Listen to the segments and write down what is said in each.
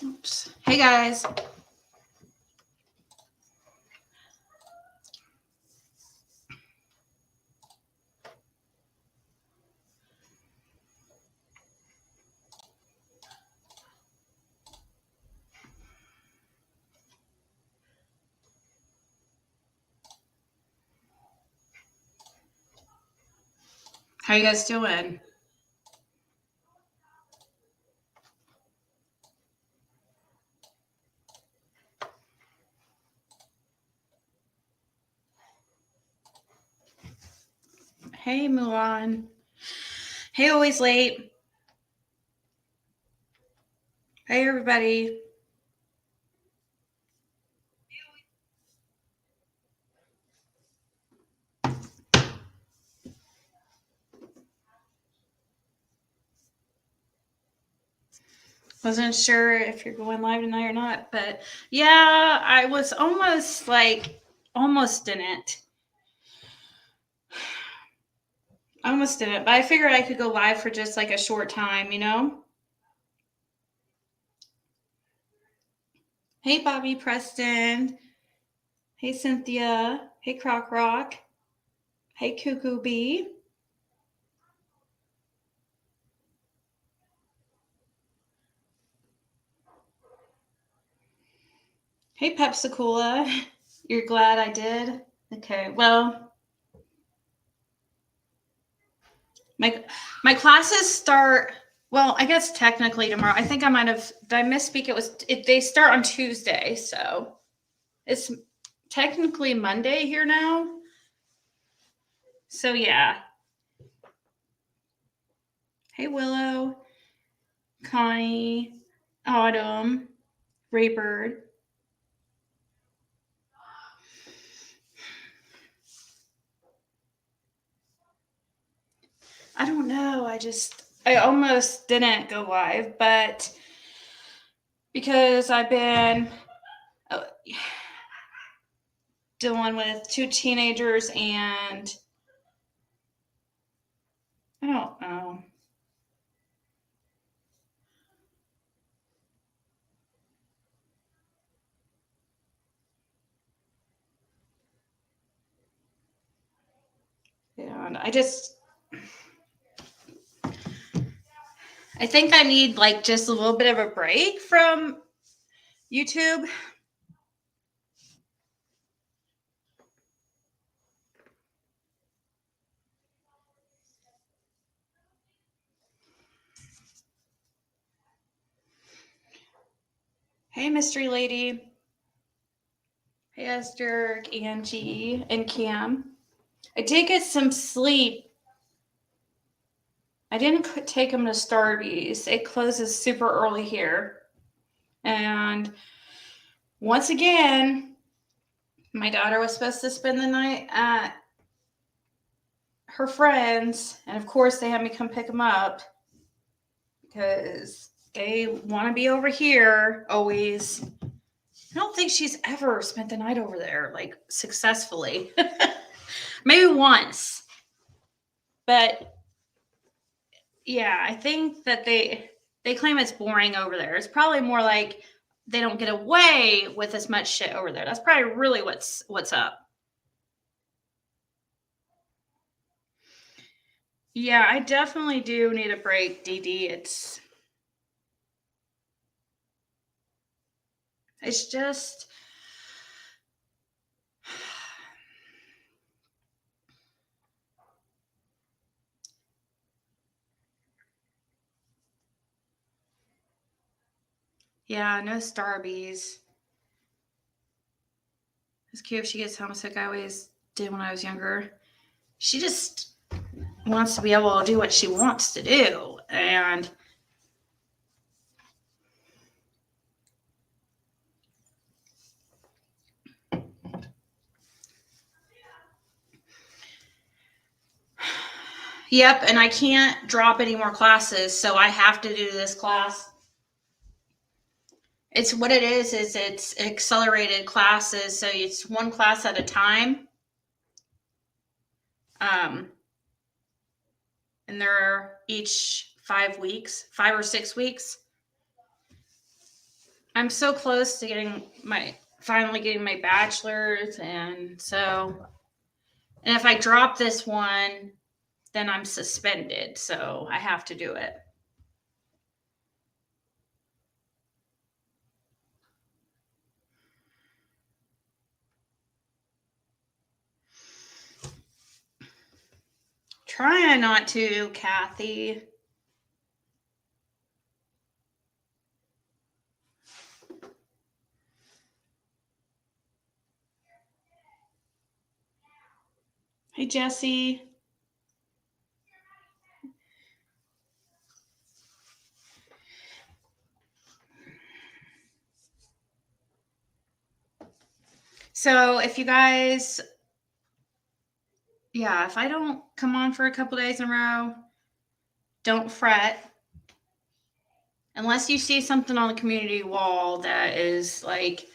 Oops. Hey guys. How you guys doing? Hey Mulan. Hey Always Late. Hey everybody. Wasn't sure if you're going live tonight or not, but yeah, I was almost didn't. Almost didn't, but I figured I could go live for just like a short time, you know? Hey Bobby Preston. Hey Cynthia. Hey Croc Rock. Hey Cuckoo Bee. Hey Pepsi-Cola. You're glad I did? Okay, well, my classes start, well, I guess technically tomorrow. I think I might have, did I misspeak? They start on Tuesday, so it's technically Monday here now. So yeah. Hey Willow, Connie, Autumn, Raybird. I don't know. I almost didn't go live, but because I've been dealing with 2 teenagers and I don't know. And I think I need like just a little bit of a break from YouTube. Hey, Mystery Lady. Hey, Esther, Angie, and Cam. I did get some sleep. I didn't take them to Starbucks. It closes super early here. And once again, my daughter was supposed to spend the night at her friends. And of course, they had me come pick them up because they want to be over here always. I don't think she's ever spent the night over there, like successfully. Maybe once. But yeah, I think that they claim it's boring over there. It's probably more like they don't get away with as much shit over there. That's probably really what's up. Yeah, I definitely do need a break, DD. It's just yeah, no Starbies. It's cute if she gets homesick. I always did when I was younger. She just wants to be able to do what she wants to do. And yep, and I can't drop any more classes, so I have to do this class. It's what it is it's accelerated classes, so it's one class at a time. and they're each 5 weeks, 5 or 6 weeks. I'm so close to finally getting my bachelor's, and if I drop this one, then I'm suspended, so I have to do it. Trying not to, Kathy. Hey, Jesse. So if you guys, if I don't come on for a couple days in a row, don't fret. Unless you see something on the community wall that is like,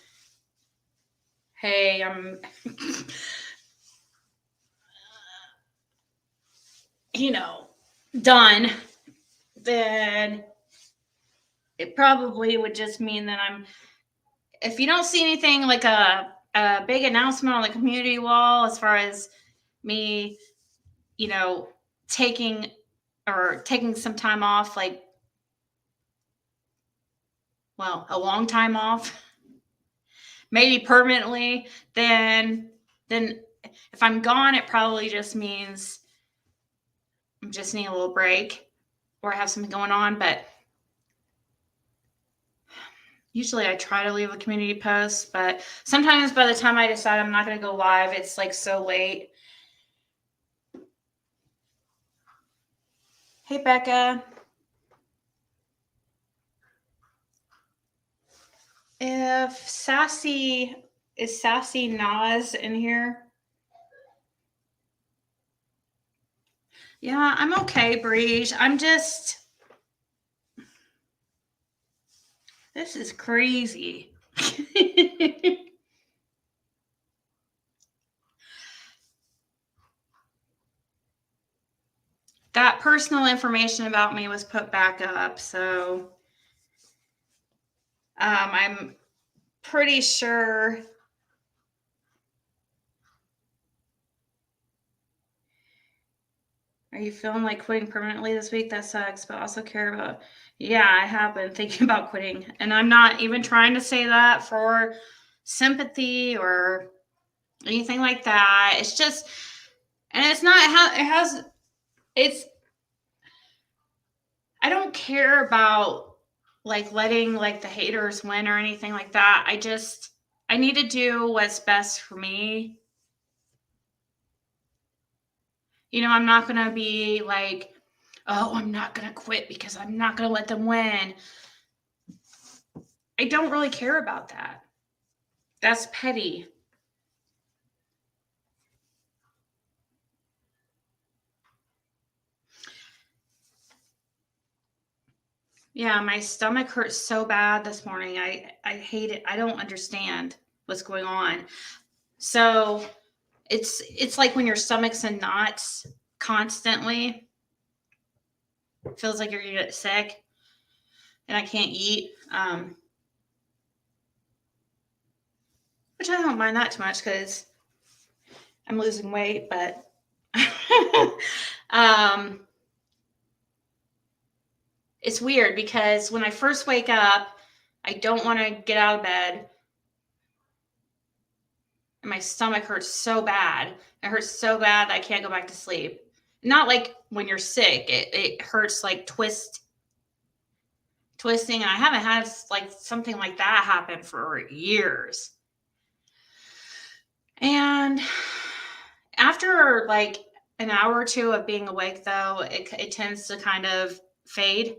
hey, I'm, done, then it probably would just mean that if you don't see anything like a big announcement on the community wall as far as me, taking some time off, like, well, a long time off, maybe permanently, then if I'm gone, it probably just means I'm just needing a little break or I have something going on. But usually I try to leave a community post, but sometimes by the time I decide I'm not going to go live, it's like so late. Hey, Becca. If Sassy Nas in here? Yeah, I'm okay, Breege. This is crazy. That personal information about me was put back up, so I'm pretty sure. Are you feeling like quitting permanently this week? That sucks, but also care about. Yeah, I have been thinking about quitting, and I'm not even trying to say that for sympathy or anything like that. It's just, and it's not how it has. It's. I don't care about like letting like the haters win or anything like that. I need to do what's best for me. I'm not going to be like, oh, I'm not going to quit because I'm not going to let them win. I don't really care about that. That's petty. Yeah, my stomach hurts so bad this morning. I hate it. I don't understand what's going on. So it's like when your stomach's in knots constantly. It feels like you're gonna get sick, and I can't eat. Which I don't mind that too much because I'm losing weight, but it's weird because when I first wake up, I don't want to get out of bed. And my stomach hurts so bad. It hurts so bad that I can't go back to sleep. Not like when you're sick. It hurts like twisting. And I haven't had like something like that happen for years. And after like an hour or two of being awake, though, it tends to kind of fade.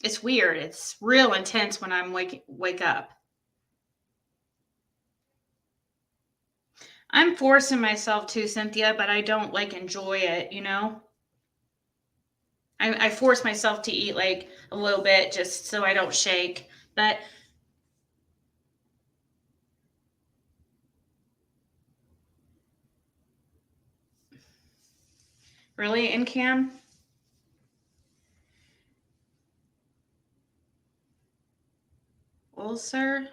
It's weird. It's real intense when I'm wake up. I'm forcing myself to, Cynthia, but I don't like enjoy it, I force myself to eat like a little bit just so I don't shake. But really, in cam? ulcer.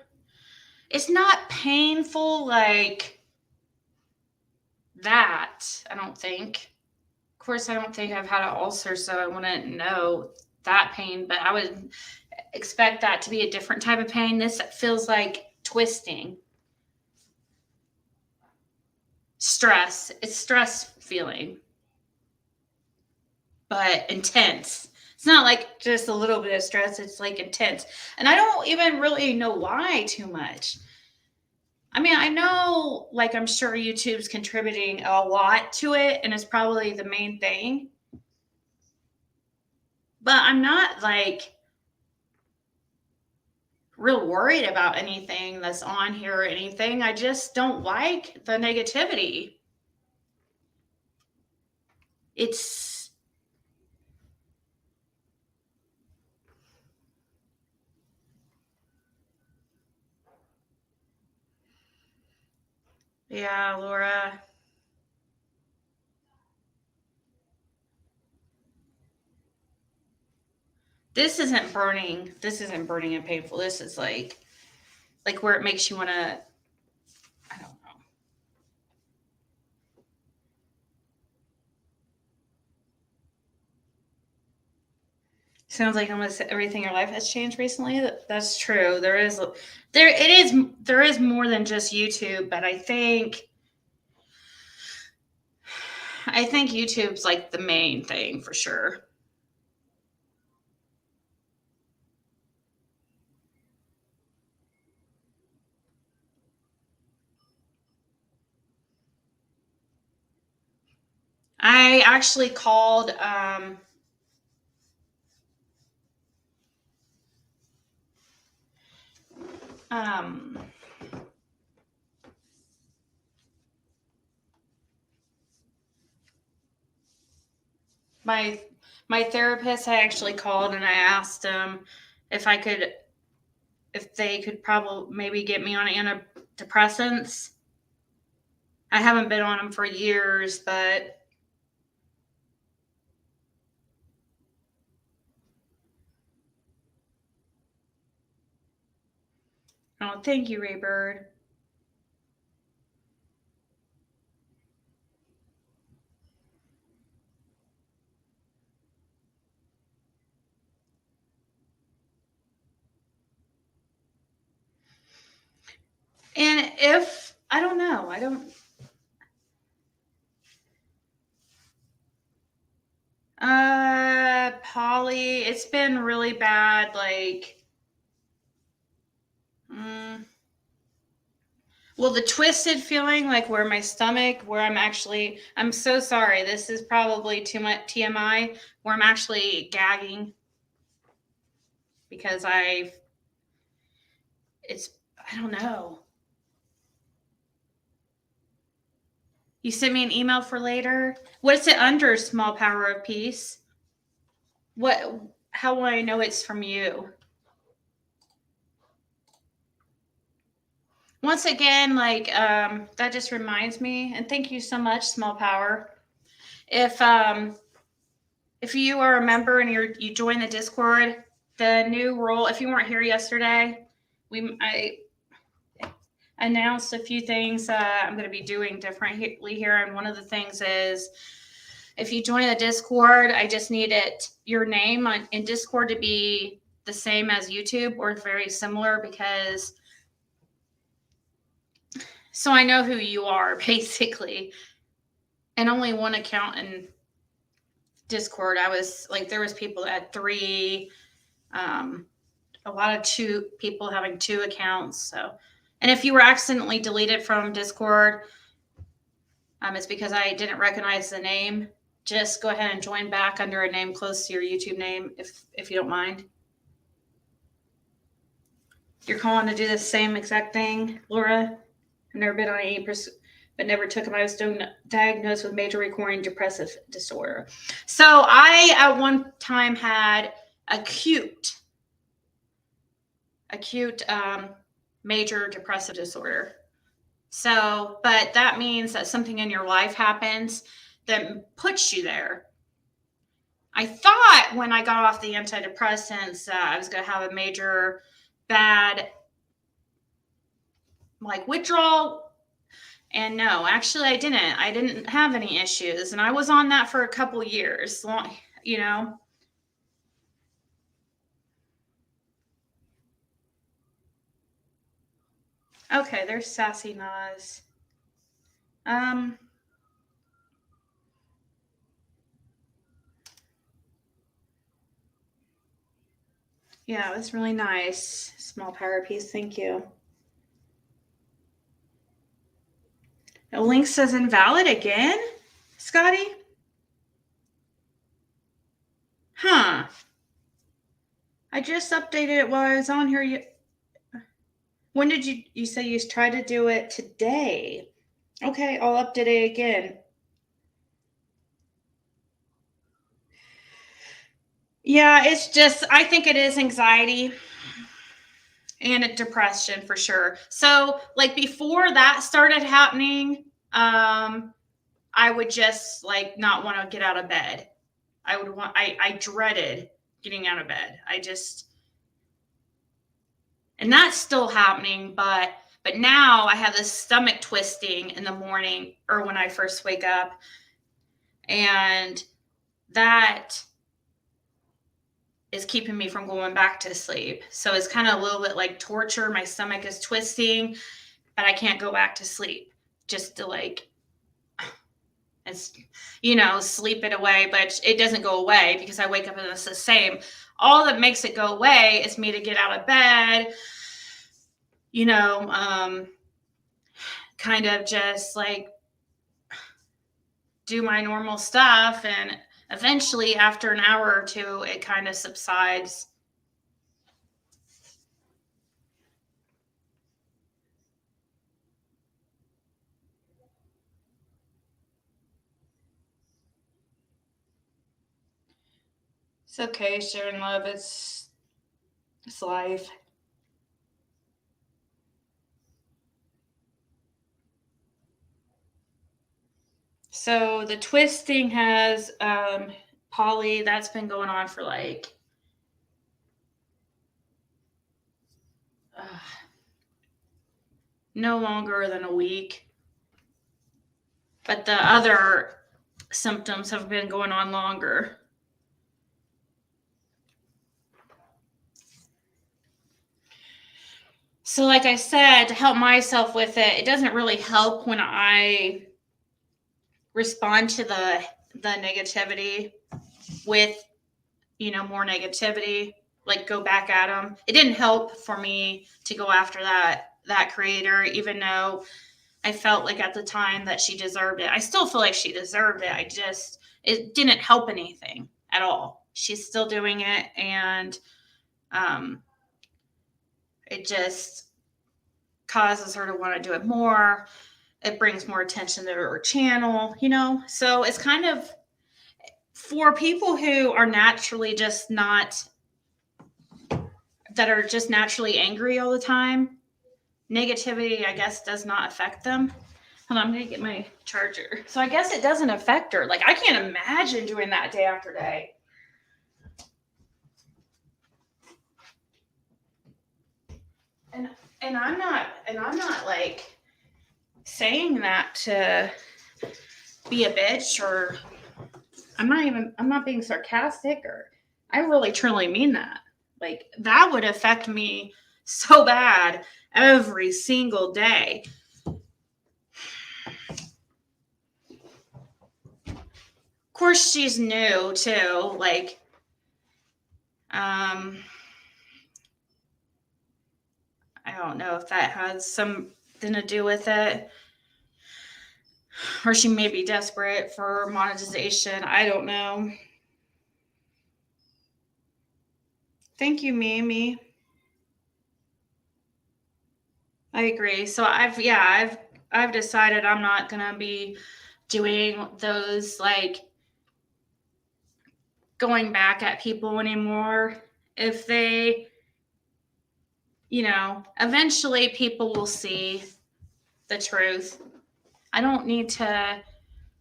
It's not painful like that, I don't think. Of course, I don't think I've had an ulcer, so I wouldn't know that pain, but I would expect that to be a different type of pain. This feels like twisting. Stress. It's stress feeling, but intense. It's not like just a little bit of stress, it's like intense. And I don't even really know why too much. I mean, I know, like, I'm sure YouTube's contributing a lot to it, and it's probably the main thing. But I'm not, like, real worried about anything that's on here or anything. I just don't like the negativity. It's, yeah, Laura. This isn't burning. This isn't burning and painful. This is like where it makes you want to, I don't know. Sounds like almost everything in your life has changed recently. That's true. There is more than just YouTube, but I think YouTube's like the main thing for sure. I actually called um my therapist. I actually called and I asked them if I could if they could probably maybe get me on antidepressants. I haven't been on them for years, but oh, thank you, Raybird. And if I don't know, I don't. Polly, it's been really bad. Like, well, the twisted feeling, like where my stomach, where I'm so sorry. This is probably too much TMI, where I'm actually gagging because I don't know. You sent me an email for later. What is it under small power of peace? How will I know it's from you? Once again, like, that just reminds me, and thank you so much, small power. If you are a member and you join the Discord, the new rule, if you weren't here yesterday, I announced a few things I'm going to be doing differently here. And one of the things is, if you join the Discord, I just need your name in Discord to be the same as YouTube or very similar, because so I know who you are, basically. And only one account in Discord. There was people that had 3, a lot of 2 people having 2 accounts. So, and if you were accidentally deleted from Discord, it's because I didn't recognize the name. Just go ahead and join back under a name close to your YouTube name, if you don't mind. You're calling to do the same exact thing, Laura? I've never been on any but never took them. I was diagnosed with major recurring depressive disorder. So I, at one time, had acute major depressive disorder. So, but that means that something in your life happens that puts you there. I thought when I got off the antidepressants, I was going to have a major bad like withdrawal. And no, actually I didn't have any issues, and I was on that for a couple years long, you know. Okay, there's Sassy Nas. Yeah, it was really nice. Small power piece, thank you. The link says invalid again, Scotty? Huh. I just updated it while I was on here. When did you say you tried to do it today? Okay, I'll update it again. Yeah, it's just, I think it is anxiety and depression for sure. So, like before that started happening, I would just like not want to get out of bed. I dreaded getting out of bed. And that's still happening, but now I have this stomach twisting in the morning or when I first wake up, and that is keeping me from going back to sleep. So it's kind of a little bit like torture. My stomach is twisting, but I can't go back to sleep just to like, it's, sleep it away, but it doesn't go away because I wake up and it's the same. All that makes it go away is me to get out of bed, kind of just like do my normal stuff. And eventually after an hour or two, it kind of subsides. It's okay, sharing love. It's life. So the twisting has poly, that's been going on for like no longer than a week. But the other symptoms have been going on longer. So like I said, to help myself with it, it doesn't really help when I respond to the negativity with more negativity, like go back at them. It didn't help for me to go after that creator, even though I felt like at the time that she deserved it. I still feel like she deserved it. It didn't help anything at all. She's still doing it, and it just causes her to want to do it more. It brings more attention to her channel, So it's kind of for people who are naturally just not, that are just naturally angry all the time. Negativity, I guess, does not affect them. Hold on, I'm gonna get my charger. So I guess it doesn't affect her. Like I can't imagine doing that day after day. And I'm not like saying that to be a bitch, or I'm not being sarcastic, or I really truly mean that. Like that would affect me so bad every single day. Of course, she's new too. Like, I don't know if that has something to do with it, or she may be desperate for monetization. I don't know. Thank you, Mimi. I agree. So I've decided I'm not gonna be doing those like going back at people anymore. If they, eventually people will see the truth. I don't need to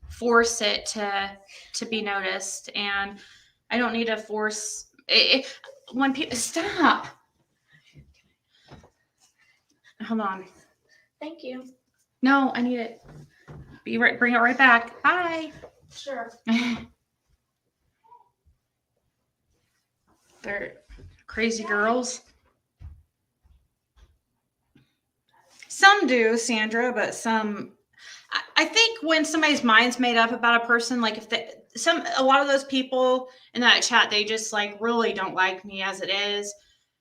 force it to be noticed, and I don't need to force it when people stop. Hold on. Thank you. No, I need it. Bring it right back. Bye. Sure. They're crazy girls. Some do, Sandra, but some. I think when somebody's mind's made up about a person, like if a lot of those people in that chat, they just like really don't like me as it is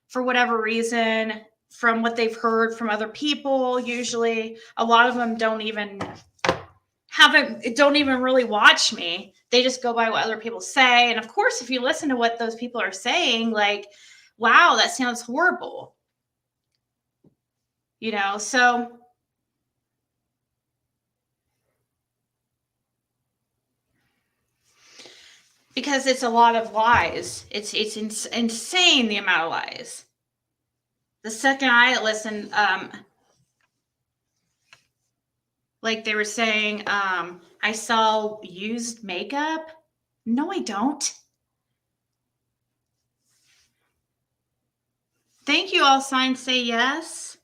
for whatever reason. From what they've heard from other people, usually a lot of them don't even really watch me. They just go by what other people say. And of course, if you listen to what those people are saying, like, wow, that sounds horrible. So because it's a lot of lies. It's insane the amount of lies. The second I listened, like they were saying, I sell used makeup. No, I don't. Thank you, all signs say yes.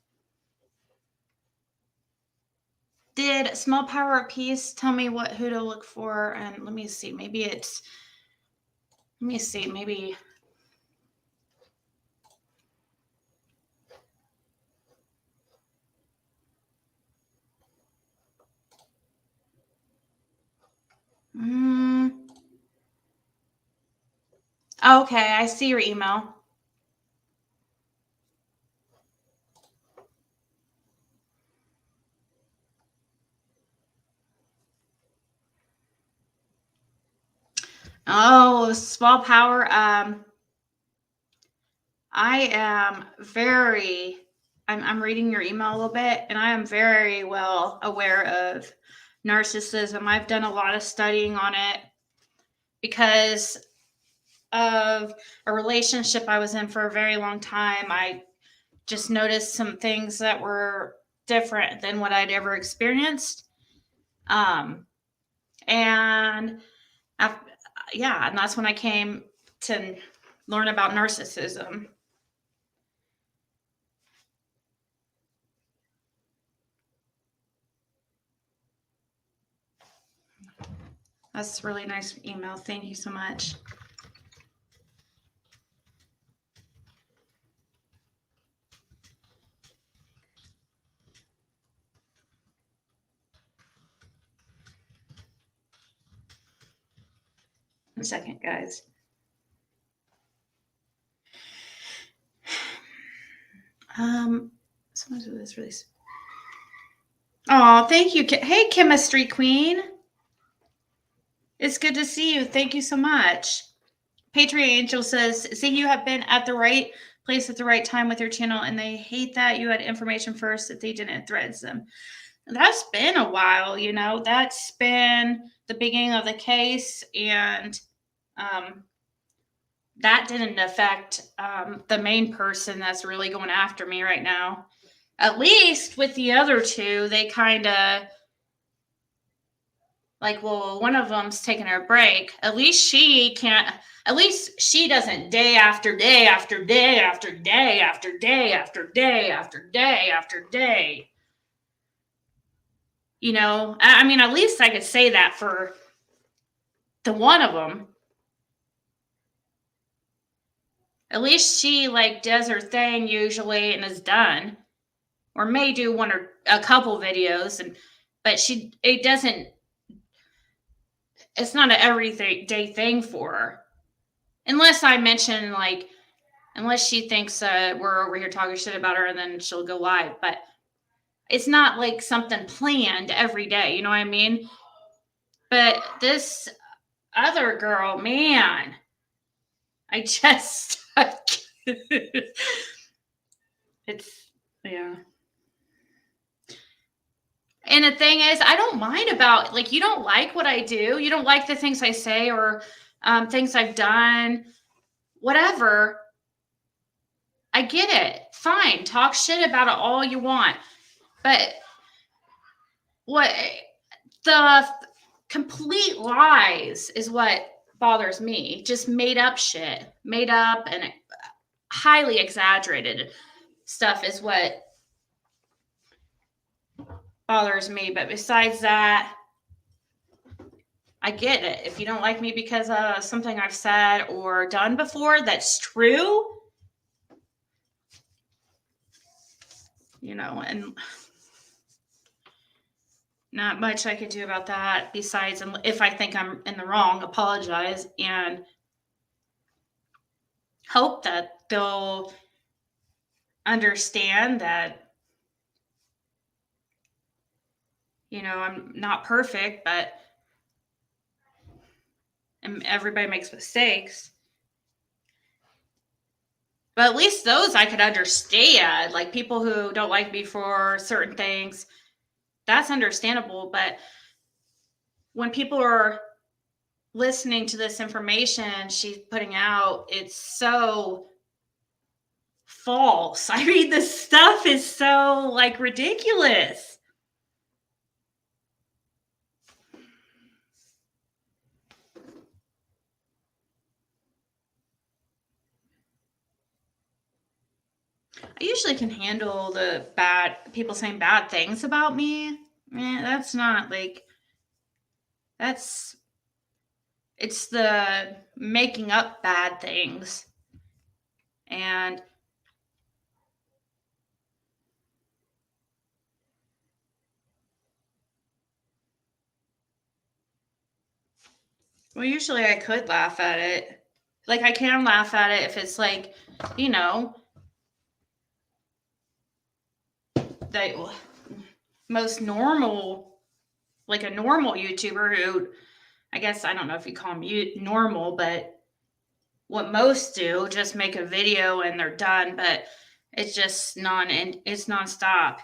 Did Small Power of Peace tell me who to look for? And let me see. Maybe okay, I see your email. Oh, Small Power. I'm reading your email a little bit, and I am very well aware of narcissism. I've done a lot of studying on it because of a relationship I was in for a very long time. I just noticed some things that were different than what I'd ever experienced. And and that's when I came to learn about narcissism. That's a really nice email. Thank you so much. One second, guys. Someone do this really. Oh, thank you. Hey, Chemistry Queen. It's good to see you. Thank you so much. Patriot Angel says, see, you have been at the right place at the right time with your channel, and they hate that you had information first that they didn't threads them. That's been a while, That's been the beginning of the case, and that didn't affect the main person that's really going after me right now. At least with the other two, they kind of like, well, one of them's taking her break. At least she doesn't day after day after day after day after day after day after day after day. I mean, at least I could say that for the one of them. At least she does her thing usually and is done, or may do one or a couple videos, but it's not an everyday thing for her. Unless I mention unless she thinks we're over here talking shit about her, and then she'll go live. But it's not like something planned every day. You know what I mean? But this other girl, man, I just it's yeah. And the thing is, I don't mind about you don't like what I do. You don't like the things I say or things I've done, whatever. I get it. Fine. Talk shit about it all you want. But what the complete lies is what bothers me. Just made up shit. Made up and highly exaggerated stuff is what bothers me. But besides that, I get it. If you don't like me because of something I've said or done before that's true, and not much I could do about that besides, if I think I'm in the wrong, apologize and hope that they'll understand that, I'm not perfect, but everybody makes mistakes. But at least those I could understand. Like people who don't like me for certain things, that's understandable. But when people are listening to this information she's putting out, it's so false. I mean, this stuff is so ridiculous. I usually can handle the bad people saying bad things about me. That's not it's the making up bad things. And well, usually I could laugh at it. I can laugh at it if it's the most normal, a normal YouTuber who, I guess, I don't know if you call them normal, but what most do, just make a video and they're done. But it's just it's nonstop.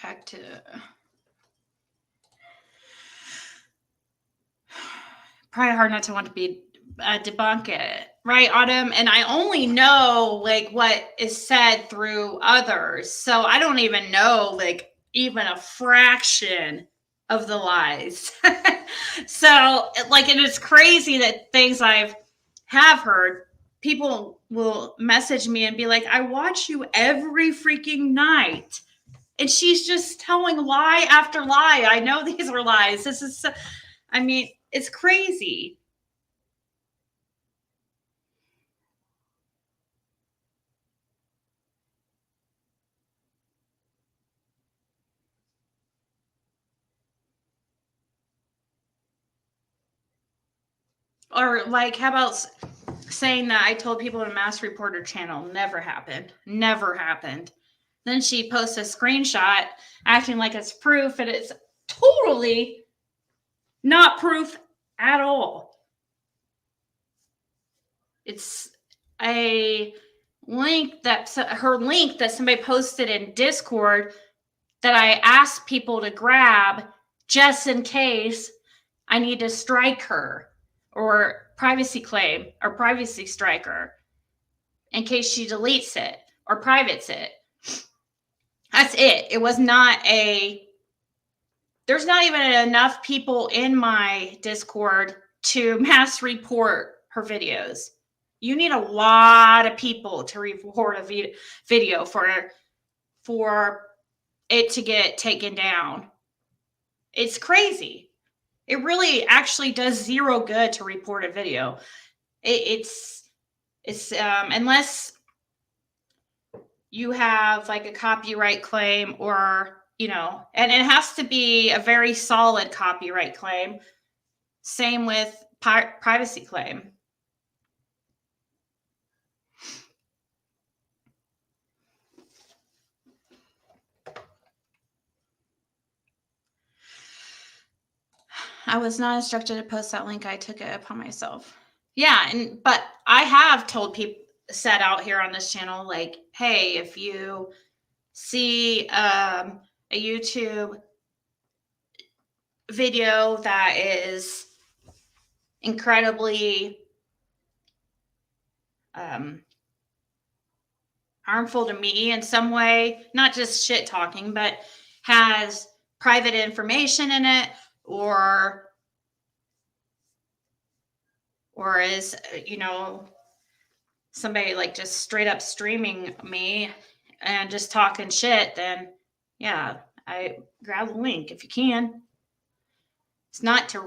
Back to probably hard not to want to be debunk it, right, Autumn? And I only know what is said through others, so I don't even know even a fraction of the lies. So and it's crazy that things I have heard, people will message me and be like, I watch you every freaking night. And she's just telling lie after lie. I know these are lies. This is, it's crazy. Or how about saying that I told people in a Mass Reporter channel? Never happened. Never happened. Then she posts a screenshot acting like it's proof, and it's totally not proof at all. It's a link that somebody posted in Discord that I asked people to grab just in case I need to strike her or privacy claim or privacy strike her in case she deletes it or privates it. That's it. It was not there's not even enough people in my Discord to mass report her videos. You need a lot of people to report a video for it to get taken down. It's crazy. It really actually does zero good to report a video. It's unless you have a copyright claim or, and it has to be a very solid copyright claim. Same with privacy claim. I was not instructed to post that link. I took it upon myself. Yeah, but I have told people, said out here on this channel, hey, if you see a YouTube video that is incredibly harmful to me in some way, not just shit talking, but has private information in it, or is, somebody like just straight up streaming me and just talking shit, then yeah, I grab the link if you can. It's not to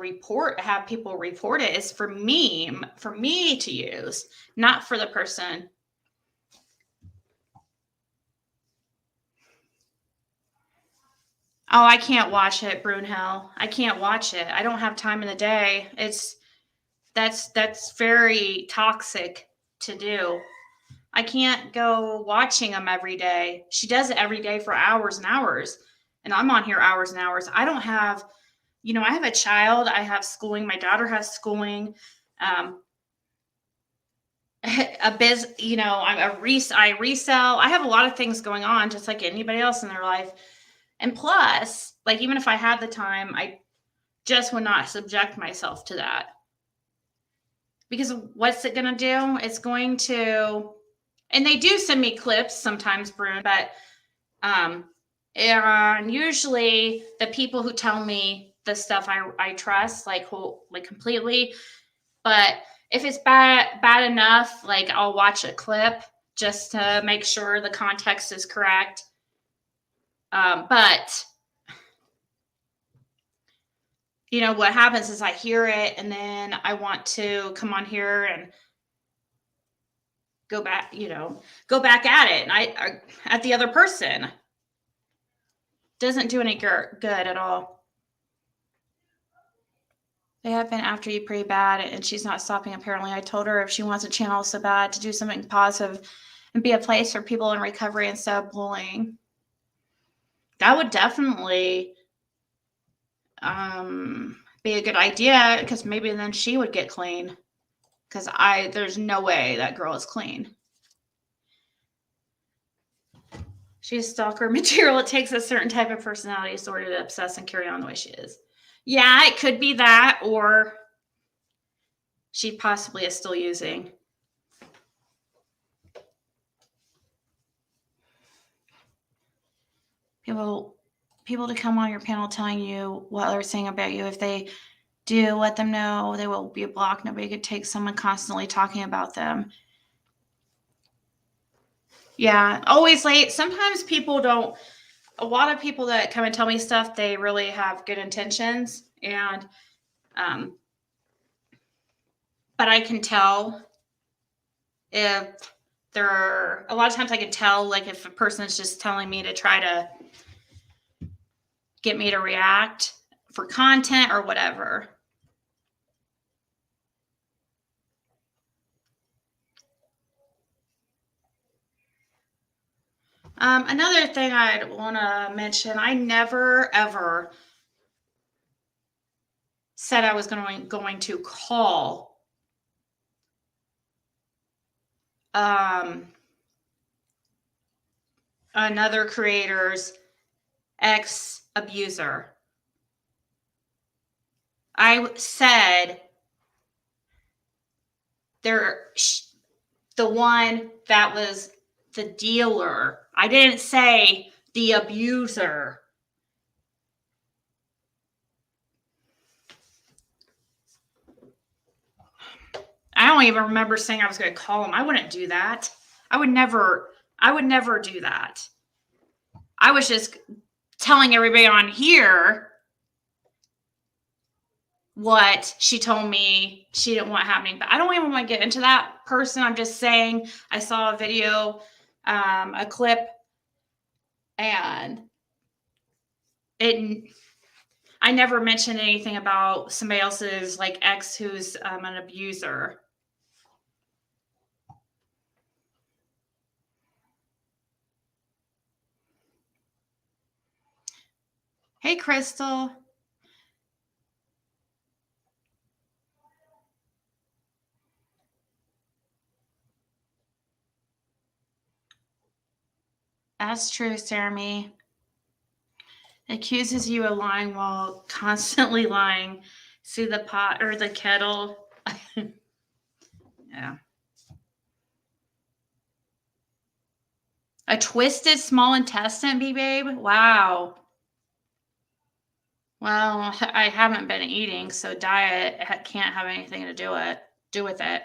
have people report it. It's for me to use, not for the person. Oh, I can't watch it, Brunhell. I can't watch it. I don't have time in the day. That's very toxic to do. I can't go watching them every day. She does it every day for hours and hours, and I'm on here hours and hours. I don't have, I have a child. I have schooling. My daughter has schooling. I resell. I have a lot of things going on, just like anybody else in their life. And plus, like, even if I had the time, I just would not subject myself to that. Because what's it going to do? It's going to, and they do send me clips sometimes, Brune, but and usually the people who tell me the stuff I trust, like completely. But if it's bad enough, like, I'll watch a clip just to make sure the context is correct. But what happens is I hear it, and then I want to come on here and go back at it, and I at the other person. Doesn't do any good at all. They have been after you pretty bad, and she's not stopping, apparently. I told her if she wants a channel so bad to do something positive and be a place for people in recovery instead of bullying. That would definitely be a good idea, because maybe then she would get clean, because there's no way that girl is clean. She's stalker material. It takes a certain type of personality disorder to obsess and carry on the way she is. Yeah, it could be that, or she possibly is still using. People to come on your panel telling you what they're saying about you. If they do, let them know they will be blocked. Nobody could take someone constantly talking about them. Yeah, always late. Sometimes people don't. A lot of people that come and tell me stuff, they really have good intentions, and but I can tell if a lot of times I can tell, like, if a person is just telling me to try to get me to react for content or whatever. Another thing I'd want to mention, I never, ever said I was going to call another creator's ex-abuser. I said the one that was the dealer. I didn't say the abuser. I don't even remember saying I was going to call him. I wouldn't do that. I would never do that. I was just telling everybody on here what she told me she didn't want happening. But I don't even want to get into that person. I'm just saying I saw a video, a clip, and I never mentioned anything about somebody else's, like, ex who's an abuser. Hey, Crystal. That's true, Jeremy. Accuses you of lying while constantly lying. See the pot or the kettle. Yeah. A twisted small intestine, babe? Wow. Well, I haven't been eating, so diet can't have anything to do with it.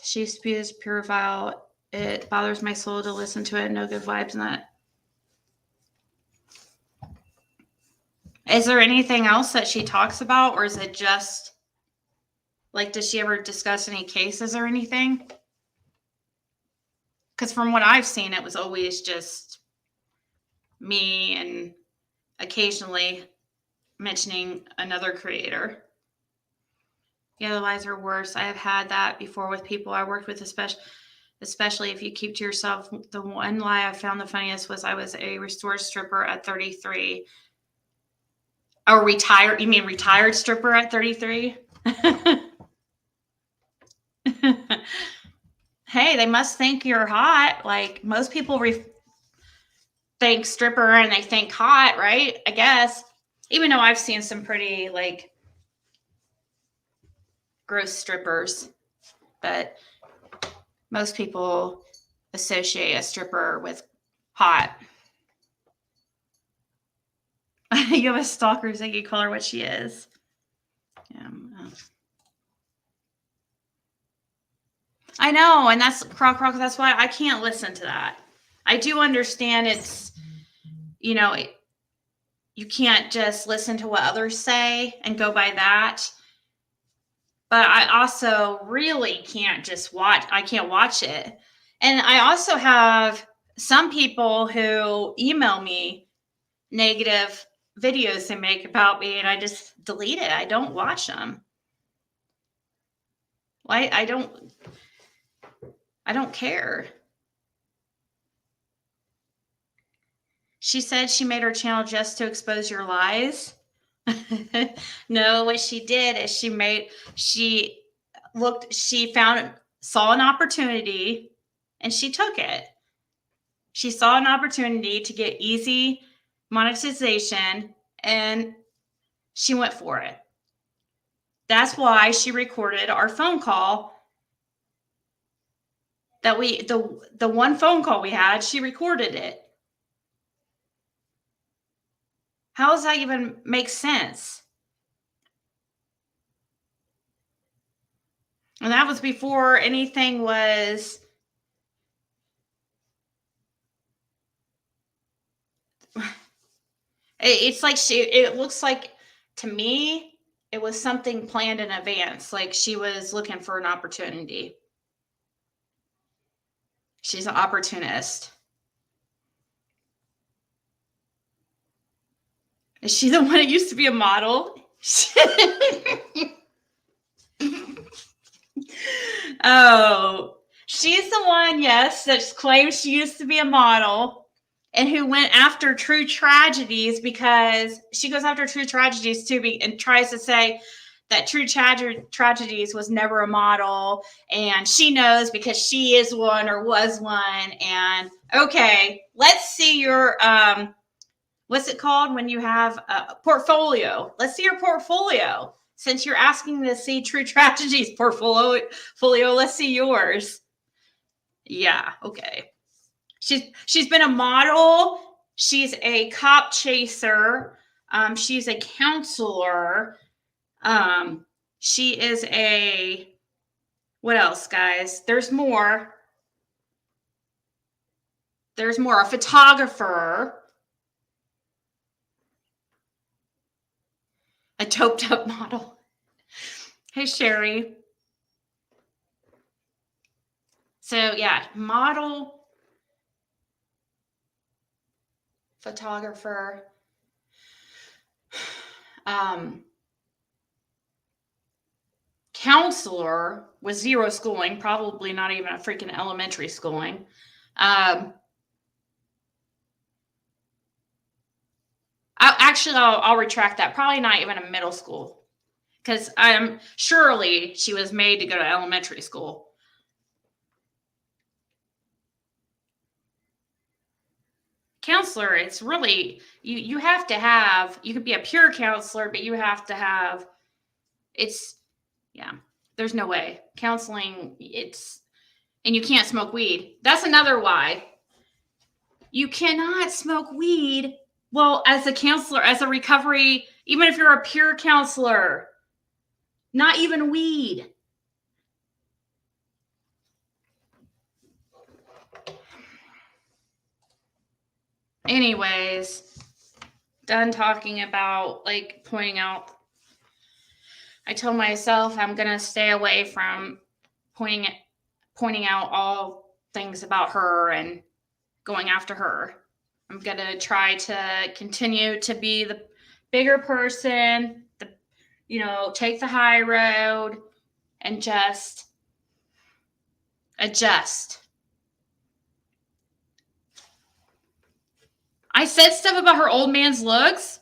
She spews pure vile. It bothers my soul to listen to it. No good vibes in that. Is there anything else that she talks about, or is it just like, does she ever discuss any cases or anything? Because from what I've seen, it was always just me and occasionally mentioning another creator. Yeah, the lies are worse. I have had that before with people I worked with, especially if you keep to yourself. The one lie I found the funniest was I was a restored stripper at 33. Or retired? You mean retired stripper at 33? Hey, they must think you're hot. Like most people think stripper and they think hot, right? I guess. Even though I've seen some pretty like gross strippers, but most people associate a stripper with hot. You have a stalker, Ziggy. Call her what she is. Yeah. I know, and that's croc. That's why I can't listen to that. I do understand it's, you can't just listen to what others say and go by that. But I also really can't just watch. I can't watch it. And I also have some people who email me negative videos they make about me, and I just delete it. I don't watch them. I don't care. She said she made her channel just to expose your lies. No, what she did is she saw an opportunity and she took it. She saw an opportunity to get easy monetization and she went for it. That's why she recorded our phone call that the one phone call we had, she recorded it. How does that even make sense? And that was before anything was. It's like it looks like to me, it was something planned in advance. Like she was looking for an opportunity. She's an opportunist. Is she the one that used to be a model? Oh, she's the one, yes, that claims she used to be a model and who went after true tragedies because she goes after true tragedies too and tries to say that true tragedies was never a model and she knows because she is one or was one. And okay, let's see your what's it called when you have a portfolio? Let's see your portfolio. Since you're asking to see true tragedies portfolio, let's see yours. Yeah, okay. She's been a model. She's a cop chaser. She's a counselor. She is a, what else, guys? There's more. A photographer. A doped up model. Hey, Sherry. So yeah, model, photographer, counselor with zero schooling, probably not even a freaking elementary schooling. I'll retract that. Probably not even a middle school, because surely she was made to go to elementary school. Counselor, it's really you have to have. You could be a pure counselor, but you have to have. It's yeah. There's no way. Counseling, and you can't smoke weed. That's another why. You cannot smoke weed. Well, as a counselor, as a recovery, even if you're a peer counselor, not even weed. Anyways, done talking about like pointing out. I told myself I'm going to stay away from pointing out all things about her and going after her. I'm going to try to continue to be the bigger person, take the high road and just adjust. I said stuff about her old man's looks.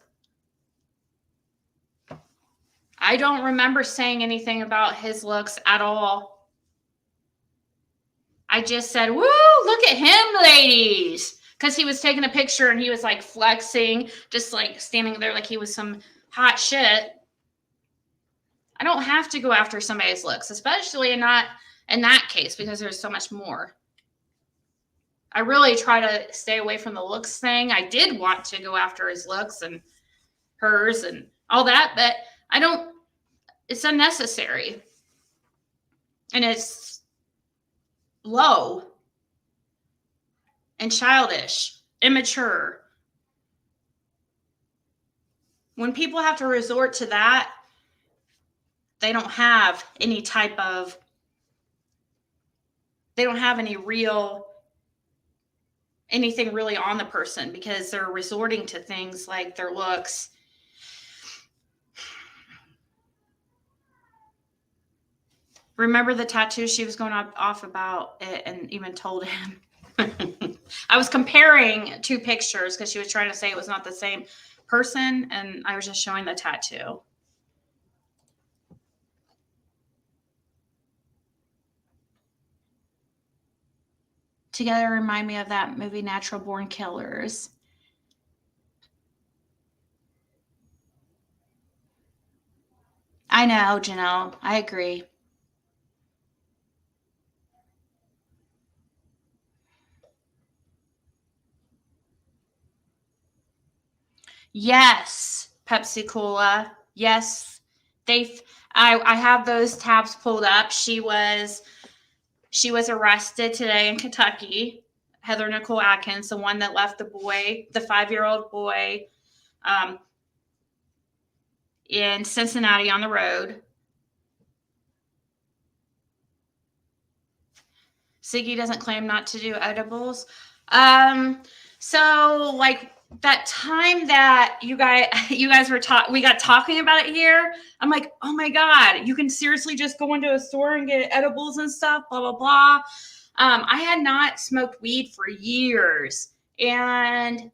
I don't remember saying anything about his looks at all. I just said, woo, look at him, ladies. Because he was taking a picture and he was like flexing, just like standing there like he was some hot shit. I don't have to go after somebody's looks, especially not in that case, because there's so much more. I really try to stay away from the looks thing. I did want to go after his looks and hers and all that, but I don't, it's unnecessary. And it's low and childish, immature. When people have to resort to that, they don't have any anything really on the person, because they're resorting to things like their looks. Remember the tattoo? She was going off about it and even told him. I was comparing two pictures because she was trying to say it was not the same person, and I was just showing the tattoo. Together remind me of that movie Natural Born Killers. I know, Janelle. I agree. Yes, Pepsi Cola. Yes, I have those tabs pulled up. She was arrested today in Kentucky. Heather Nicole Atkins, the one that left the 5-year-old boy, in Cincinnati on the road. Ziggy doesn't claim not to do edibles. So like that time that you guys were we got talking about it here, I'm like, oh my God, you can seriously just go into a store and get edibles and stuff, blah, blah, blah. I had not smoked weed for years. And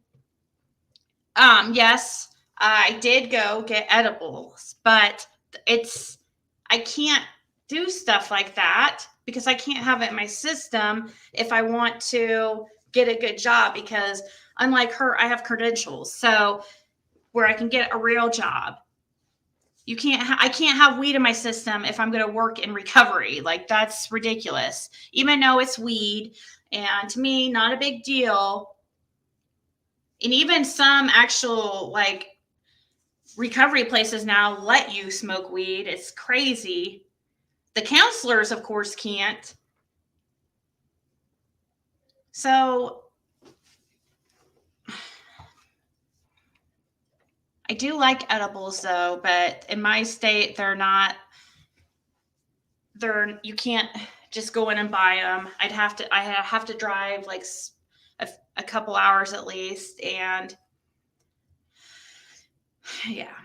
yes, I did go get edibles, but I can't do stuff like that because I can't have it in my system if I want to get a good job, because unlike her, I have credentials. So where I can get a real job. I can't have weed in my system if I'm going to work in recovery. Like, that's ridiculous. Even though it's weed, and to me, not a big deal. And even some actual like recovery places now let you smoke weed. It's crazy. The counselors, of course, can't. So I do like edibles though, but in my state, you can't just go in and buy them. I have to drive like a couple hours at least. And yeah.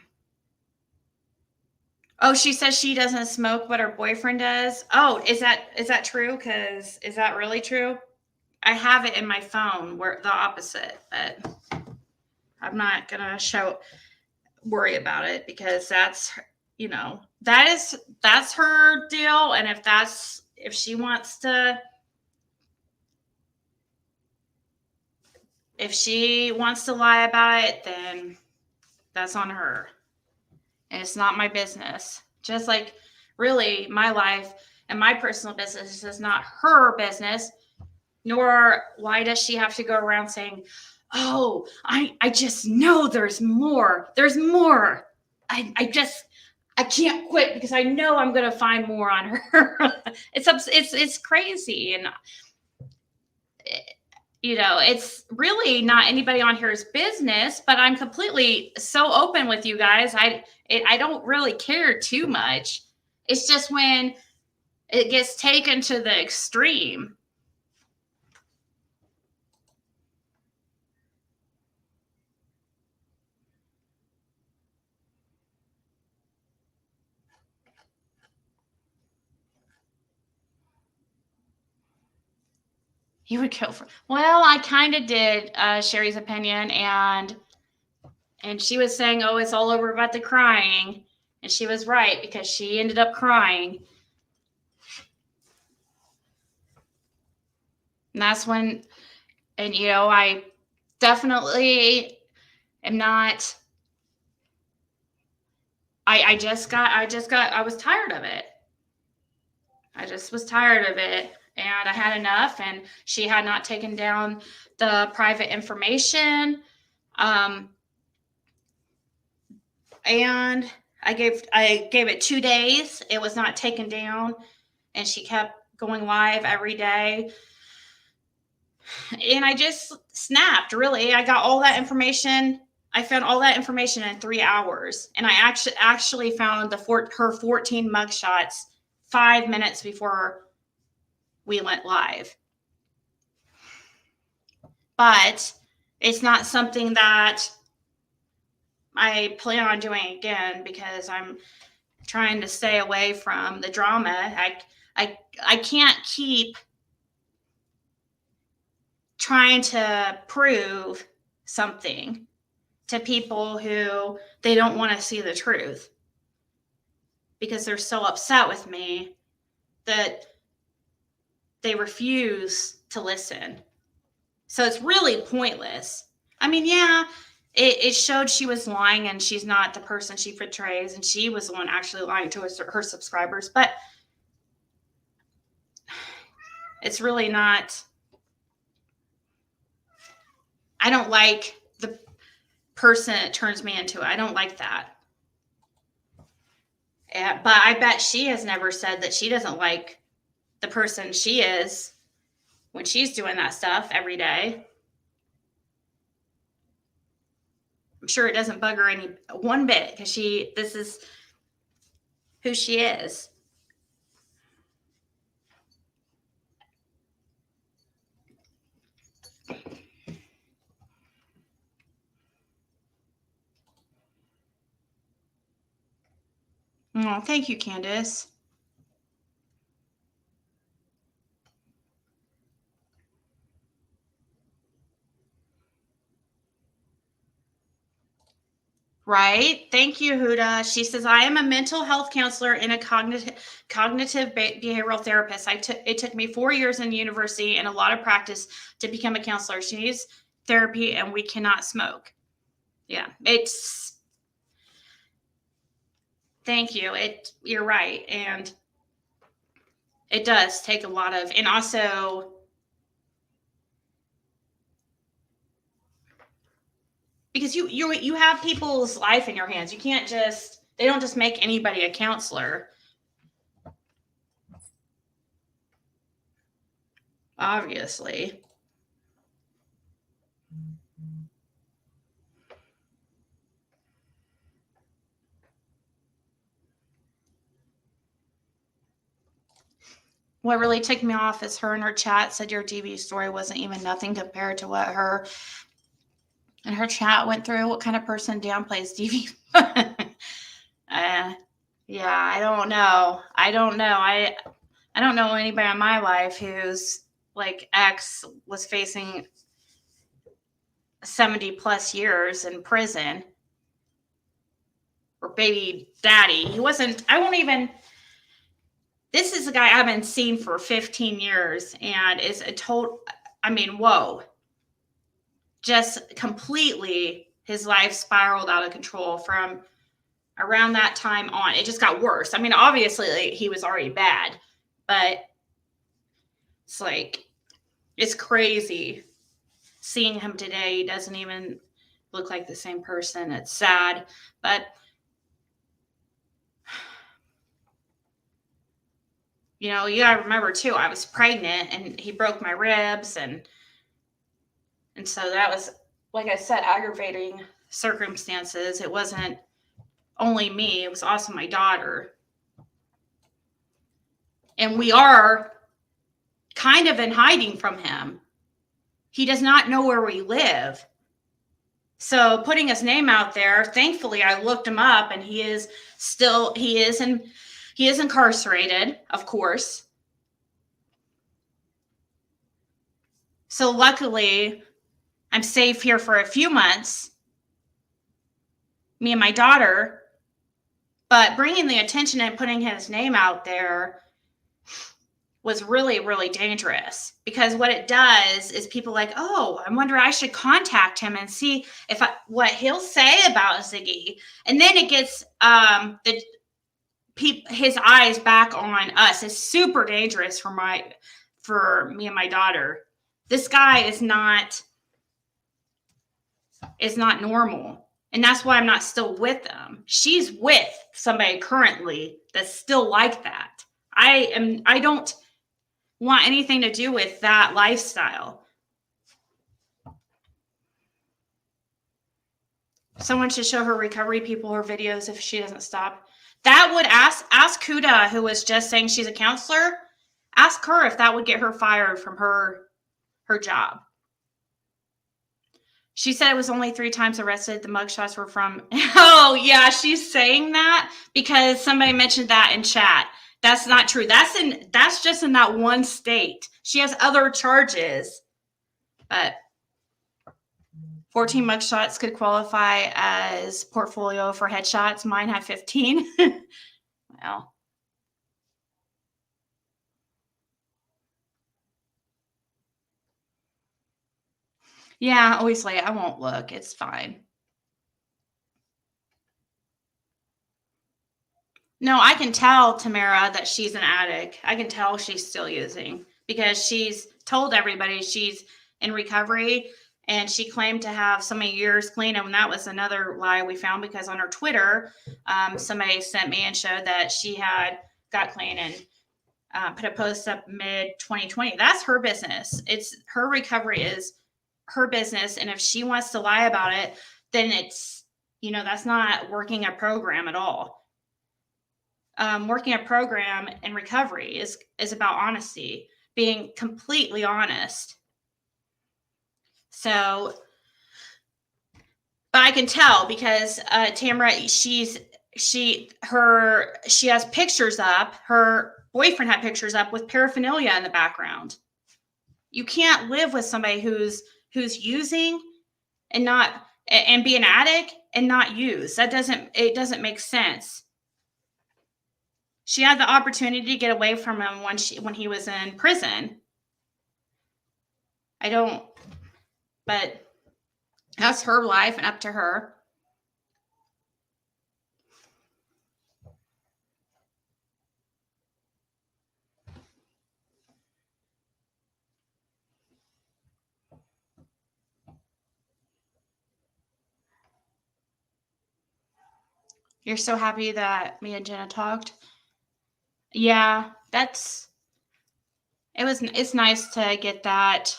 Oh, she says she doesn't smoke, but her boyfriend does. Oh, is that true? Is that really true? I have it in my phone where the opposite, but I'm not gonna worry about it, because that's her deal. And if she wants to lie about it, then that's on her. And it's not my business. Just like really my life and my personal business is not her business, nor why does she have to go around saying, oh, I just know there's more. There's more. I can't quit because I know I'm going to find more on her. It's crazy. And it's really not anybody on here's business, but I'm completely so open with you guys. I don't really care too much. It's just when it gets taken to the extreme. You would kill for. Well, I kind of did Sherry's opinion, and she was saying, "Oh, it's all over about the crying," and she was right because she ended up crying. And that's when, and I definitely am not. I was tired of it. I just was tired of it. And I had enough, and she had not taken down the private information. And I gave it 2 days. It was not taken down, and she kept going live every day. And I just snapped, really. I got all that information. I found all that information in 3 hours. And I actually found her 14 mugshots 5 minutes before we went live. But it's not something that I plan on doing again because I'm trying to stay away from the drama. I can't keep trying to prove something to people who they don't want to see the truth because they're so upset with me that they refuse to listen. So it's really pointless. I mean, yeah, it showed she was lying and she's not the person she portrays, and she was the one actually lying to her subscribers, but it's really not. I don't like the person it turns me into. I don't like that. But I bet she has never said that she doesn't like the person she is when she's doing that stuff every day. I'm sure it doesn't bug her one bit because this is who she is. Oh, thank you, Candace. Right. Thank you, Huda. She says, I am a mental health counselor and a cognitive behavioral therapist. It took me 4 years in university and a lot of practice to become a counselor. She needs therapy and we cannot smoke. Yeah, thank you. You're right. And it does take a lot of, and also because you have people's life in your hands. You can't they don't just make anybody a counselor. Obviously. What really ticked me off is her in her chat said your DV story wasn't even nothing compared to what her chat went through. What kind of person downplays DV? Yeah, I don't know. I don't know anybody in my life whose ex was facing 70 plus years in prison, or baby daddy. This is a guy I haven't seen for 15 years and is whoa. Just completely his life spiraled out of control from around that time on, it just got worse. I mean, obviously like, he was already bad, but it's like, it's crazy seeing him today. He doesn't even look like the same person. It's sad, but you know, you gotta remember too, I was pregnant and he broke my ribs, and so that was, like I said, aggravating circumstances. It wasn't only me, it was also my daughter. And we are kind of in hiding from him. He does not know where we live. So putting his name out there, thankfully I looked him up, and he is incarcerated, of course. So luckily I'm safe here for a few months, me and my daughter. But bringing the attention and putting his name out there was really, really dangerous, because what it does is people like, oh, I wonder, I should contact him and see what he'll say about Ziggy. And then it gets his eyes back on us. It's super dangerous for me and my daughter. This guy is not normal. And that's why I'm not still with them. She's with somebody currently that's still like that. I don't want anything to do with that lifestyle. Someone should show her recovery people her videos if she doesn't stop. That would ask Kuda, who was just saying she's a counselor. Ask her if that would get her fired from her job. She said it was only 3 times arrested. The mugshots were from... Oh, yeah, she's saying that because somebody mentioned that in chat. That's not true. That's just in that one state. She has other charges. But 14 mugshots could qualify as portfolio for headshots. Mine have 15. Well... Yeah, obviously, I won't look. It's fine. No, I can tell Tamara that she's an addict. I can tell she's still using, because she's told everybody she's in recovery, and she claimed to have so many years clean. And that was another lie we found, because on her Twitter, somebody sent me and showed that she had got clean and put a post up mid-2020. That's her business. It's her recovery is her business, and if she wants to lie about it, then it's, that's not working a program at all. Working a program in recovery is about honesty, being completely honest. So, but I can tell because Tamara, she has pictures up. Her boyfriend had pictures up with paraphernalia in the background. You can't live with somebody who's using and be an addict and not use. It doesn't make sense. She had the opportunity to get away from him when he was in prison. But that's her life and up to her. You're so happy that me and Jenna talked? Yeah, it's nice to get that.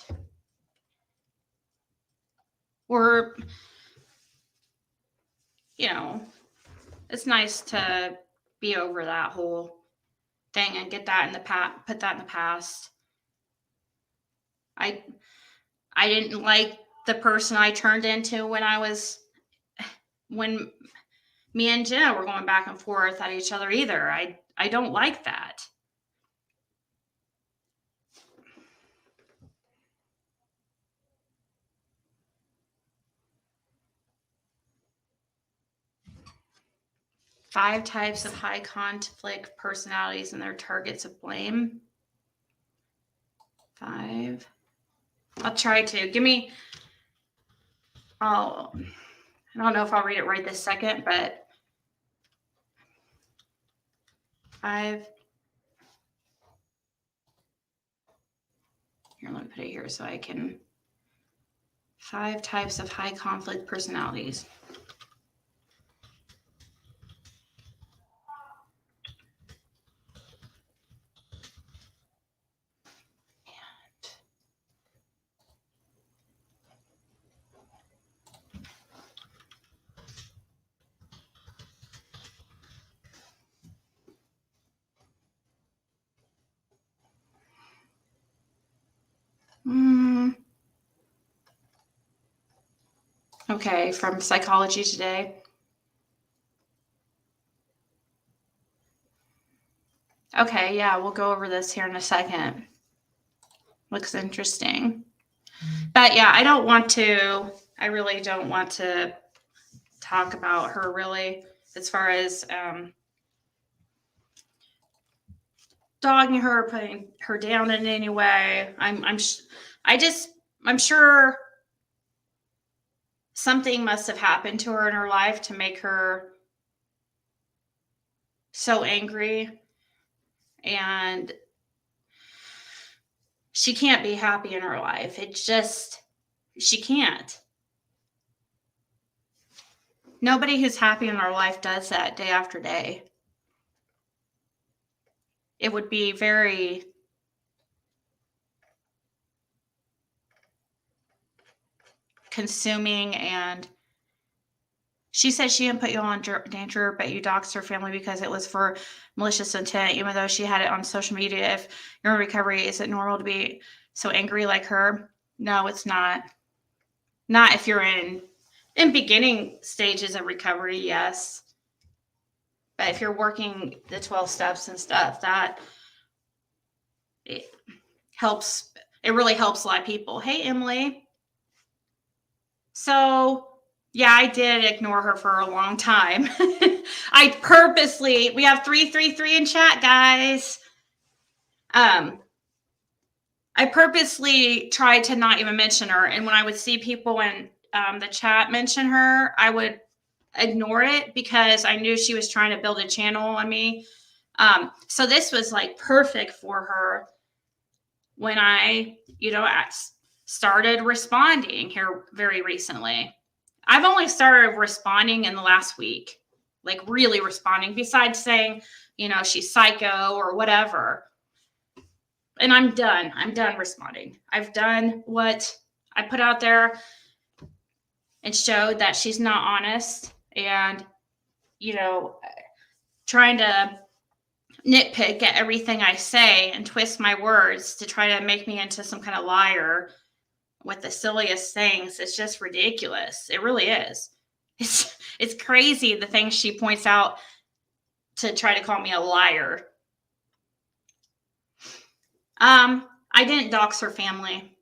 It's nice to be over that whole thing and get that put that in the past. I didn't like the person I turned into when me and Jenna were going back and forth at each other either. I don't like that. Five types of high conflict personalities and their targets of blame. 5. I'll try to. I don't know if I'll read it right this second, but 5. Here, let me put it here so I can. 5 types of high conflict personalities. Okay, from Psychology Today. Okay, yeah, we'll go over this here in a second. Looks interesting. But yeah, I really don't want to talk about her really as far as dogging her, putting her down in any way. I'm sure something must have happened to her in her life to make her so angry, and she can't be happy in her life. It's just, she can't. Nobody who's happy in their life does that day after day. It would be very consuming, and she said she didn't put you all in danger, but you doxed her family because it was for malicious intent, even though she had it on social media. If you're in recovery, is it normal to be so angry like her? No, it's not. Not if you're in beginning stages of recovery, yes. But if you're working the 12 steps and stuff, that it helps. It really helps a lot of people. Hey, Emily. So, yeah, I did ignore her for a long time. I purposely, we have 333 in chat, guys. I purposely tried to not even mention her. And when I would see people in the chat mention her, I would ignore it because I knew she was trying to build a channel on me. So this was like perfect for her when I, started responding here very recently. I've only started responding in the last week, like really responding, besides saying, she's psycho or whatever. And I'm done. I'm done responding. I've done what I put out there and showed that she's not honest and, trying to nitpick at everything I say and twist my words to try to make me into some kind of liar with the silliest things. It's just ridiculous. It really is. It's crazy the things she points out to try to call me a liar. I didn't dox her family,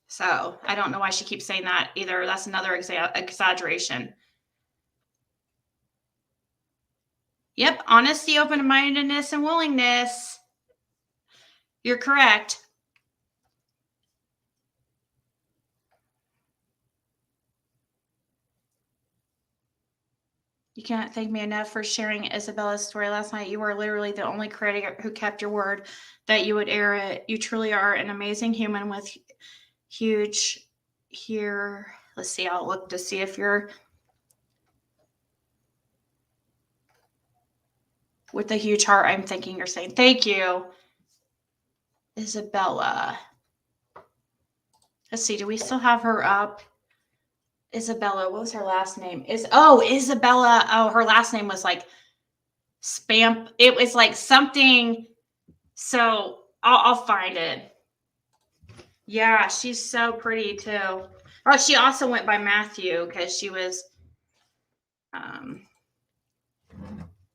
so I don't know why she keeps saying that either. That's another exaggeration. Yep, honesty, open-mindedness, and willingness. You're correct. You can't thank me enough for sharing Isabella's story last night. You were literally the only critic who kept your word that you would air it. You truly are an amazing human with huge here. Let's see, I'll look to see if you're with a huge heart. I'm thinking you're saying, thank you, Isabella. Let's see, do we still have her up? Isabella, what was her last name? Isabella. Oh, her last name was like spam. It was like something. So I'll find it. Yeah, she's so pretty too. Oh, she also went by Matthew because she was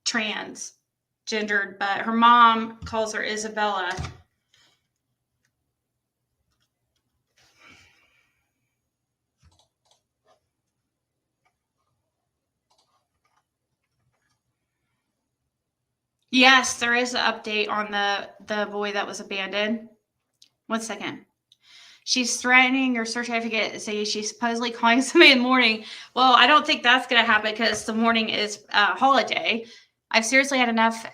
transgendered, but her mom calls her Isabella. Yes, there is an update on the boy that was abandoned. 1 second. She's threatening your search certificate, saying she's supposedly calling somebody in the morning. Well, I don't think that's going to happen because the morning is a holiday. I've seriously had enough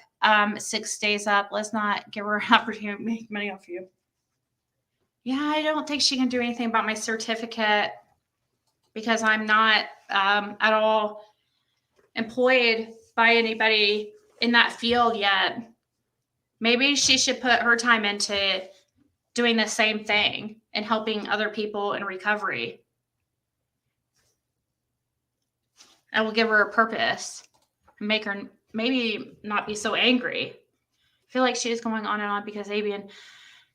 6 days up. Let's not give her an opportunity to make money off you. Yeah, I don't think she can do anything about my certificate because I'm not at all employed by anybody in that field yet. Maybe she should put her time into doing the same thing and helping other people in recovery. I will give her a purpose and make her maybe not be so angry. I feel like she is going on and on because Abian,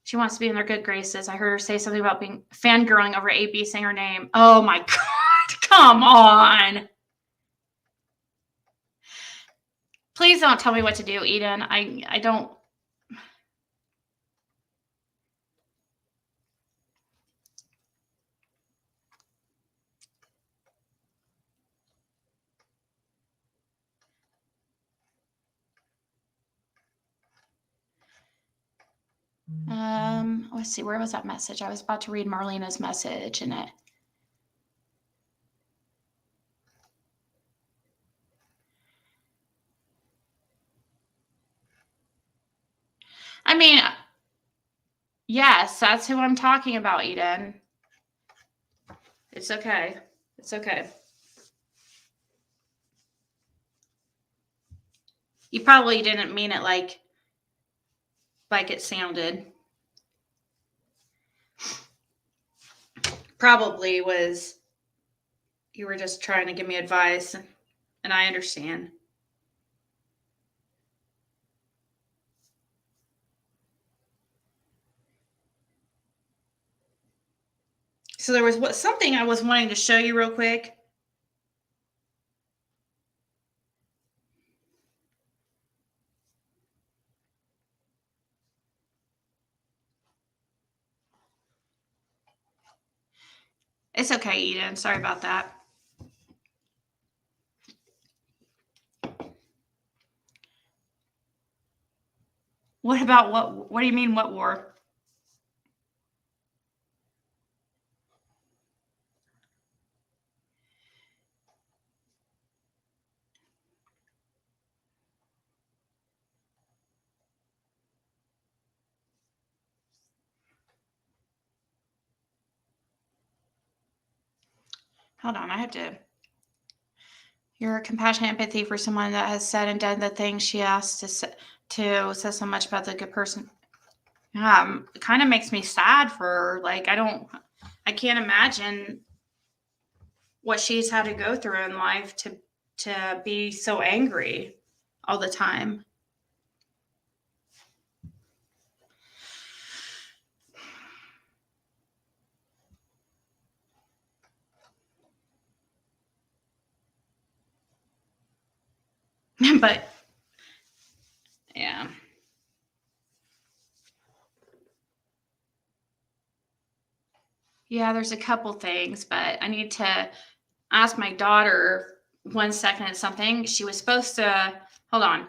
she wants to be in their good graces. I heard her say something about being fangirling over AB saying her name. Oh my God, come on. Please don't tell me what to do, Eden. I don't. Let's see, where was that message? I was about to read Marlena's message in it. I mean, yes, that's who I'm talking about, Eden. It's okay. It's okay. You probably didn't mean it like it sounded. Probably was you were just trying to give me advice, and I understand. So there was something I was wanting to show you real quick. It's okay, Eden. Sorry about that. What about what? What do you mean, what war? Hold on, I have to. Your compassion and empathy for someone that has said and done the things she asked to says so much about the good person. It kind of makes me sad for her. Like, I can't imagine what she's had to go through in life to be so angry all the time. But yeah. Yeah, there's a couple things, but I need to ask my daughter 1 second at something. She was supposed to hold on.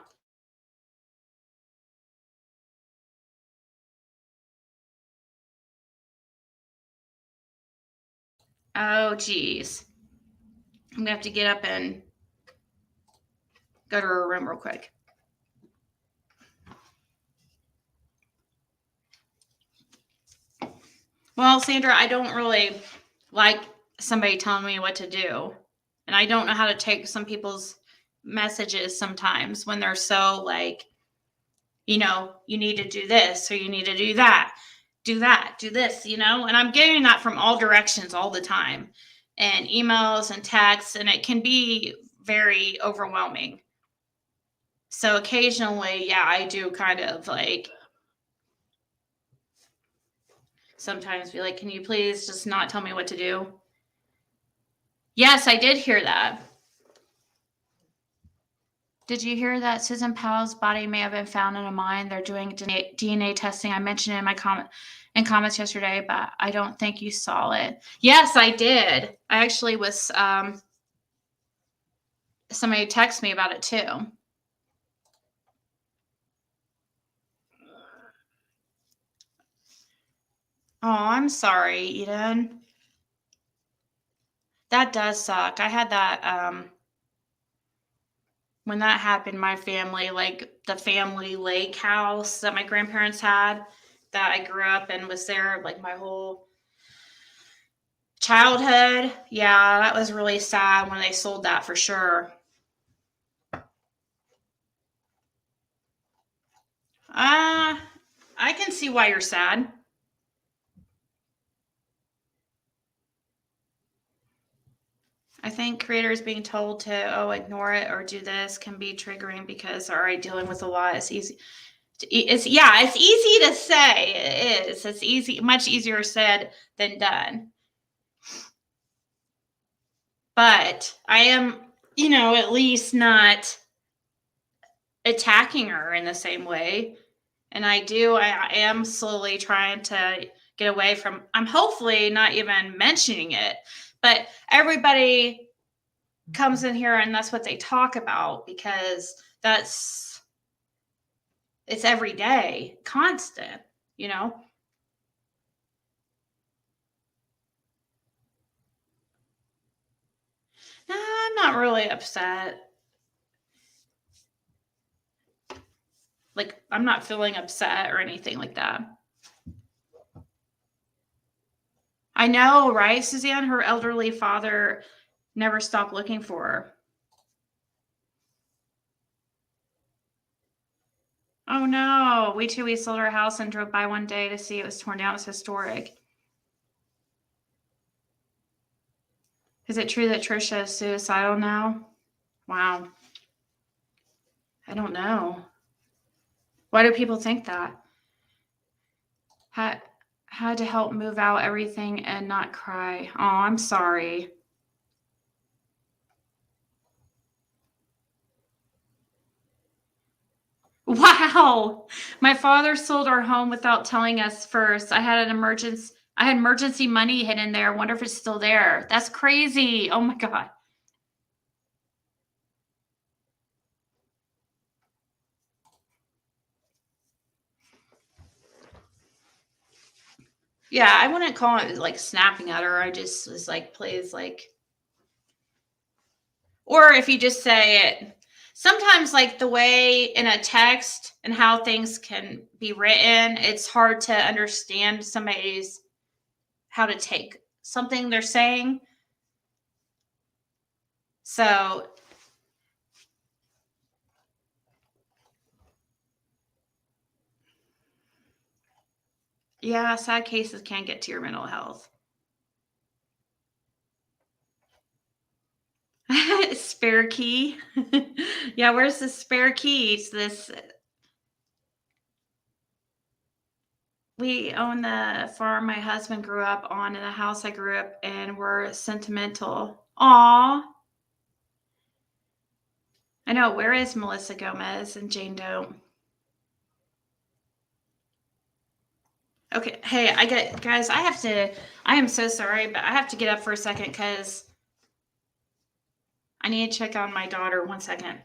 Oh geez. I'm gonna have to get up and go to her room real quick. Well, Sandra, I don't really like somebody telling me what to do. And I don't know how to take some people's messages sometimes when they're so like, you need to do this or you need to do that, do this, and I'm getting that from all directions all the time, and emails and texts, and it can be very overwhelming. So occasionally, yeah, I do kind of like sometimes be like, can you please just not tell me what to do? Yes, I did hear that. Did you hear that Susan Powell's body may have been found in a mine? They're doing DNA testing. I mentioned it in my comments yesterday, but I don't think you saw it. Yes, I did. I actually was somebody texted me about it too. Oh, I'm sorry, Eden. That does suck. I had that when that happened, my family, like the family lake house that my grandparents had, that I grew up and was there like my whole childhood. Yeah, that was really sad when they sold that for sure. I can see why you're sad. I think creators being told to, ignore it or do this can be triggering because they're already dealing with a lot. It's easy. It's easy to say. It is. It's easy, much easier said than done. But I am, at least not attacking her in the same way. And I am slowly trying to get away from, I'm hopefully not even mentioning it, but everybody comes in here and that's what they talk about because it's every day, constant, No, I'm not really upset. Like, I'm not feeling upset or anything like that. I know, right, Suzanne? Her elderly father never stopped looking for her. Oh no, we sold our house and drove by one day to see it was torn down. It's historic. Is it true that Trisha is suicidal now? Wow. I don't know. Why do people think that? Had to help move out everything and not cry. Oh, I'm sorry. Wow. My father sold our home without telling us first. I had emergency money hidden there. Wonder if it's still there. That's crazy. Oh my God. Yeah, I wouldn't call it like snapping at her. I just was like, please, like, or if you just say it, sometimes like the way in a text and how things can be written, it's hard to understand somebody's how to take something they're saying. So yeah, sad cases can get to your mental health. Spare key. Yeah, where's the spare key to this? We own the farm my husband grew up on and the house I grew up in. We're sentimental. Aw. I know. Where is Melissa Gomez and Jane Doe? Okay. Hey, guys, I am so sorry, but I have to get up for a second because I need to check on my daughter. 1 second.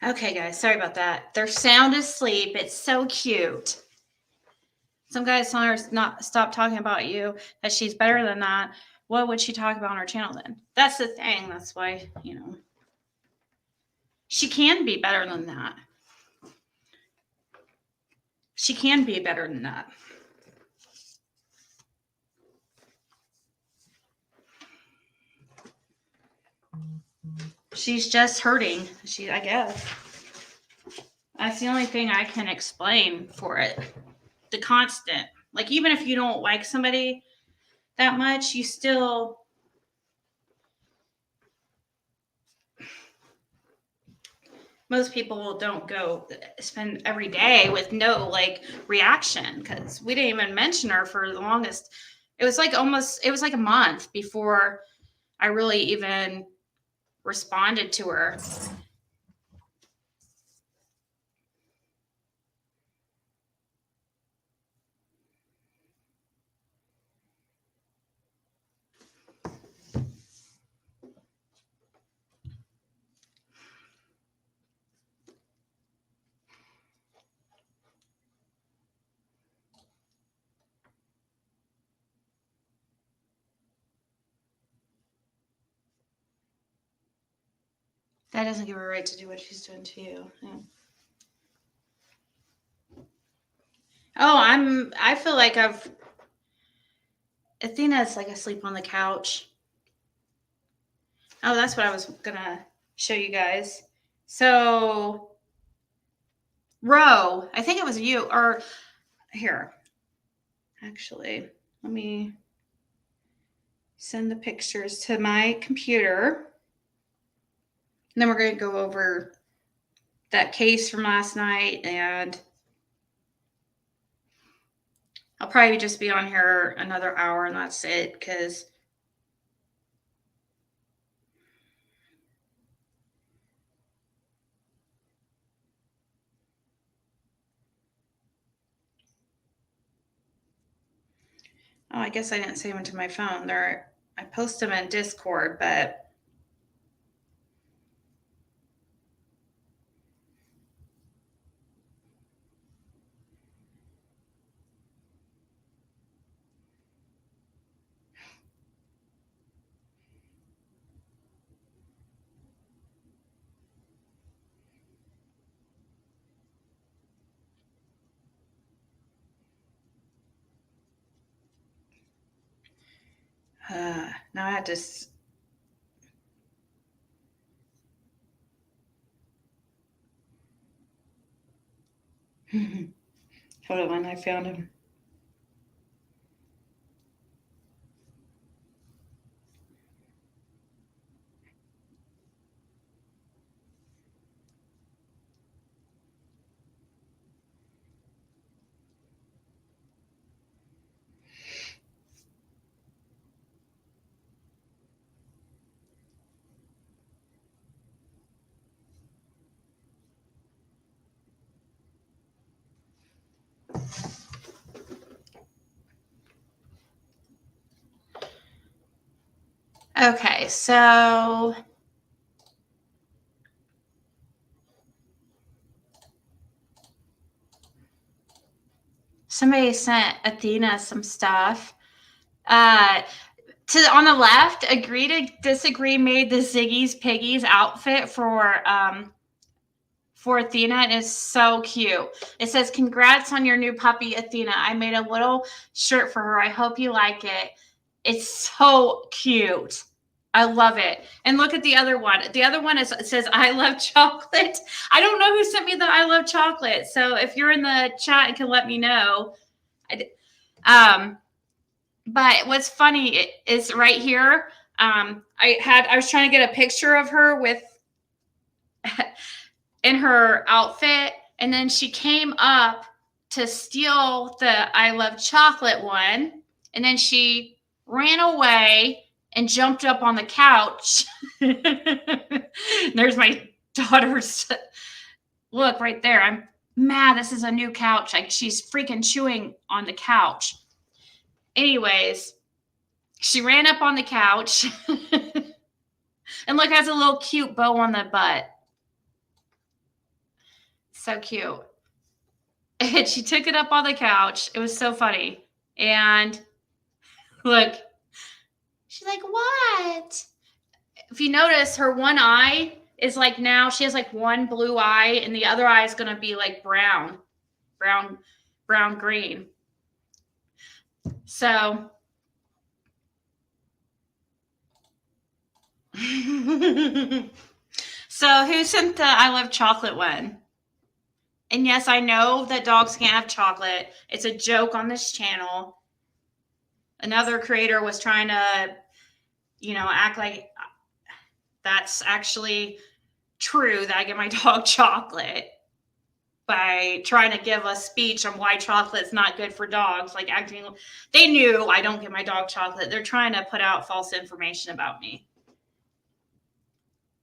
Okay, guys, sorry about that. They're sound asleep. It's so cute. Some guys tell her not stop talking about you, that she's better than that. What would she talk about on her channel then? That's the thing. That's why, she can be better than that. She can be better than that. She's just hurting. I guess. That's the only thing I can explain for it. The constant. Like, even if you don't like somebody that much, you still. most people don't go spend every day with no like reaction, because we didn't even mention her for the longest. It was like a month before I really even responded to her. That doesn't give her a right to do what she's doing to you. Yeah. Oh, I feel like Athena's like asleep on the couch. Oh, that's what I was gonna show you guys. So, Ro, I think it was you, or here. Actually, let me send the pictures to my computer. And then we're going to go over that case from last night, and I'll probably just be on here another hour and that's it, because I guess I didn't save them to my phone. I post them in Discord, but now I have to. Hold on, I found him. Okay, so somebody sent Athena some stuff. On the left, Agree to Disagree made the Ziggy's Piggies outfit for Athena, and it's so cute. It says, "Congrats on your new puppy, Athena. I made a little shirt for her. I hope you like it. It's so cute. I love it." And look at the other one. The other one it says, "I love chocolate." I don't know who sent me the "I love chocolate." So if you're in the chat and can let me know. But what's funny is right here. I was trying to get a picture of her with in her outfit, and then she came up to steal the "I love chocolate" one, and then she ran away and jumped up on the couch. There's my daughter's look right there. I'm mad. This is a new couch. Like, she's freaking chewing on the couch. Anyways, she ran up on the couch and look, has a little cute bow on the butt. So cute. And she took it up on the couch. It was so funny. And look, she's like, "What?" If you notice, her one eye is like, now she has like one blue eye, and the other eye is going to be like brown, green. So so who sent the "I love chocolate" one? And yes, I know that dogs can't have chocolate. It's a joke on this channel. Another creator was trying to, act like that's actually true that I get my dog chocolate by trying to give a speech on why chocolate's not good for dogs, like acting. They knew I don't give my dog chocolate. They're trying to put out false information about me.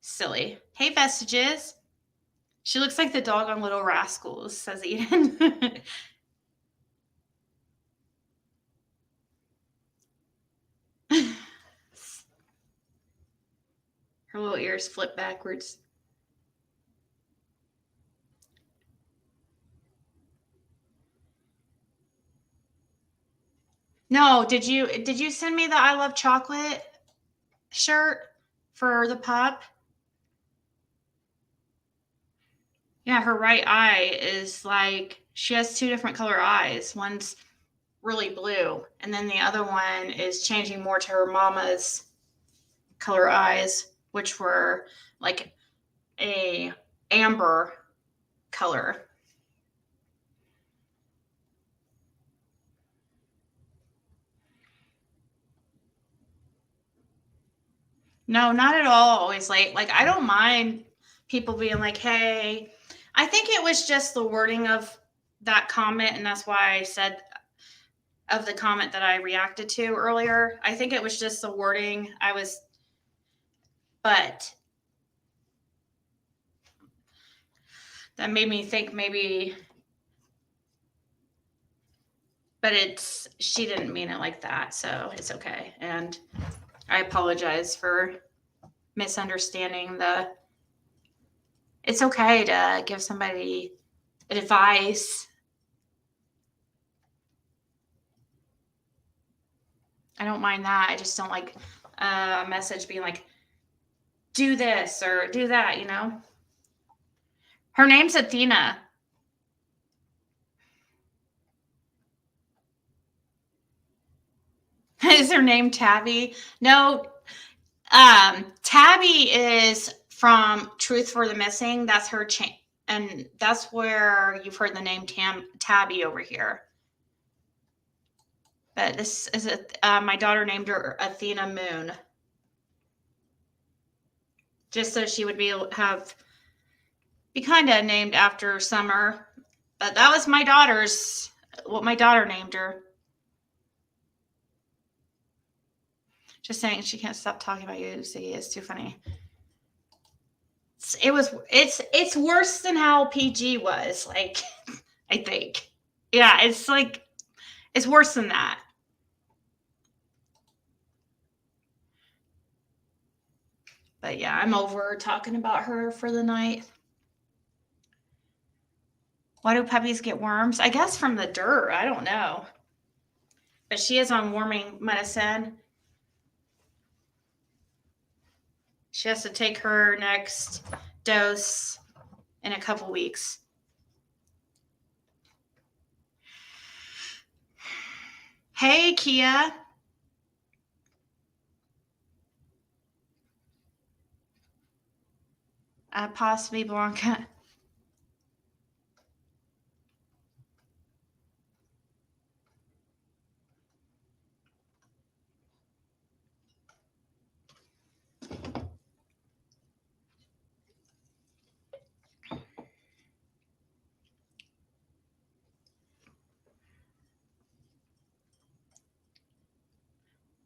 Silly. Hey, Vestiges. She looks like the dog on Little Rascals, says Eden. Her little ears flip backwards. No, did you send me the I Love Chocolate shirt for the pup? Yeah, her right eye is like, she has two different color eyes. One's really blue, and then the other one is changing more to her mama's color eyes, which were like a amber color. No, not at all always late. Like, I don't mind people being like, hey, I think it was just the wording of that comment, and that's why I said of the comment that I reacted to earlier. I think it was just the wording. But that made me think maybe, but she didn't mean it like that, so it's okay. And I apologize for misunderstanding it's okay to give somebody advice. I don't mind that. I just don't like a message being like, do this or do that, Her name's Athena. Is her name Tabby? No. Tabby is from Truth for the Missing. That's her and that's where you've heard the name Tabby over here. But this is my daughter named her Athena Moon, just so she would be kind of named after summer. But that was what my daughter named her. Just saying, she can't stop talking about you, Ziggy. It's too funny. It's worse than how PG was, like, I think. Yeah, it's like, it's worse than that. But yeah, I'm over talking about her for the night. Why do puppies get worms? I guess from the dirt. I don't know. But she is on warming medicine. She has to take her next dose in a couple weeks. Hey, Kia. Possibly Blanca.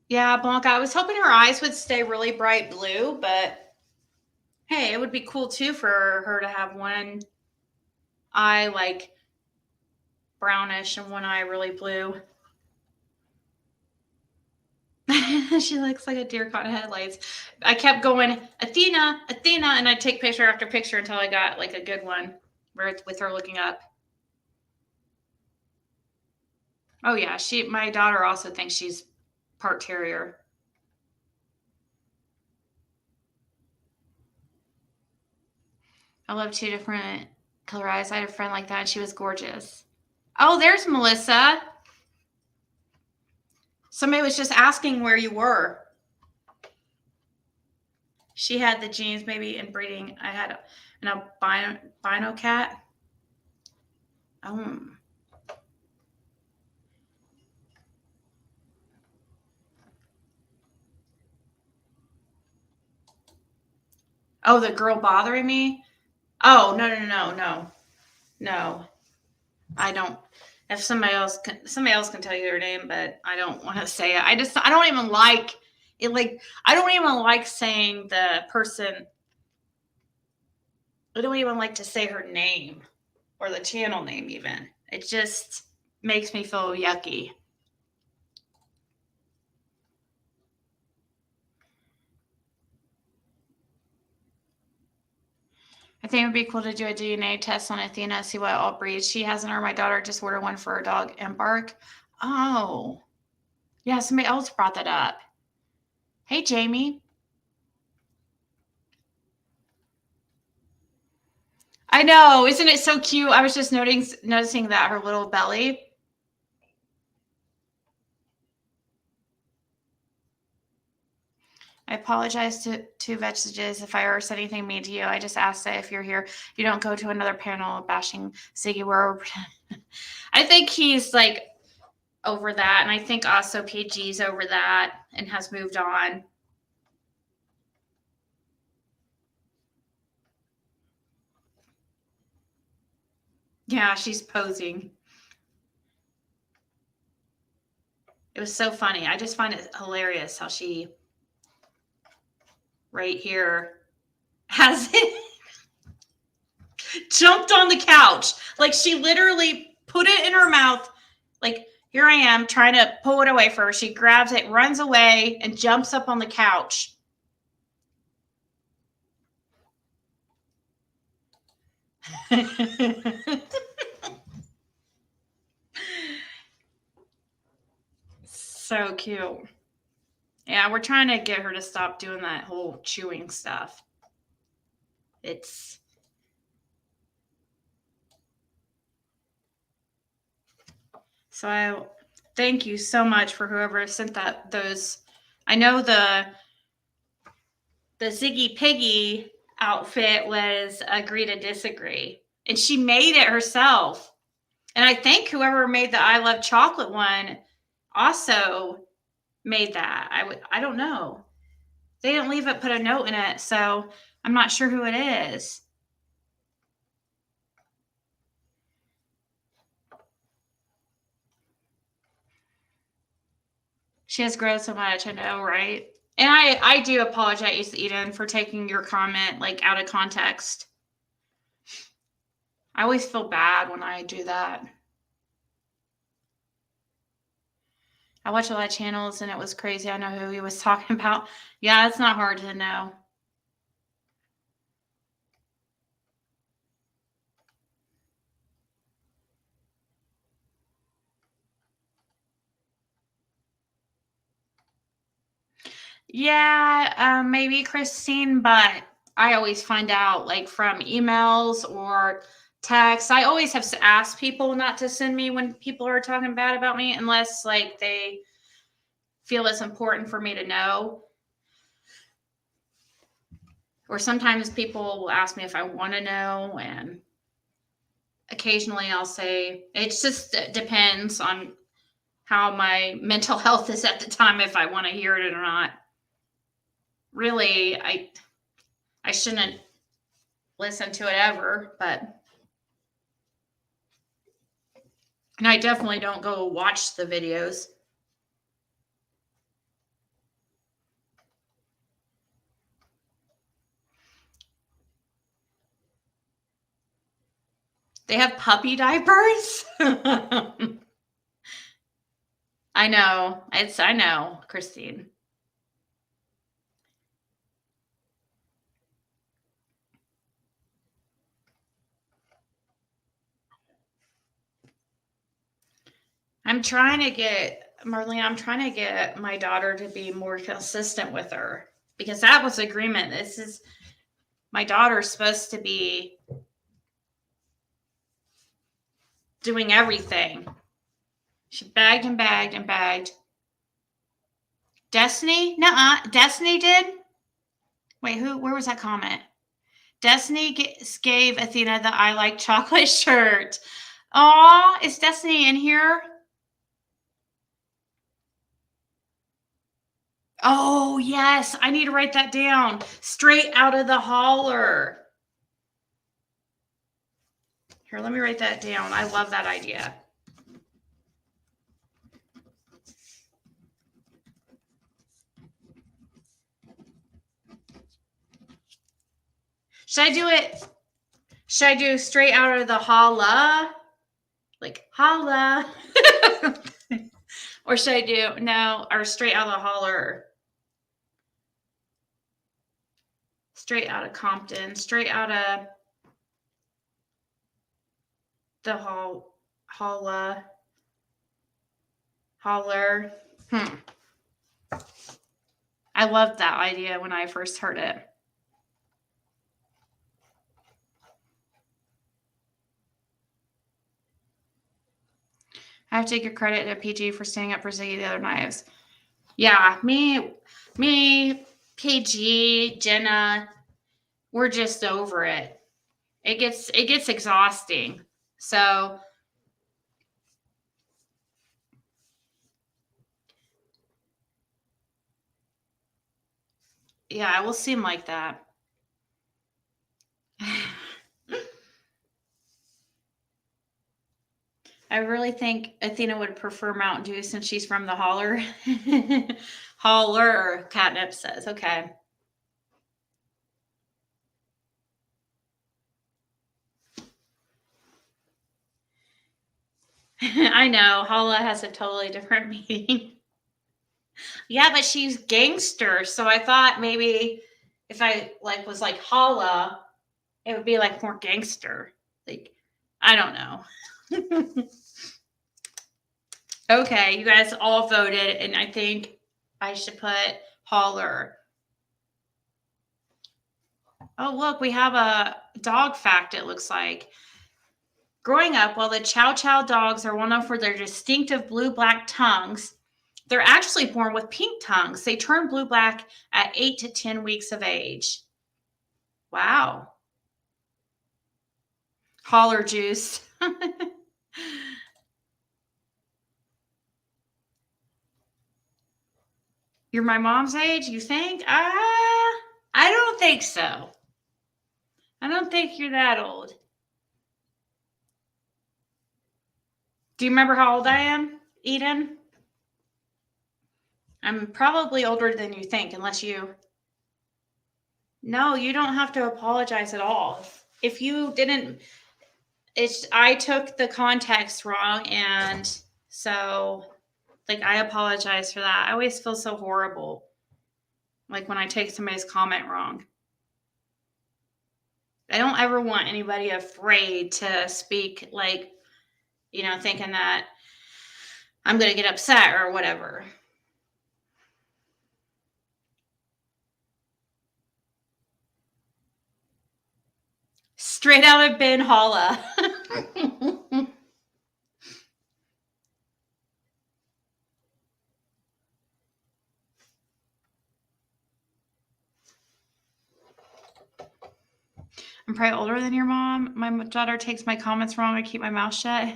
Yeah, Blanca, I was hoping her eyes would stay really bright blue, but hey, it would be cool too for her to have one eye like brownish and one eye really blue. She looks like a deer caught in headlights. I kept going, Athena, Athena, and I'd take picture after picture until I got like a good one with her looking up. Oh yeah, my daughter also thinks she's part terrier. I love two different color eyes. I had a friend like that, and she was gorgeous. Oh, there's Melissa. Somebody was just asking where you were. She had the genes, maybe inbreeding. I had an albino cat. Oh. Oh, the girl bothering me? Oh, no. I don't. If somebody else can tell you their name, but I don't want to say it. I don't even like it. Like, I don't even like saying the person. I don't even like to say her name or the channel name even. It just makes me feel yucky. I think it would be cool to do a DNA test on Athena, see what all breeds she has in her. My daughter just ordered one for her dog, Embark. Oh, yeah, somebody else brought that up. Hey, Jamie. I know. Isn't it so cute? I was just noticing that her little belly. I apologize to Vegetages if I ever said anything mean to you. I just asked that if you're here, you don't go to another panel bashing Ziggy. I think he's like over that, and I think also PG's over that and has moved on. Yeah, she's posing. It was so funny. I just find it hilarious how she right here has it jumped on the couch. Like, she literally put it in her mouth. Like, here I am trying to pull it away from her. She grabs it, runs away, and jumps up on the couch. So cute. Yeah, we're trying to get her to stop doing that whole chewing stuff. So I thank you so much for whoever sent those. I know the Ziggy Piggy outfit was agree to disagree. And she made it herself. And I think whoever made the I Love Chocolate one also made that. I don't know. They didn't put a note in it, so I'm not sure who it is. She has grown so much, I know, right? And I do apologize, Eden, for taking your comment like out of context. I always feel bad when I do that. I watch a lot of channels and it was crazy. I know who he was talking about. Yeah, it's not hard to know. Yeah, maybe Christine, but I always find out like from emails or texts. I always have to ask people not to send me when people are talking bad about me unless like they feel it's important for me to know. Or sometimes people will ask me if I want to know, and occasionally I'll say it just depends on how my mental health is at the time, if I want to hear it or not. Really, I shouldn't listen to it ever, and I definitely don't go watch the videos. They have puppy diapers. I know, Christine. I'm trying to get my daughter to be more consistent with her, because that was agreement. My daughter's supposed to be doing everything. She bagged and bagged and bagged. Destiny? Nuh-uh. Destiny did? Wait, where was that comment? Destiny gave Athena the I Like Chocolate shirt. Aw, is Destiny in here? Oh, yes. I need to write that down. Straight out of the holler. Here, let me write that down. I love that idea. Should I do it? Should I do straight out of the holla? Like holla. Or should I do no, or straight out of the holler? Straight out of Compton, straight out of the holla, holler. I loved that idea when I first heard it. I have to give credit to PG for standing up for Ziggy the other knives. Yeah, me, PG, Jenna, we're just over it. It gets exhausting. So yeah, it will seem like that. I really think Athena would prefer Mountain Dew since she's from the holler. Holler, Catnip says. Okay. I know. Holla has a totally different meaning. Yeah, but she's gangster. So I thought maybe if I was like holla, it would be like more gangster. Like, I don't know. Okay, you guys all voted, and I think I should put holler. Oh, look, we have a dog fact, it looks like. Growing up, while the Chow Chow dogs are well known for their distinctive blue-black tongues, they're actually born with pink tongues. They turn blue-black at 8 to 10 weeks of age. Wow. Holler juice. You're my mom's age, you think? I don't think so. I don't think you're that old. Do you remember how old I am, Eden? I'm probably older than you think, unless you... No, you don't have to apologize at all. If you didn't... I took the context wrong, and so... I apologize for that. I always feel so horrible. When I take somebody's comment wrong. I don't ever want anybody afraid to speak, thinking that I'm going to get upset or whatever. Straight out of Ben Holla. I'm probably older than your mom. My daughter takes my comments wrong. I keep my mouth shut.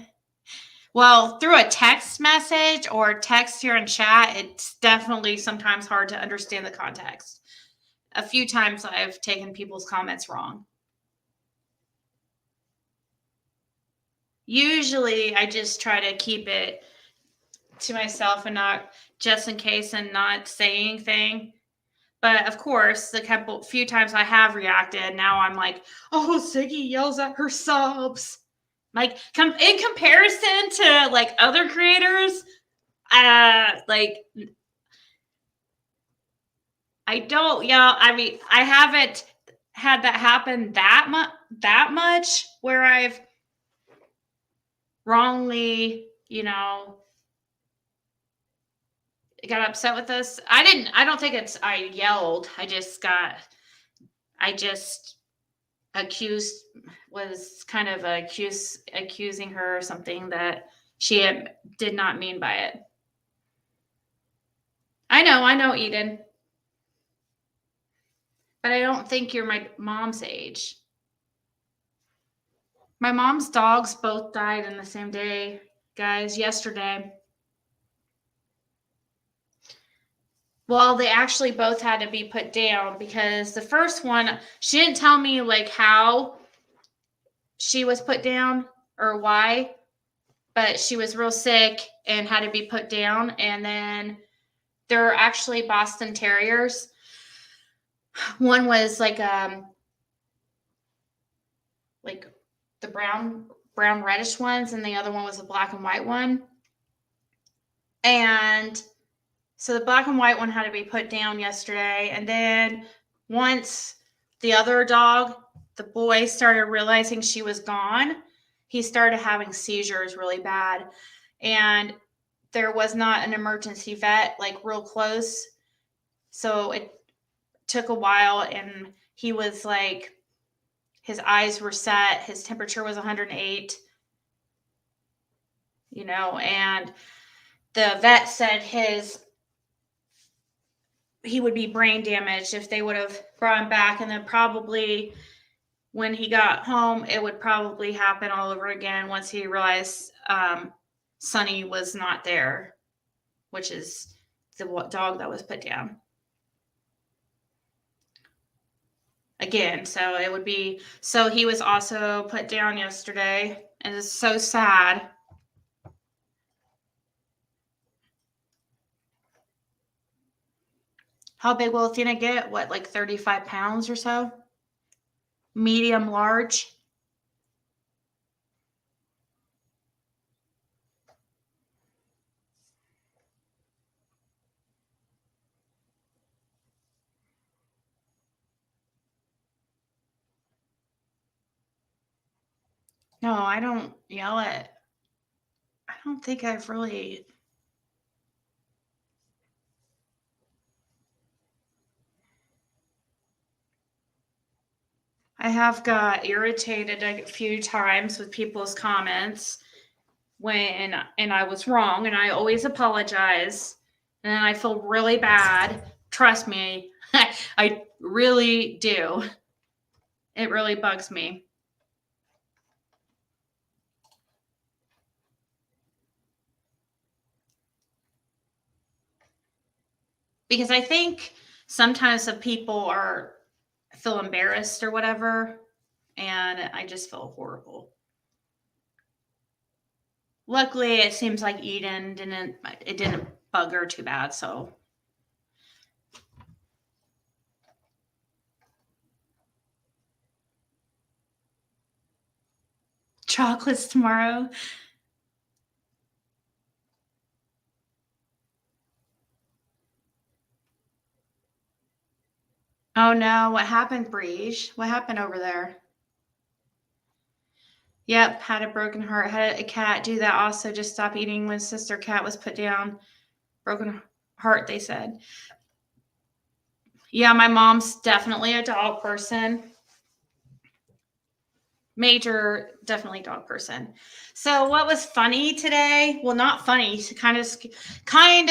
Well, through a text message or text here in chat, it's definitely sometimes hard to understand the context. A few times I've taken people's comments wrong. Usually I just try to keep it to myself and not just in case and not say anything. But of course, the few times I have reacted, now I'm like, oh, Ziggy yells at her subs. In comparison to other creators, I don't yell. I mean, I haven't had that happen that much where I've wrongly, got upset with us. I don't think I yelled. I just accusing her or something that she did not mean by it. I know, Eden. But I don't think you're my mom's age. My mom's dogs both died in the same day, guys, yesterday. Well, they actually both had to be put down because the first one, she didn't tell me like how she was put down or why, but she was real sick and had to be put down. And then they're actually Boston Terriers. One was like the brown reddish ones, and the other one was a black and white one. And so the black and white one had to be put down yesterday. And then once the other dog, the boy, started realizing she was gone, he started having seizures really bad. And there was not an emergency vet like real close. So it took a while, and he was like, his eyes were set, his temperature was 108, and the vet said he would be brain damaged if they would have brought him back. And then probably when he got home, it would probably happen all over again once he realized Sonny was not there, which is the dog that was put down. Again, so it would be, so he was also put down yesterday, and it's so sad. How big will Athena get? What, like 35 pounds or so? Medium, large? No, I don't yell at. I don't think I've really. I have got irritated a few times with people's comments and I was wrong, and I always apologize. And then I feel really bad. Trust me, I really do. It really bugs me. Because I think sometimes the people feel embarrassed or whatever, and I just feel horrible. Luckily, it seems like Eden didn't bug her too bad, so. Chocolates tomorrow. Oh no, what happened, Breege? What happened over there? Yep, had a broken heart. Had a cat do that also. Just stop eating when sister cat was put down. Broken heart, they said. Yeah, my mom's definitely a dog person. Major, definitely dog person. So what was funny today? Well, not funny, kind of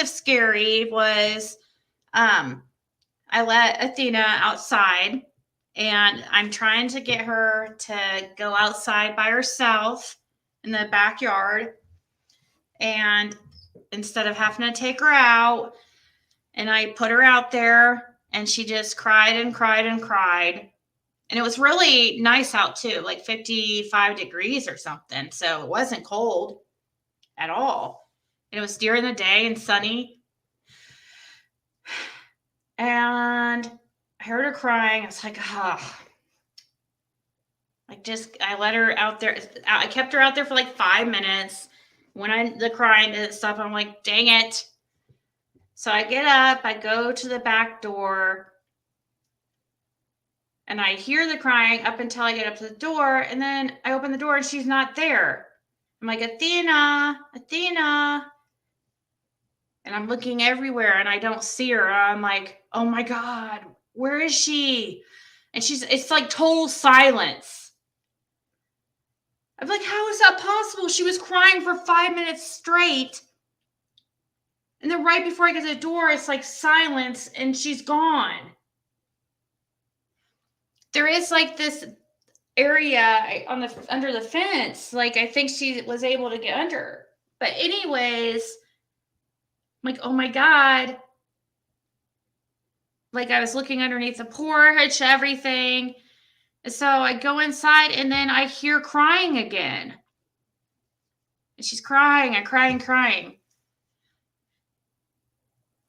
scary was I let Athena outside, and I'm trying to get her to go outside by herself in the backyard. And instead of having to take her out, and I put her out there, and she just cried and cried and cried. And it was really nice out too, like 55 degrees or something. So it wasn't cold at all. And it was during the day and sunny. And I heard her crying. I was like, ah. I let her out there. I kept her out there for like 5 minutes. When the crying didn't stop, I'm like, dang it. So I get up, I go to the back door, and I hear the crying up until I get up to the door, and then I open the door and she's not there. I'm like, Athena. And I'm looking everywhere and I don't see her. I'm like, oh my God, where is she? And it's like total silence. I'm like, how is that possible? She was crying for 5 minutes straight. And then right before I get to the door, it's like silence and she's gone. There is like this area under the fence. Like I think she was able to get under. But anyways, I'm like, oh my God. like I was looking underneath the porch, everything. So I go inside and then I hear crying again. And she's crying and crying, crying.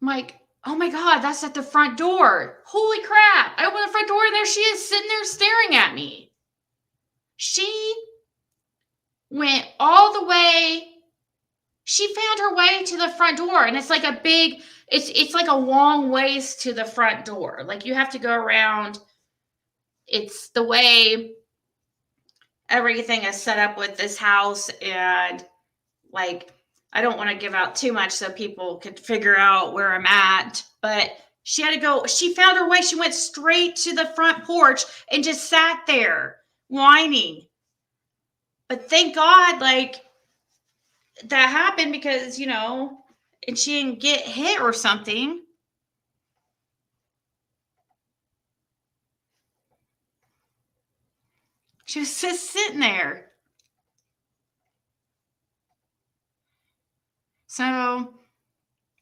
I'm like, oh my God, that's at the front door. Holy crap. I open the front door and there she is sitting there staring at me. She went all the way. She found her way to the front door, and it's like a big, it's like a long ways to the front door. Like you have to go around. It's the way everything is set up with this house, and like I don't want to give out too much so people could figure out where I'm at, but she had to go. She found her way. She went straight to the front porch and just sat there whining. But thank God, like, that happened because, you know, and she didn't get hit or something. She was just sitting there. So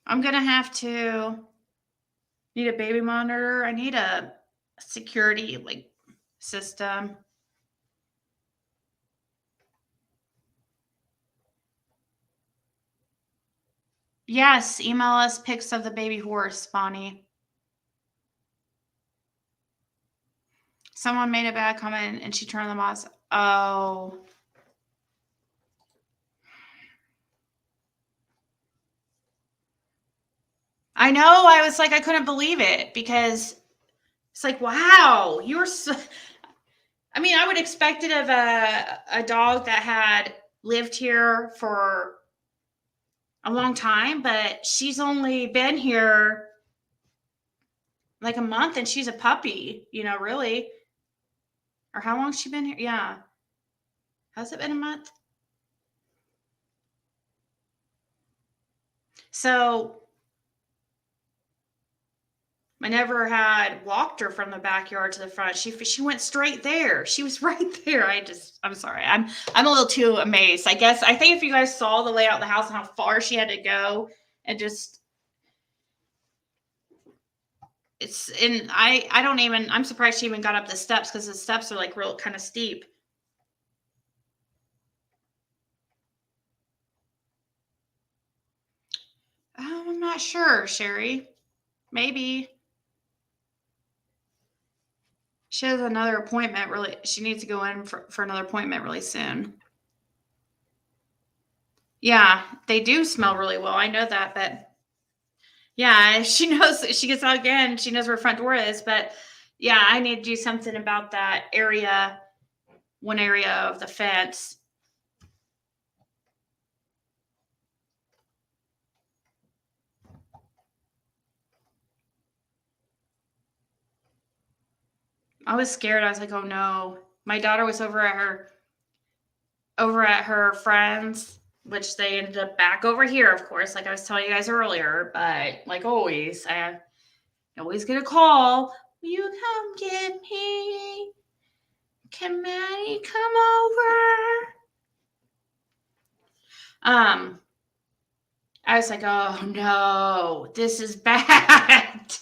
I'm going to have to need a baby monitor. I need a security like system. Yes, email us pics of the baby horse, Bonnie. Someone made a bad comment and she turned them off. Oh. I know. I was like, I couldn't believe it because it's like, wow, you're so. I mean, I would expect it of a dog that had lived here for a long time, but she's only been here like a month and she's a puppy, you know, really. Or how long has she been here? Yeah. Has it been a month? So I never had walked her from the backyard to the front. She went straight there. She was right there. I'm sorry. I'm a little too amazed. I think if you guys saw the layout of the house and how far she had to go and just I'm surprised she even got up the steps because the steps are like real kind of steep. I'm not sure, Sherry. Maybe. She has another appointment she needs to go in for another appointment really soon. Yeah, they do smell really well. I know that, but yeah, she knows she gets out again. She knows where her front door is, but yeah, I need to do something about that area, one area of the fence. I was scared. I was like, oh no. My daughter was over at her friends, which they ended up back over here, of course, like I was telling you guys earlier. But like always, I always get a call. Will you come get me? Can Maddie come over? I was like, oh no, this is bad.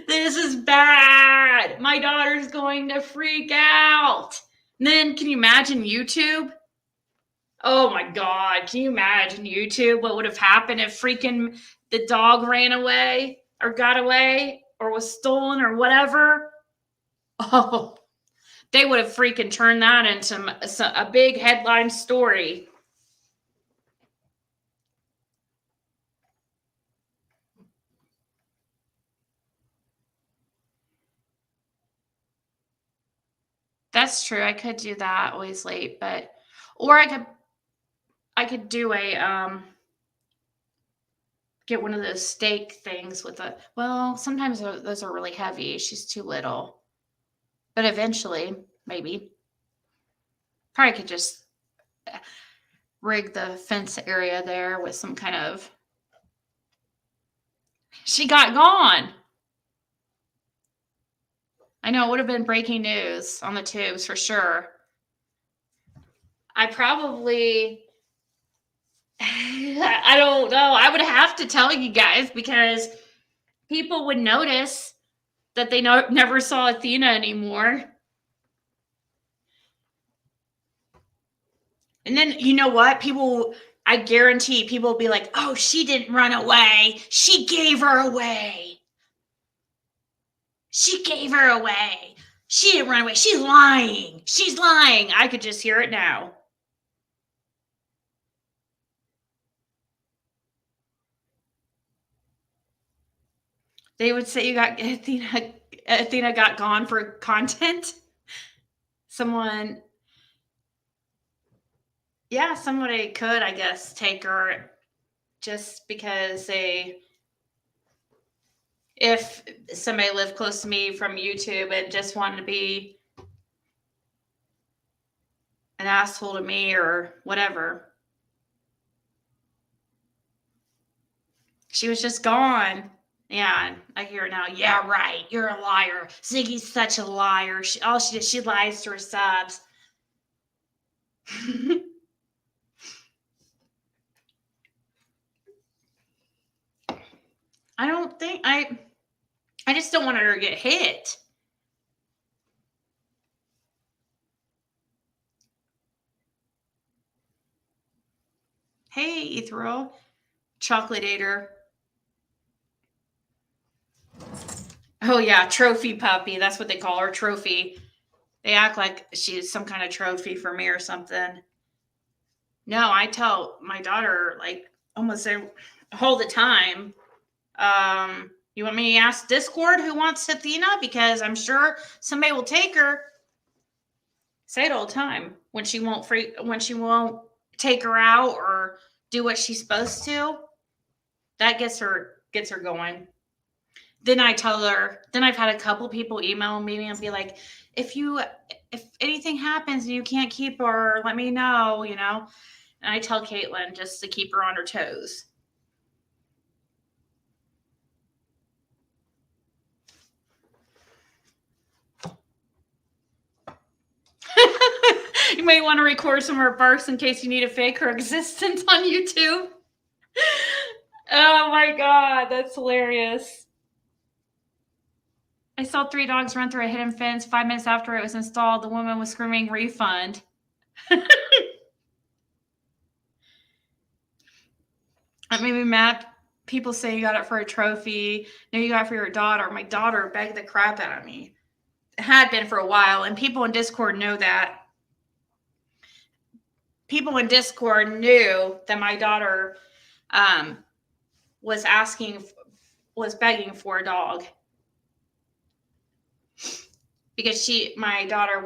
This is bad. My daughter's going to freak out. And then can you imagine YouTube? Oh my God. Can you imagine YouTube? What would have happened if freaking the dog ran away or got away or was stolen or whatever? Oh, they would have freaking turned that into a big headline story. That's true. I could do that always late, or I could do get one of those steak things with sometimes those are really heavy. She's too little. But eventually, maybe. Probably could just rig the fence area there with some kind of. She got gone. I know it would have been breaking news on the tubes for sure. I probably. I don't know. I would have to tell you guys because people would notice that they never saw Athena anymore. And then, you know what? I guarantee people will be like, oh, she didn't run away. She gave her away. She gave her away. She didn't run away. She's lying. She's lying. I could just hear it now. They would say you got Athena got gone for content. Somebody could, I guess, take her just because if somebody lived close to me from YouTube and just wanted to be an asshole to me or whatever. She was just gone. Yeah, I hear it now. Yeah, right. You're a liar. Ziggy's such a liar. She lies to her subs. I just don't want her to get hit. Hey, Ethereal. Chocolatator. Oh, yeah, trophy puppy. That's what they call her, trophy. They act like she's some kind of trophy for me or something. No, I tell my daughter, like, almost all the time, you want me to ask Discord who wants Athena? Because I'm sure somebody will take her. Say it all the time when she won't take her out or do what she's supposed to. That gets her going. Then I tell her. Then I've had a couple people email me and be like, if anything happens and you can't keep her, let me know. You know. And I tell Caitlin just to keep her on her toes. You may want to record some of her barks in case you need to fake her existence on YouTube. Oh my God, that's hilarious. I saw 3 dogs run through a hidden fence 5 minutes after it was installed. The woman was screaming refund. That made me mad. People say you got it for a trophy. No, you got it for your daughter. My daughter begged the crap out of me. It had been for a while, and people in Discord know that. People in Discord knew that my daughter was begging for a dog. Because my daughter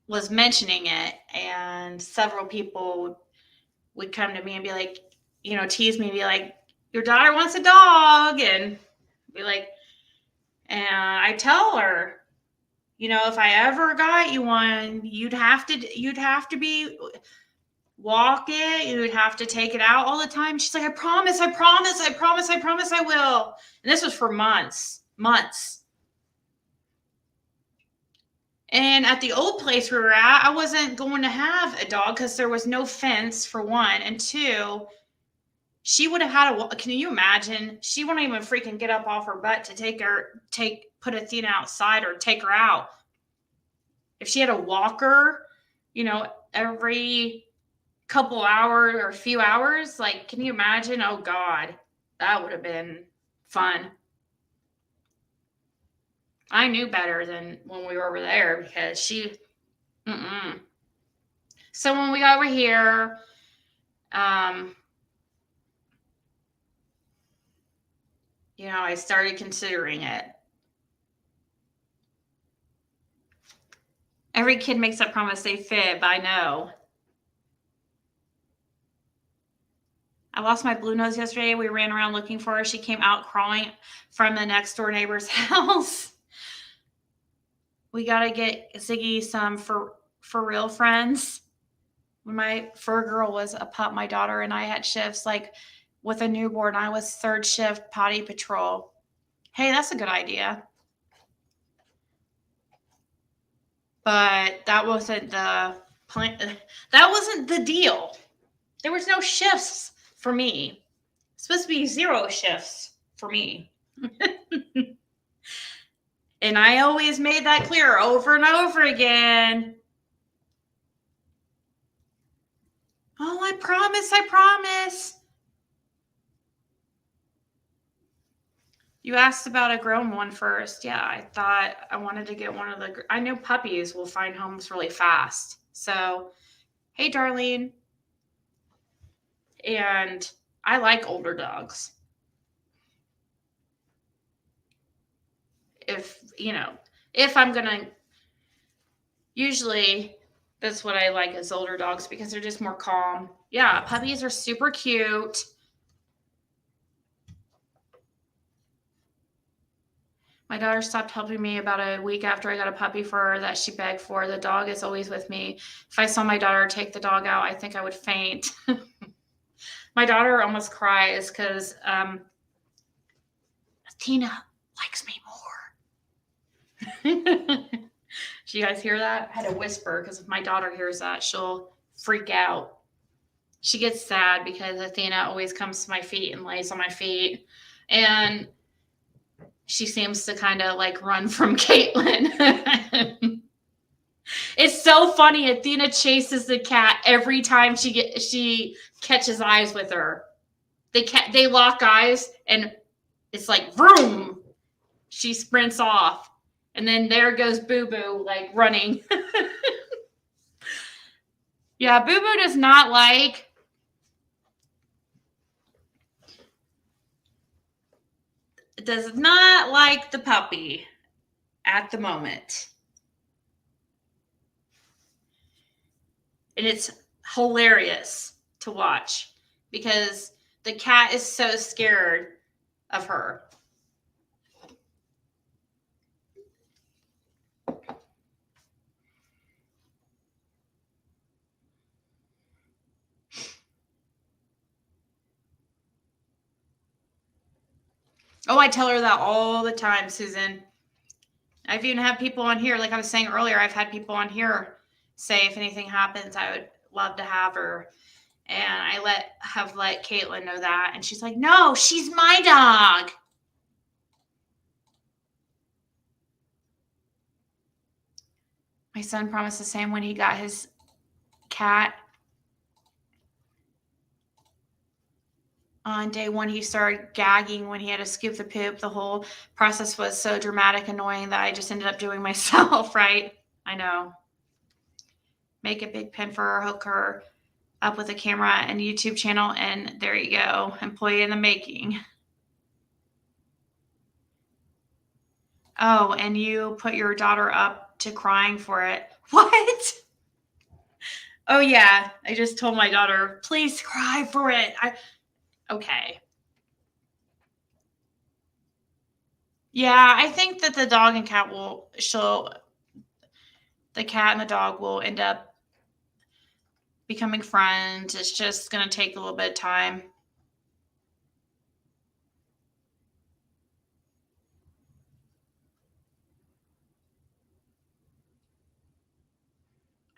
was mentioning it, and several people would come to me and be like, tease me and be like, your daughter wants a dog, and be like, and I tell her, if I ever got you one, you'd have to be walk it, you would have to take it out all the time. She's like, I promise I will. And this was for months. And at the old place we were at, I wasn't going to have a dog because there was no fence, for one. And two, she would have had can you imagine? She wouldn't even freaking get up off her butt to put Athena outside or take her out. If she had a walker, every couple hours or a few hours, like, can you imagine? Oh God, that would have been fun. I knew better than when we were over there because So when we got over here, I started considering it. Every kid makes that promise, they fib. I know. I lost my blue nose yesterday. We ran around looking for her. She came out crawling from the next door neighbor's house. We got to get Ziggy some for real friends. When my fur girl was a pup, my daughter and I had shifts, like with a newborn. I was third shift potty patrol. Hey, that's a good idea. But that wasn't the plan. That wasn't the deal. There was no shifts for me. supposed to be 0 shifts for me. And I always made that clear over and over again. Oh, I promise, I promise. You asked about a grown one first. Yeah, I thought I wanted to get one of the. I know puppies will find homes really fast. So, hey, Darlene. And I like older dogs. If I'm going to, usually that's what I like is older dogs because they're just more calm. Yeah, puppies are super cute. My daughter stopped helping me about a week after I got a puppy for her that she begged for. The dog is always with me. If I saw my daughter take the dog out, I think I would faint. My daughter almost cries because Athena likes me more. Do you guys hear that? I had to whisper because if my daughter hears that, she'll freak out. She gets sad because Athena always comes to my feet and lays on my feet. And she seems to kind of like run from Caitlin. It's so funny. Athena chases the cat every time she catches eyes with her. They lock eyes and it's like vroom. She sprints off. And then there goes Boo Boo like running. Yeah, Boo Boo does not like the puppy at the moment. And it's hilarious to watch because the cat is so scared of her. Oh, I tell her that all the time, Susan. I've even had people on here, like I was saying earlier, I've had people on here say if anything happens, I would love to have her. And I have let Caitlin know that. And she's like, no, she's my dog. My son promised the same when he got his cat. On day 1, he started gagging when he had to scoop the poop. The whole process was so dramatic, annoying that I just ended up doing myself, right? I know. Make a big pen for her, hook her up with a camera and YouTube channel, and there you go. Employee in the making. Oh, and you put your daughter up to crying for it. What? Oh, yeah. I just told my daughter, please cry for it. Okay. Yeah, I think that the dog and cat the cat and the dog will end up becoming friends. It's just going to take a little bit of time.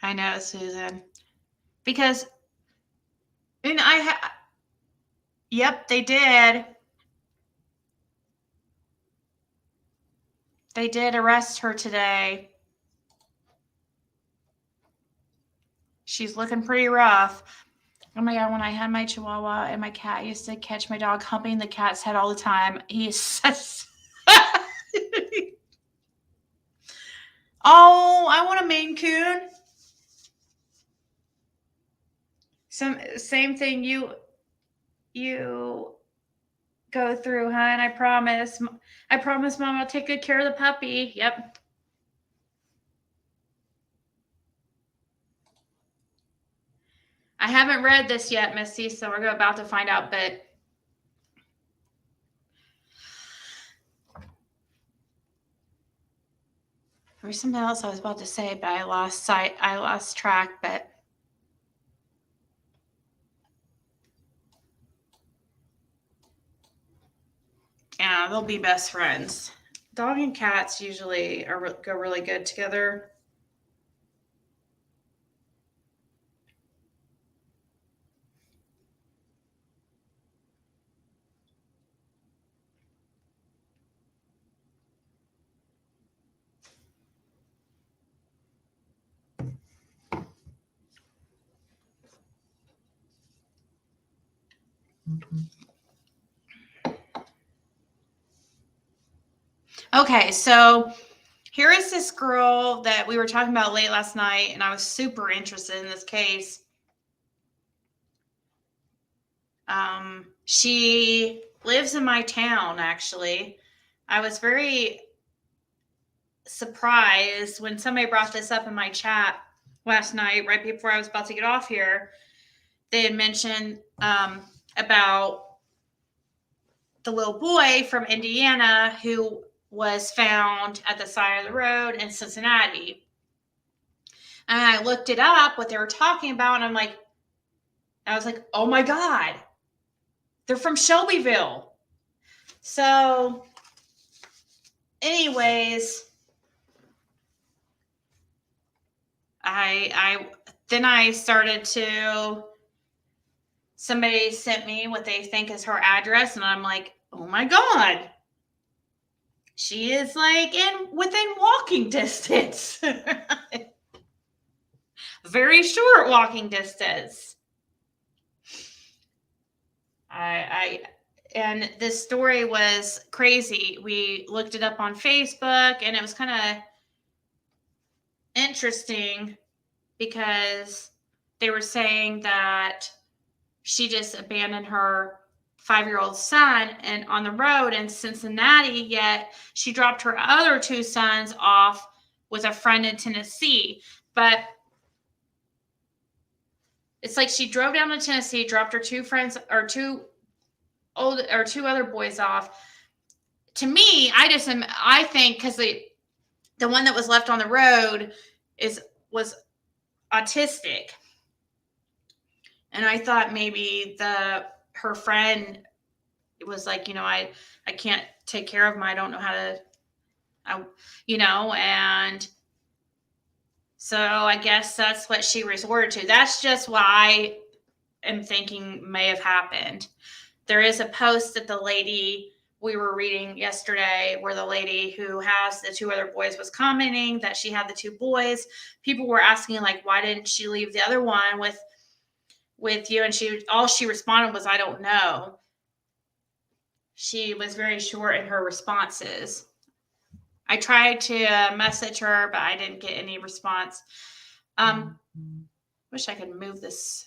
I know, Susan. Because, and yep, they did. They did arrest her today. She's looking pretty rough. Oh my God, when I had my Chihuahua and my cat, I used to catch my dog humping the cat's head all the time. Oh, I want a Maine Coon. Same thing you go through, hon. I promise. Mom, I'll take good care of the puppy. Yep. I haven't read this yet, Missy, so we're about to find out, but there was something else I was about to say, but I lost track, but yeah, they'll be best friends. Dog and cats usually go really good together. Okay, so here is this girl that we were talking about late last night, and I was super interested in this case. She lives in my town, actually. I was very surprised when somebody brought this up in my chat last night, right before I was about to get off here. They had mentioned about the little boy from Indiana who was found at the side of the road in Cincinnati. And I looked it up, what they were talking about, and I was like, oh my God, they're from Shelbyville. So, anyways, I started to, somebody sent me what they think is her address, and I'm like, oh my God, she is like within walking distance. Very short walking distance. And this story was crazy. We looked it up on Facebook, and it was kind of interesting because they were saying that she just abandoned her 5-year-old son and on the road in Cincinnati, yet she dropped her other 2 sons off with a friend in Tennessee. But it's like she drove down to Tennessee, dropped her 2 friends or 2 other boys off. To me, I think because the one that was left on the road was autistic, and I thought maybe her friend was like, I can't take care of him. I don't know how to, and so I guess that's what she resorted to. That's just what I am thinking may have happened. There is a post that the lady we were reading yesterday where the lady who has the 2 other boys was commenting that she had the 2 boys. People were asking, like, why didn't she leave the other one with you? And all she responded was, I don't know. She was very short in her responses. I tried to message her, but I didn't get any response. Wish I could move this.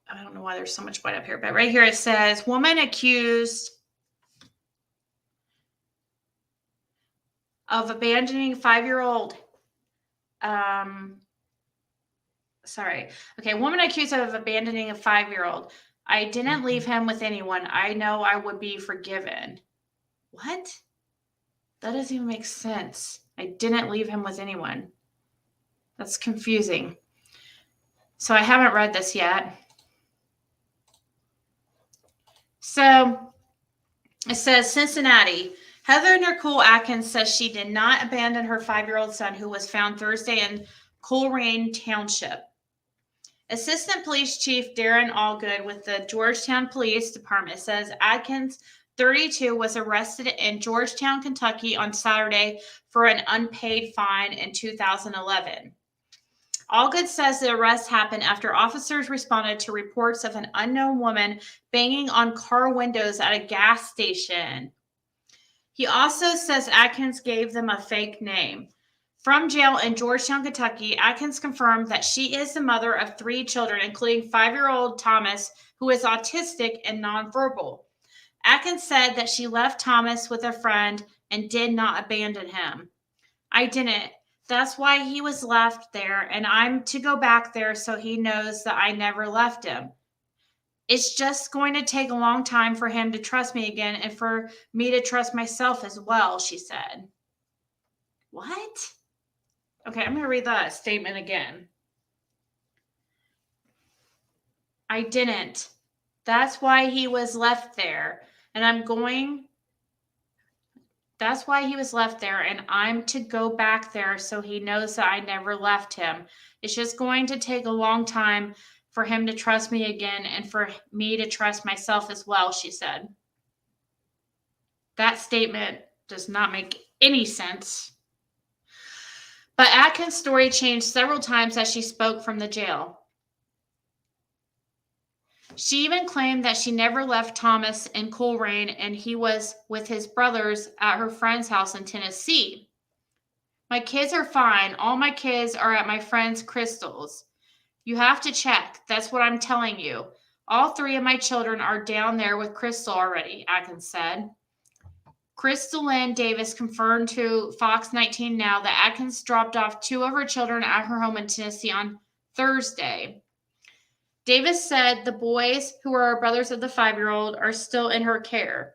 I don't know why there's so much white up here, but right here it says, woman accused of abandoning 5-year-old. Woman accused of abandoning a 5-year-old. I didn't leave him with anyone. I know I would be forgiven. What? That doesn't even make sense. I didn't leave him with anyone. That's confusing. So I haven't read this yet. So it says Cincinnati. Heather Nicole Atkins says she did not abandon her 5-year-old son who was found Thursday in Coleraine Township. Assistant Police Chief Darren Allgood with the Georgetown Police Department says Atkins, 32, was arrested in Georgetown, Kentucky on Saturday for an unpaid fine in 2011. Allgood says the arrest happened after officers responded to reports of an unknown woman banging on car windows at a gas station. He also says Atkins gave them a fake name. From jail in Georgetown, Kentucky, Atkins confirmed that she is the mother of 3 children, including 5-year-old Thomas, who is autistic and nonverbal. Atkins said that she left Thomas with a friend and did not abandon him. I didn't. That's why he was left there, and I'm to go back there so he knows that I never left him. It's just going to take a long time for him to trust me again and for me to trust myself as well, she said. What? Okay, I'm going to read that statement again. I didn't. That's why he was left there. That's why he was left there, and I'm to go back there so he knows that I never left him. It's just going to take a long time for him to trust me again and for me to trust myself as well, she said. That statement does not make any sense. But Atkins' story changed several times as she spoke from the jail. She even claimed that she never left Thomas in Coleraine and he was with his brothers at her friend's house in Tennessee. My kids are fine. All my kids are at my friend's Crystal's. You have to check. That's what I'm telling you. All 3 of my children are down there with Crystal already, Atkins said. Crystal Lynn Davis confirmed to Fox 19 Now that Atkins dropped off 2 of her children at her home in Tennessee on Thursday. Davis said the boys, who are brothers of the 5-year-old, are still in her care.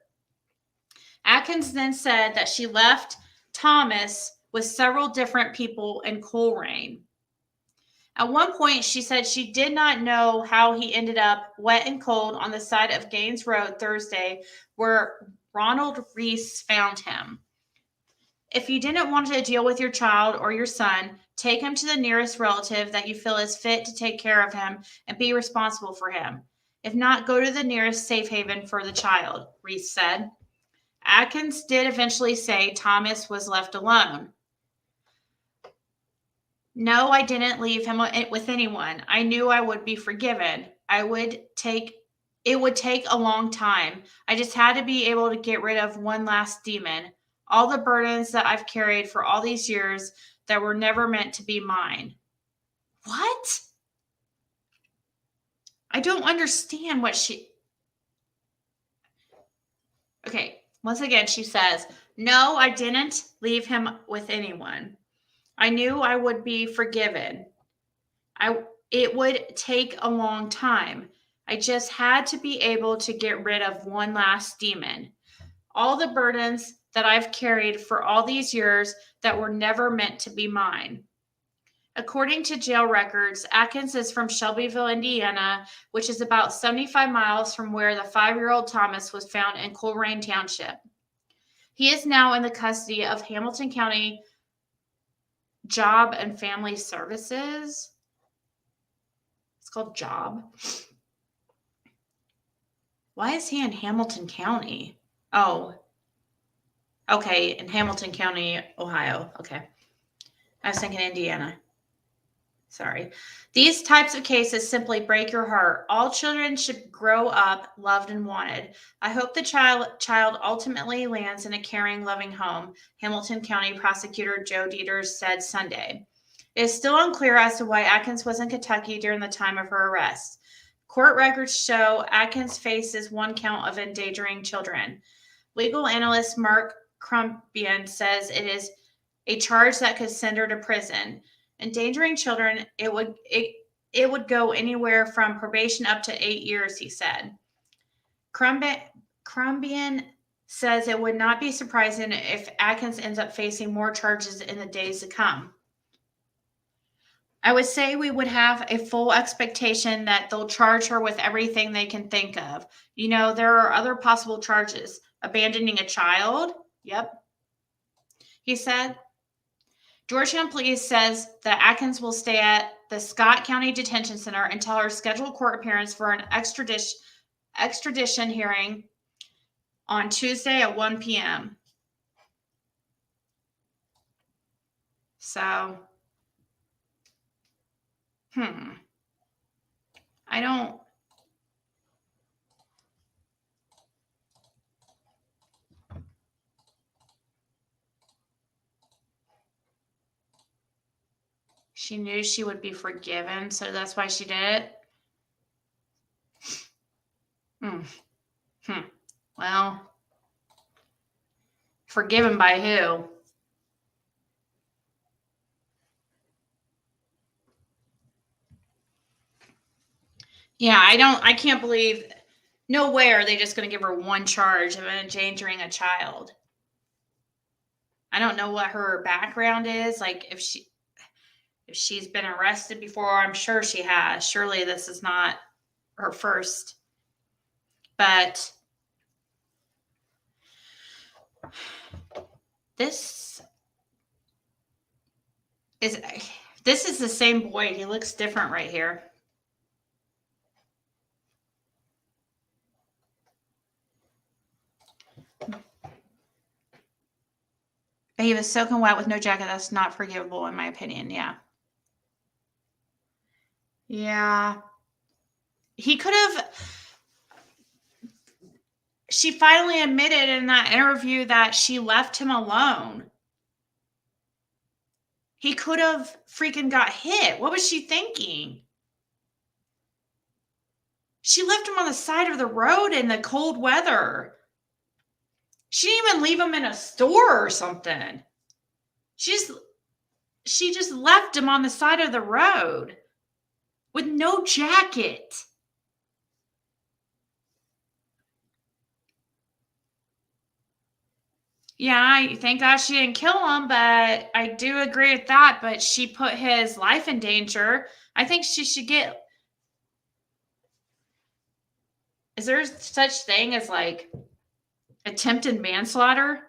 Atkins then said that she left Thomas with several different people in Coleraine. At one point, she said she did not know how he ended up wet and cold on the side of Gaines Road Thursday, where Ronald Reese found him. If you didn't want to deal with your child or your son, take him to the nearest relative that you feel is fit to take care of him and be responsible for him. If not, go to the nearest safe haven for the child, Reese said. Atkins did eventually say Thomas was left alone. No, I didn't leave him with anyone. I knew I would be forgiven. It would take a long time. I just had to be able to get rid of one last demon. All the burdens that I've carried for all these years that were never meant to be mine. What? I don't understand what she... Okay, once again, she says, no, I didn't leave him with anyone. I knew I would be forgiven. It would take a long time. I just had to be able to get rid of one last demon. All the burdens that I've carried for all these years that were never meant to be mine. According to jail records, Atkins is from Shelbyville, Indiana, which is about 75 miles from where the 5-year-old Thomas was found in Coleraine Township. He is now in the custody of Hamilton County Job and Family Services. It's called Job. Why is he in Hamilton County? Oh, okay, in Hamilton County, Ohio. Okay. I was thinking Indiana. Sorry. These types of cases simply break your heart. All children should grow up loved and wanted. I hope the child ultimately lands in a caring, loving home, Hamilton County Prosecutor Joe Dieters said Sunday. It is still unclear as to why Atkins was in Kentucky during the time of her arrest. Court records show Atkins faces 1 count of endangering children. Legal analyst Mark Crumbian says it is a charge that could send her to prison. Endangering children, it would go anywhere from probation up to 8 years, he said. Crumbian says it would not be surprising if Atkins ends up facing more charges in the days to come. I would say we would have a full expectation that they'll charge her with everything they can think of. You know, there are other possible charges. Abandoning a child. Yep. He said. Georgetown Police says that Atkins will stay at the Scott County Detention Center until her scheduled court appearance for an extradition hearing on Tuesday at 1 p.m. So, I don't... She knew she would be forgiven, so that's why she did it. Well, forgiven by who? Yeah, I can't believe, no way are they just going to give her one charge of endangering a child. I don't know what her background is. Like, if she's been arrested before, I'm sure she has. Surely this is not her first. But this is the same boy. He looks different right here. But he was soaking wet with no jacket. That's not forgivable, in my opinion. Yeah. he could have. She finally admitted in that interview that she left him alone. He could have freaking got hit. What was she thinking? She left him on the side of the road in the cold weather. She didn't even leave him in a store or something. She just left him on the side of the road with no jacket. Yeah, thank God she didn't kill him, but I do agree with that. But she put his life in danger. I think she should get. Is there such thing as like attempted manslaughter?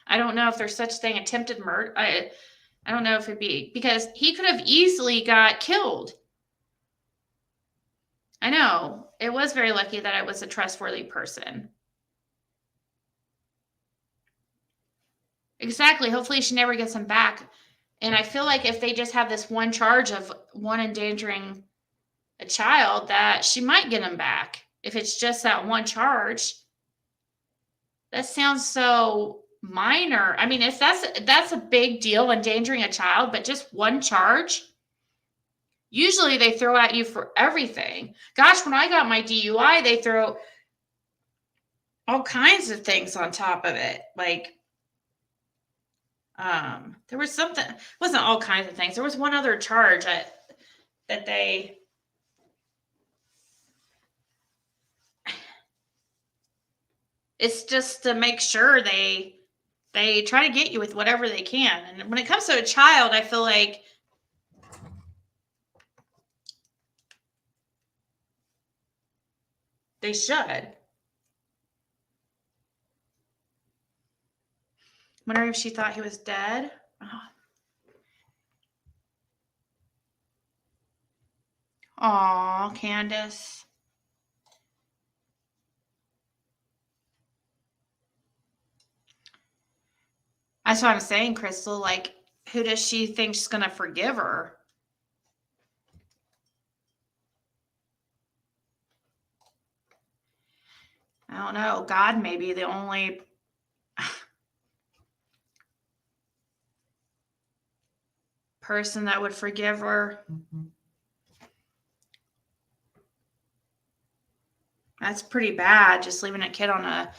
I don't know if there's such thing, attempted murder. I don't know if it'd be, because he could have easily got killed. I know. It was very lucky that I was a trustworthy person. Exactly. Hopefully she never gets him back. And I feel like if they just have this one charge of one endangering a child, that she might get him back. If it's just that one charge. That sounds so minor. I mean, if that's a big deal, endangering a child, but just one charge. Usually they throw at you for everything. Gosh, when I got my DUI, they throw all kinds of things on top of it. Like, there was something, it wasn't all kinds of things. There was one other charge that they, it's just to make sure they try to get you with whatever they can. And when it comes to a child, I feel like they should. Wonder if she thought he was dead. Oh. Aw, Candace. That's what I'm saying, Crystal. Like, who does she think she's going to forgive her? I don't know. God may be the only person that would forgive her. That's pretty bad, just leaving a kid on a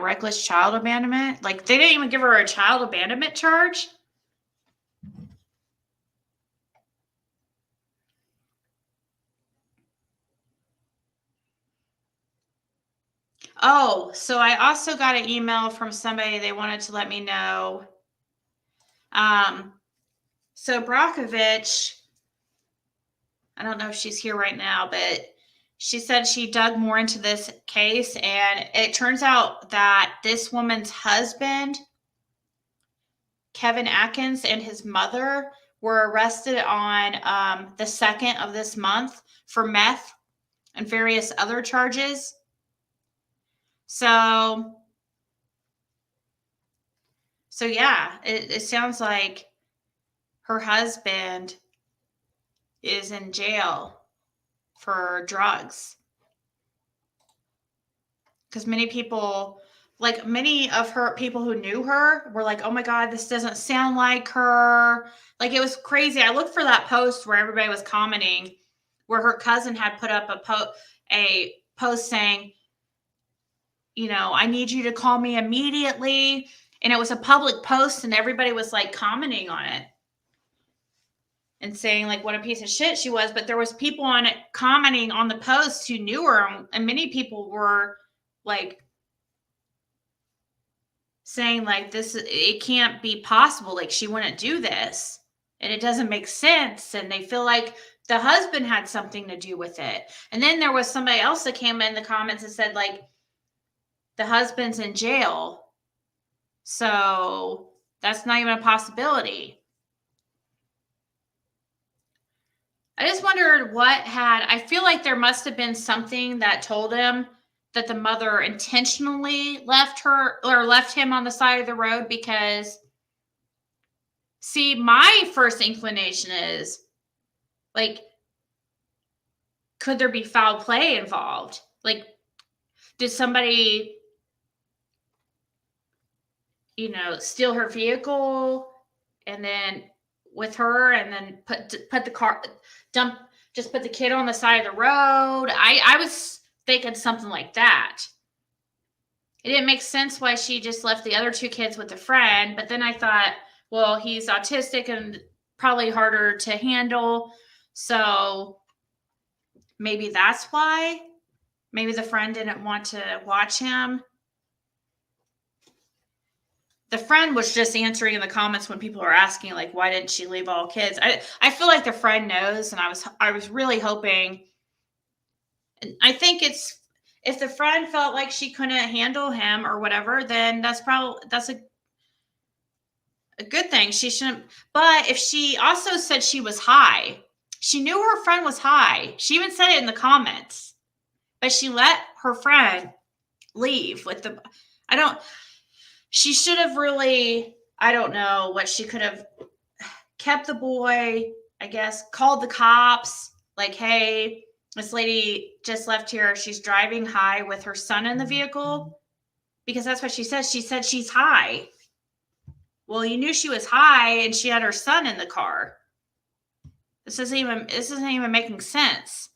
reckless child abandonment. Like, they didn't even give her a child abandonment charge. Oh, so I also got an email from somebody. They wanted to let me know. So Brockovich, I don't know if she's here right now, but she said she dug more into this case, and it turns out that this woman's husband, Kevin Atkins, and his mother were arrested on the 2nd of this month for meth and various other charges. So yeah, it sounds like her husband is in jail for drugs. Because many people, like many of her people who knew her were like, oh my God, this doesn't sound like her. Like, it was crazy. I looked for that post where everybody was commenting, where her cousin had put up a post saying, you know, I need you to call me immediately. And it was a public post, and everybody was like commenting on it and saying like what a piece of shit she was. But there was people on it commenting on the post who knew her, and many people were like saying like, it can't be possible. Like, she wouldn't do this, and it doesn't make sense. And they feel like the husband had something to do with it. And then there was somebody else that came in the comments and said like, the husband's in jail, so that's not even a possibility. I just wondered I feel like there must have been something that told him that the mother intentionally left him on the side of the road, because see, my first inclination is like, could there be foul play involved? Like, did somebody, steal her vehicle and then with her and then put the car, just put the kid on the side of the road? I was thinking something like that. It didn't make sense why she just left the other two kids with a friend, but then I thought, well, he's autistic and probably harder to handle, so maybe that's why. Maybe the friend didn't want to watch him. The friend was just answering in the comments when people were asking, like, why didn't she leave all kids? I feel like the friend knows, and I was really hoping. I think it's, if the friend felt like she couldn't handle him or whatever, then that's a good thing. She shouldn't. But if she also said she was high, she knew her friend was high. She even said it in the comments, but she let her friend leave with the, she should have really, I don't know what she could have kept the boy, I guess, called the cops, like, hey, this lady just left here. She's driving high with her son in the vehicle, because that's what she says. She said she's high. Well, you knew she was high and she had her son in the car. This isn't even making sense.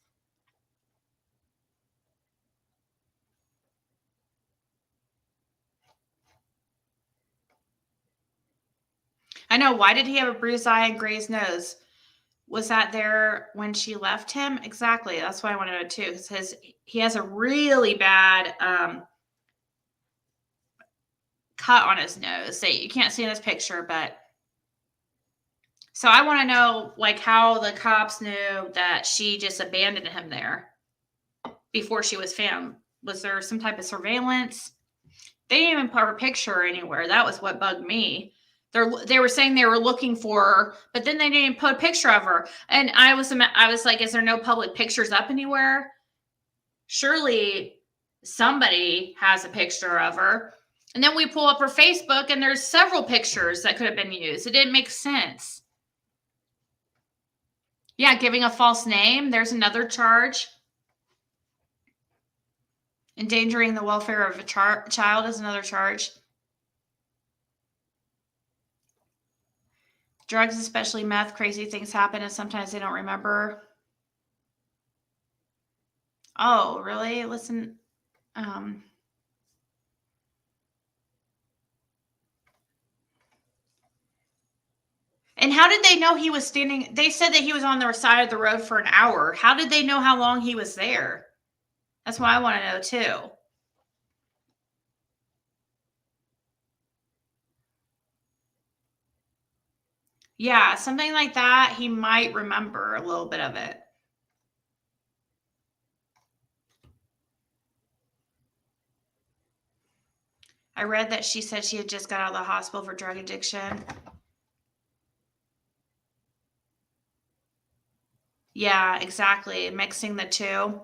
I know. Why did he have a bruised eye and grazed nose? Was that there when she left him? Exactly. That's why I want to know too. Because he has a really bad cut on his nose that you can't see in this picture, but so I want to know, like, how the cops knew that she just abandoned him there before she was found. Was there some type of surveillance? They didn't even put her picture anywhere. That was what bugged me. They were saying they were looking for her, but then they didn't put a picture of her. And I was like, is there no public pictures up anywhere? Surely somebody has a picture of her. And then we pull up her Facebook and there's several pictures that could have been used. It didn't make sense. Yeah, giving a false name. There's another charge. Endangering the welfare of a child is another charge. Drugs, especially meth, crazy things happen and sometimes they don't remember. Oh, really? Listen. And how did they know he was standing? They said that he was on the side of the road for an hour. How did they know how long he was there? That's what I want to know too. Yeah, something like that. He might remember a little bit of it. I read that she said she had just got out of the hospital for drug addiction. Yeah, exactly. Mixing the two.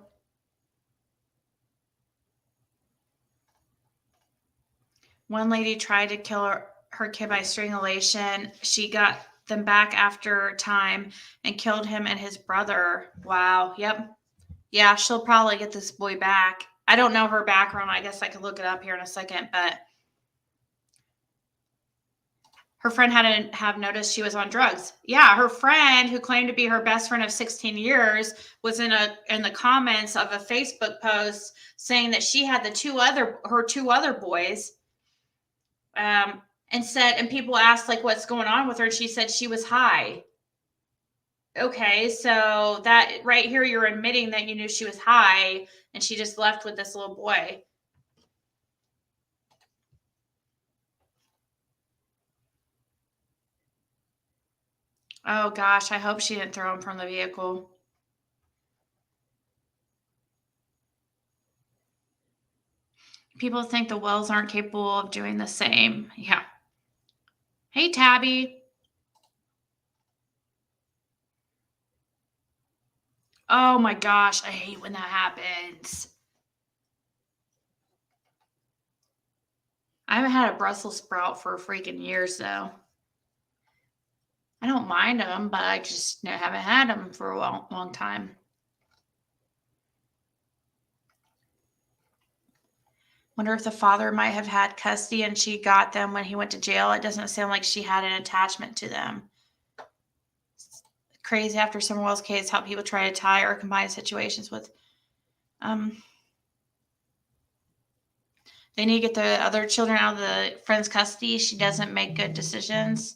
One lady tried to kill her kid by strangulation. She got them back after time and killed him and his brother. Wow. Yep. Yeah, she'll probably get this boy back. I don't know her background. I guess I could look it up here in a second, but her friend hadn't have noticed she was on drugs. Yeah, her friend, who claimed to be her best friend of 16 years, was in the comments of a Facebook post saying that she had her two other boys, and people asked, like, what's going on with her, and she said she was high. Okay, so that right here, you're admitting that you knew she was high and she just left with this little boy. Oh gosh, I hope she didn't throw him from the vehicle. People think the Wells aren't capable of doing the same. Yeah. Hey, Tabby. Oh my gosh, I hate when that happens. I haven't had a Brussels sprout for freaking years, though. I don't mind them, but I just haven't had them for a long time. Wonder if the father might have had custody and she got them when he went to jail. It doesn't sound like she had an attachment to them. It's crazy after Summerwell's case how people try to tie or combine situations with. They need to get the other children out of the friend's custody. She doesn't make good decisions.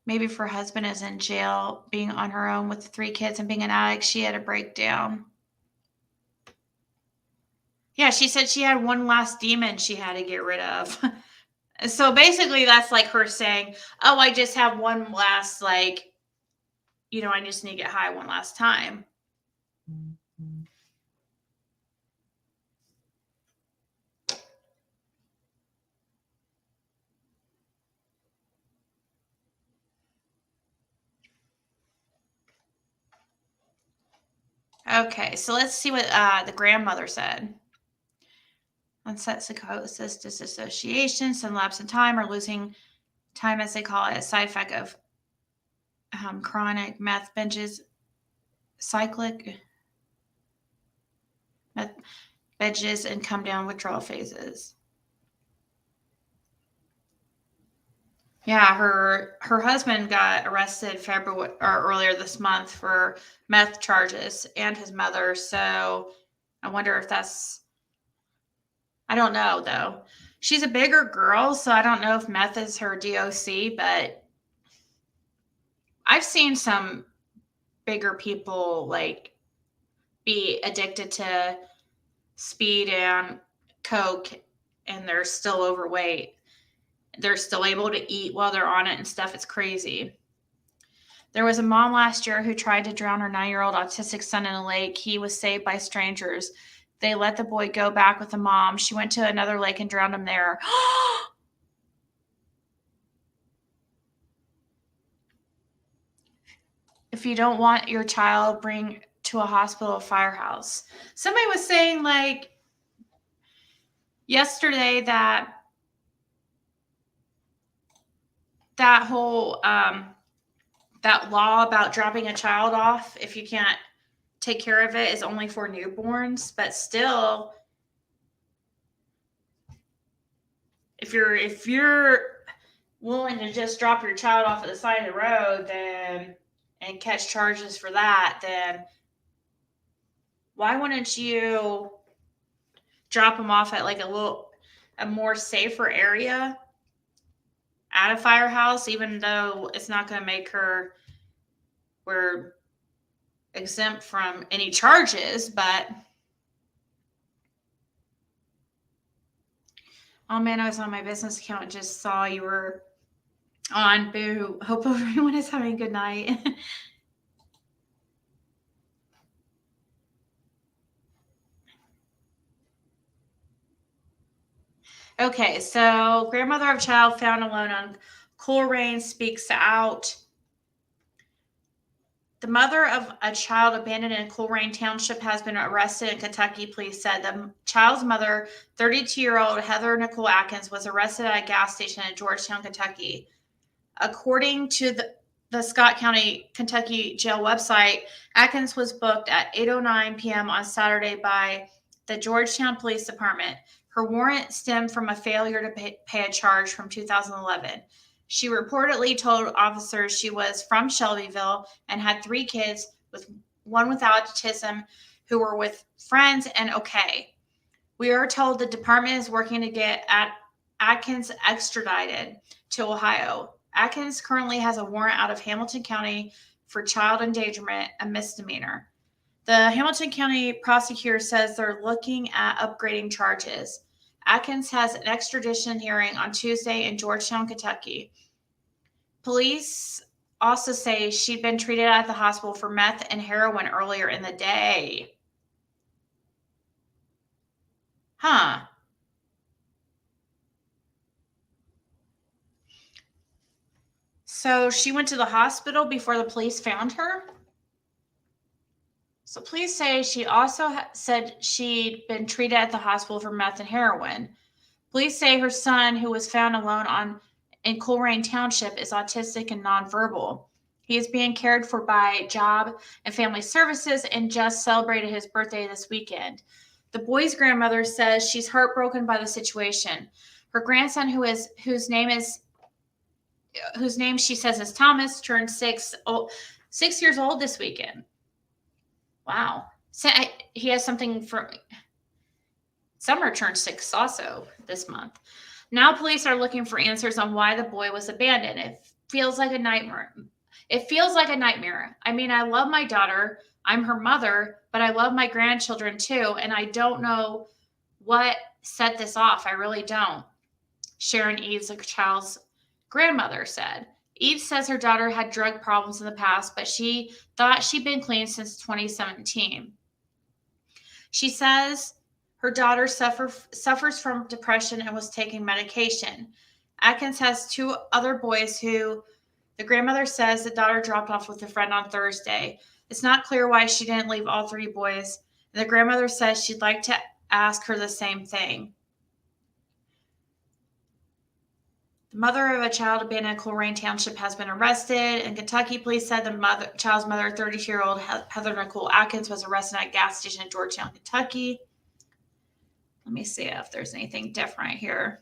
Maybe if her husband is in jail, being on her own with the 3 kids and being an addict, she had a breakdown. Yeah, she said she had one last demon she had to get rid of. So basically that's like her saying, oh, I just have one last, I just need to get high one last time. Okay, so let's see what the grandmother said. Onset psychosis, disassociation, some lapse in time, or losing time, as they call it, a side effect of chronic meth binges, cyclic meth binges, and come down withdrawal phases. Yeah, her husband got arrested earlier this month for meth charges, and his mother. So I wonder if that's. I don't know though. She's a bigger girl, so I don't know if meth is her DOC. But I've seen some bigger people be addicted to speed and coke, and they're still overweight. They're still able to eat while they're on it and stuff. It's crazy. There was a mom last year who tried to drown her 9-year-old autistic son in a lake. He was saved by strangers. They let the boy go back with the mom. She went to another lake and drowned him there. If you don't want your child, bring to a hospital or firehouse. Somebody was saying yesterday that whole that law about dropping a child off if you can't take care of it is only for newborns, but still, if you're willing to just drop your child off at the side of the road and catch charges for that, then why wouldn't you drop them off at a more safer area at a firehouse, even though it's not going to make we're exempt from any charges, but oh man, I was on my business account and just saw you were on. Boo. Hope everyone is having a good night. Okay, so grandmother of child found alone on Coleraine speaks out. The mother of a child abandoned in Coleraine Township has been arrested in Kentucky, police said. The child's mother, 32-year-old Heather Nicole Atkins, was arrested at a gas station in Georgetown, Kentucky. According to the Scott County, Kentucky jail website, Atkins was booked at 8:09 p.m. on Saturday by the Georgetown Police Department. Her warrant stemmed from a failure to pay a charge from 2011. She reportedly told officers she was from Shelbyville and had 3 kids, with one with autism, who were with friends and okay. We are told the department is working to get Atkins extradited to Ohio. Atkins currently has a warrant out of Hamilton County for child endangerment, a misdemeanor. The Hamilton County prosecutor says they're looking at upgrading charges. Atkins has an extradition hearing on Tuesday in Georgetown, Kentucky. Police also say she'd been treated at the hospital for meth and heroin earlier in the day. Huh. So she went to the hospital before the police found her? So police say she also said she'd been treated at the hospital for meth and heroin. Police say her son, who was found alone in Coleraine Township, is autistic and nonverbal. He is being cared for by Job and Family Services and just celebrated his birthday this weekend. The boy's grandmother says she's heartbroken by the situation. Her grandson, whose name she says is Thomas, turned 6 years old this weekend. Wow. So he has something for Summer turned 6 also this month. Now police are looking for answers on why the boy was abandoned. It feels like a nightmare. I mean, I love my daughter. I'm her mother, but I love my grandchildren too, and I don't know what set this off. I really don't. Sharon Eads, the child's grandmother, said. Eads says her daughter had drug problems in the past, but she thought she'd been clean since 2017. She says her daughter suffers from depression and was taking medication. Atkins has 2 other boys who the grandmother says the daughter dropped off with a friend on Thursday. It's not clear why she didn't leave all 3 boys. And the grandmother says she'd like to ask her the same thing. The mother of a child abandoned in Coleraine Township has been arrested. In Kentucky, police said the child's mother, 32-year-old Heather Nicole Atkins, was arrested at a gas station in Georgetown, Kentucky. Let me see if there's anything different here.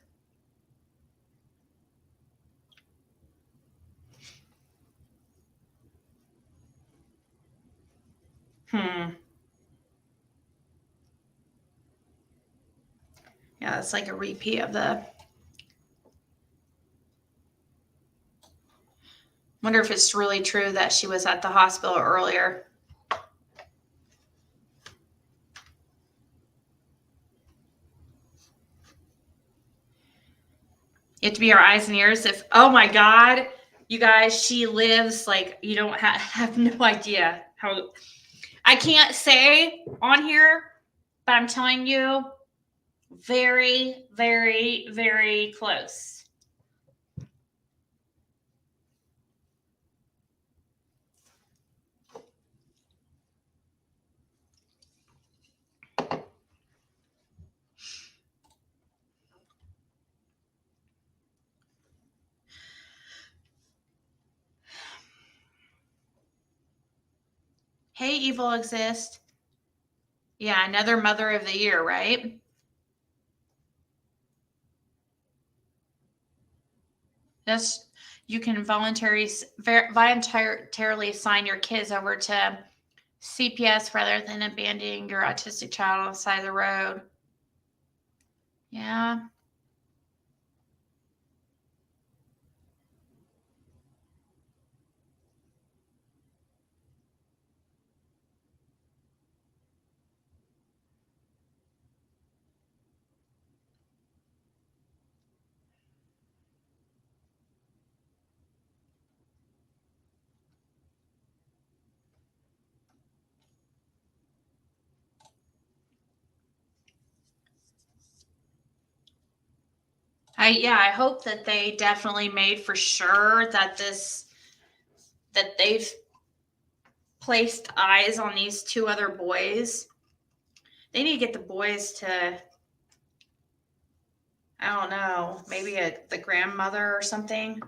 Yeah, it's like a repeat of the... Wonder if it's really true that she was at the hospital earlier. You have to be our eyes and ears. Oh my God, you guys, she lives like you don't have no idea how. I can't say on here, but I'm telling you, very, very, very close. Hey, Evil Exist. Yeah, another Mother of the Year, right? You can voluntarily sign your kids over to CPS rather than abandoning your autistic child on the side of the road. Yeah. I hope that they definitely made for sure that they've placed eyes on these 2 other boys. They need to get the boys to, I don't know, maybe the grandmother or something.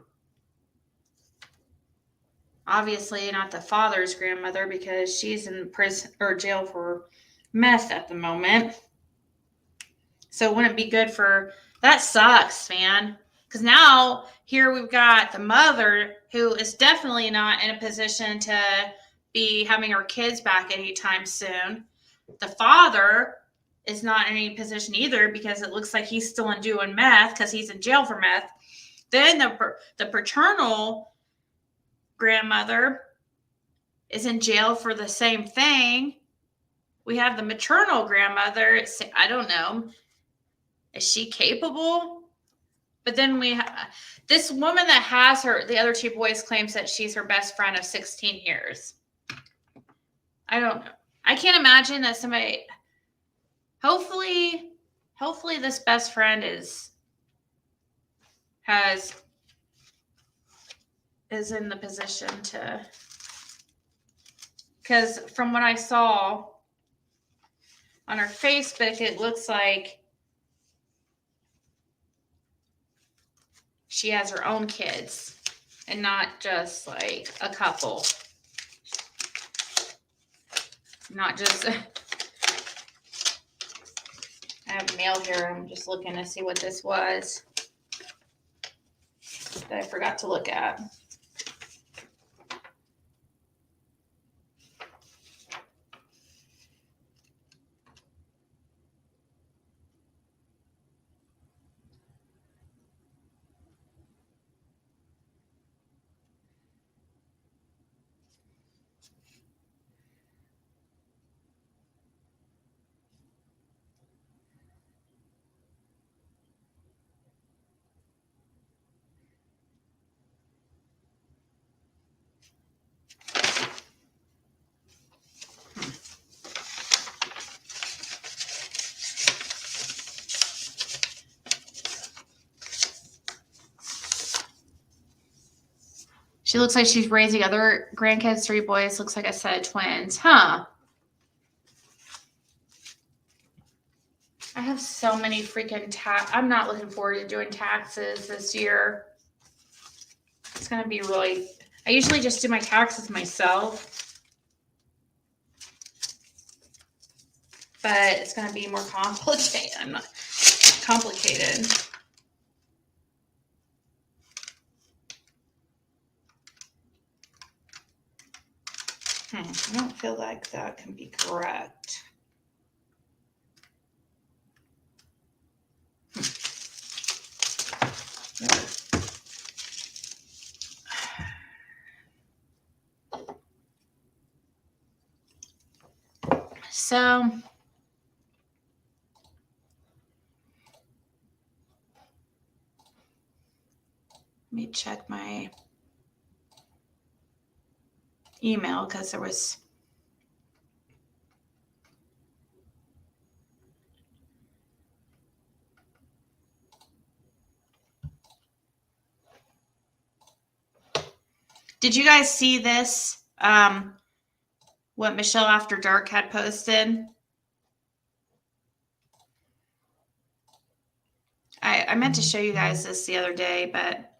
Obviously not the father's grandmother because she's in prison or jail for meth at the moment. So wouldn't it be good for... That sucks, man. Because now here we've got the mother who is definitely not in a position to be having her kids back anytime soon. The father is not in any position either because it looks like he's still doing meth because he's in jail for meth. Then the paternal grandmother is in jail for the same thing. We have the maternal grandmother. I don't know. Is she capable? But then we have this woman that has the other 2 boys claims that she's her best friend of 16 years. I don't know. I can't imagine that somebody, hopefully this best friend is in the position to, because from what I saw on her Facebook, it looks like she has her own kids. and not just like a couple. Not just, I have mail here. I'm just looking to see what this was that I forgot to look at. She looks like she's raising other grandkids, 3 boys. Looks like I said twins. Huh. I have so many freaking I'm not looking forward to doing taxes this year. It's going to be really, I usually just do my taxes myself. But it's going to be more complicated. I'm not complicated. I don't feel like that can be correct. So, let me check my email because there was Did you guys see this? What Michelle After Dark had posted? I meant to show you guys this the other day, but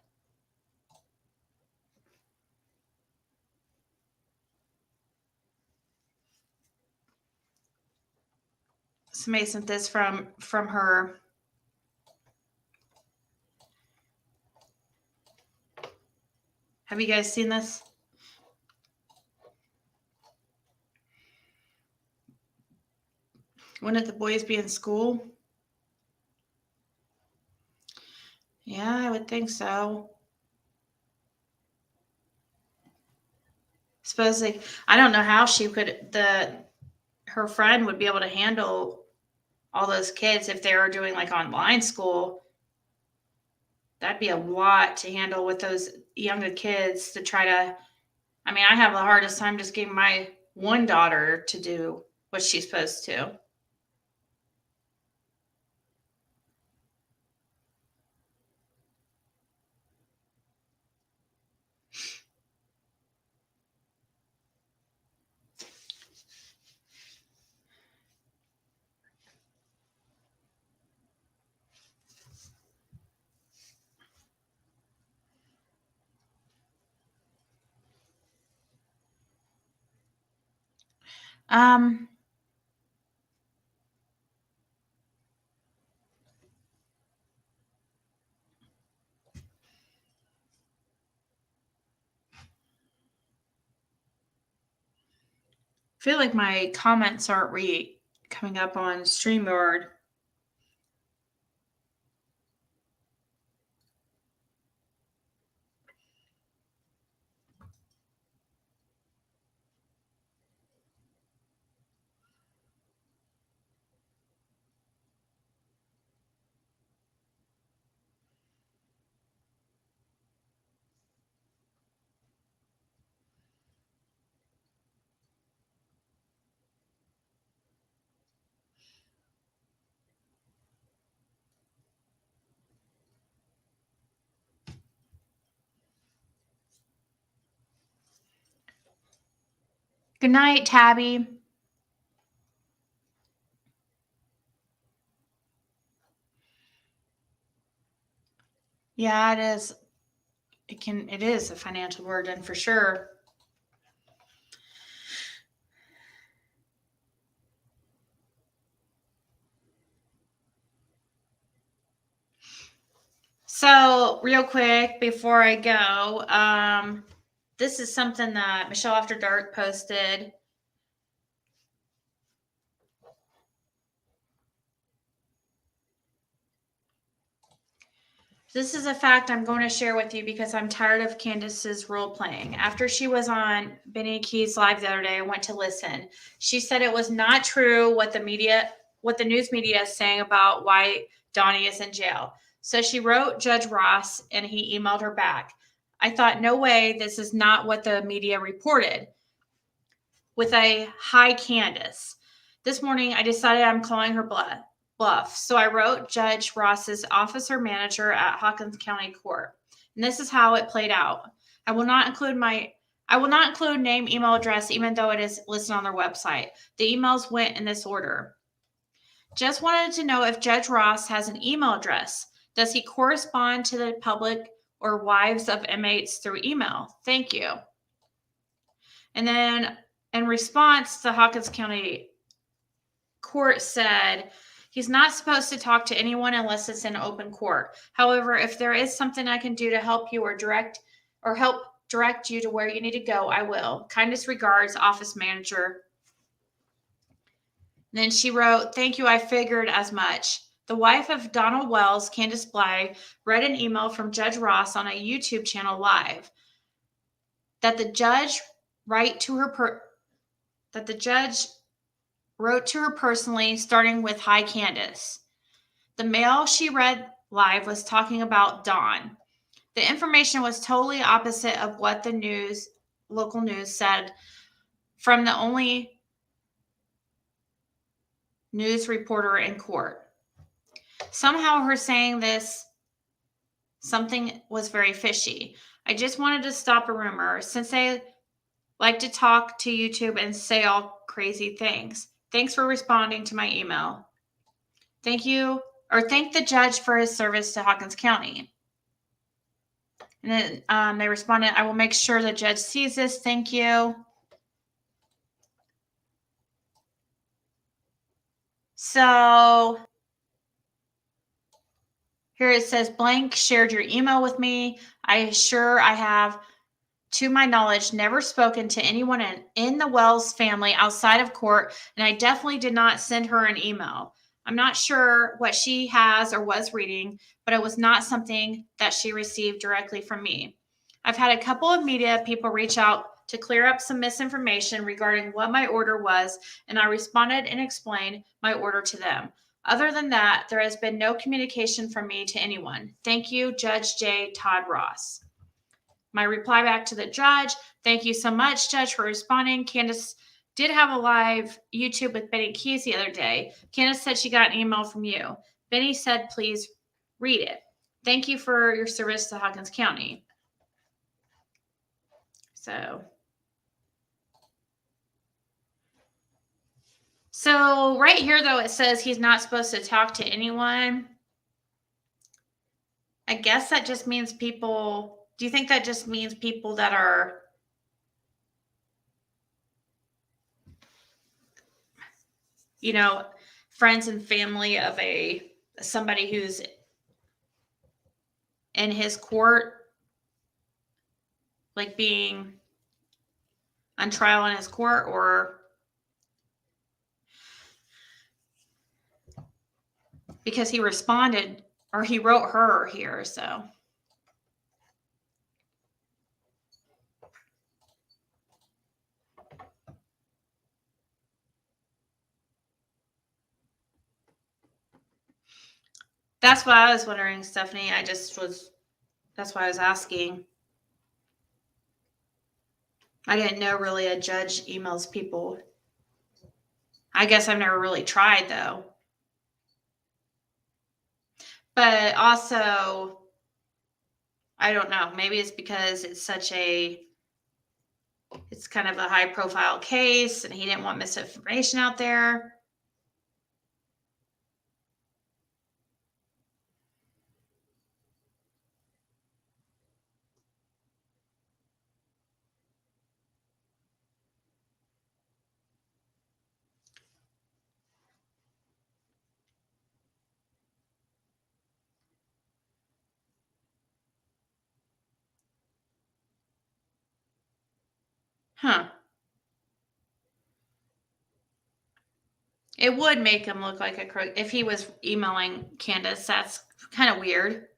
somebody sent this from her. Have you guys seen this? Wouldn't the boys be in school? Yeah, I would think so. Supposedly, I don't know how she could, her friend would be able to handle all those kids if they were doing like online school. That'd be a lot to handle with those younger kids to try to, I mean, I have the hardest time just getting my one daughter to do what she's supposed to. Um, I feel like my comments aren't coming up on StreamYard. Good night, Tabby. Yeah, it is. it is a financial burden for sure. So real quick before I go, this is something that Michelle After Dark posted. This is a fact I'm going to share with you because I'm tired of Candace's role playing. After she was on Benny Key's live the other day, I went to listen. She said it was not true what the news media is saying about why Donnie is in jail. So she wrote Judge Ross and he emailed her back. I thought, no way, this is not what the media reported. With a hi Candace. This morning I decided I'm calling her bluff. So I wrote Judge Ross's officer manager at Hawkins County Court. And this is how it played out. I will not include name, email address, even though it is listed on their website. The emails went in this order. Just wanted to know if Judge Ross has an email address. Does he correspond to the public or wives of inmates through email? Thank you. And then in response, the Hawkins County Court said he's not supposed to talk to anyone unless it's in open court. However, if there is something I can do to help you or help direct you to where you need to go, I will. Kindest regards, office manager. And then she wrote, thank you, I figured as much. The wife of Donald Wells, Candace Bly, read an email from Judge Ross on a YouTube channel live that the judge wrote to her personally, starting with hi Candace. The mail she read live was talking about Dawn. The information was totally opposite of what the local news said from the only news reporter in court. Somehow her saying something was very fishy. I just wanted to stop a rumor since they like to talk to YouTube and say all crazy things. Thanks for responding to my email. Thank the judge for his service to Hawkins County. And then they responded, I will make sure the judge sees this. Thank you. So here it says, blank shared your email with me. I have, to my knowledge, never spoken to anyone in the Wells family outside of court, and I definitely did not send her an email. I'm not sure what she has or was reading, but it was not something that she received directly from me. I've had a couple of media people reach out to clear up some misinformation regarding what my order was, and I responded and explained my order to them. Other than that, there has been no communication from me to anyone. Thank you, Judge J. Todd Ross. My reply back to the judge, thank you so much, Judge, for responding. Candace did have a live YouTube with Benny Keys the other day. Candace said she got an email from you. Benny said, please read it. Thank you for your service to Hawkins County. So right here, though, it says he's not supposed to talk to anyone. I guess that just means people. Do you think that just means people that are friends and family of somebody who's in his court, like being on trial in his court, or because he responded or he wrote her here, so. That's what I was wondering, Stephanie. That's why I was asking. I didn't know really a judge emails people. I guess I've never really tried, though. But also, I don't know. Maybe it's because it's kind of a high profile case and he didn't want misinformation out there. Huh. It would make him look like a crook if he was emailing Candace. That's kind of weird.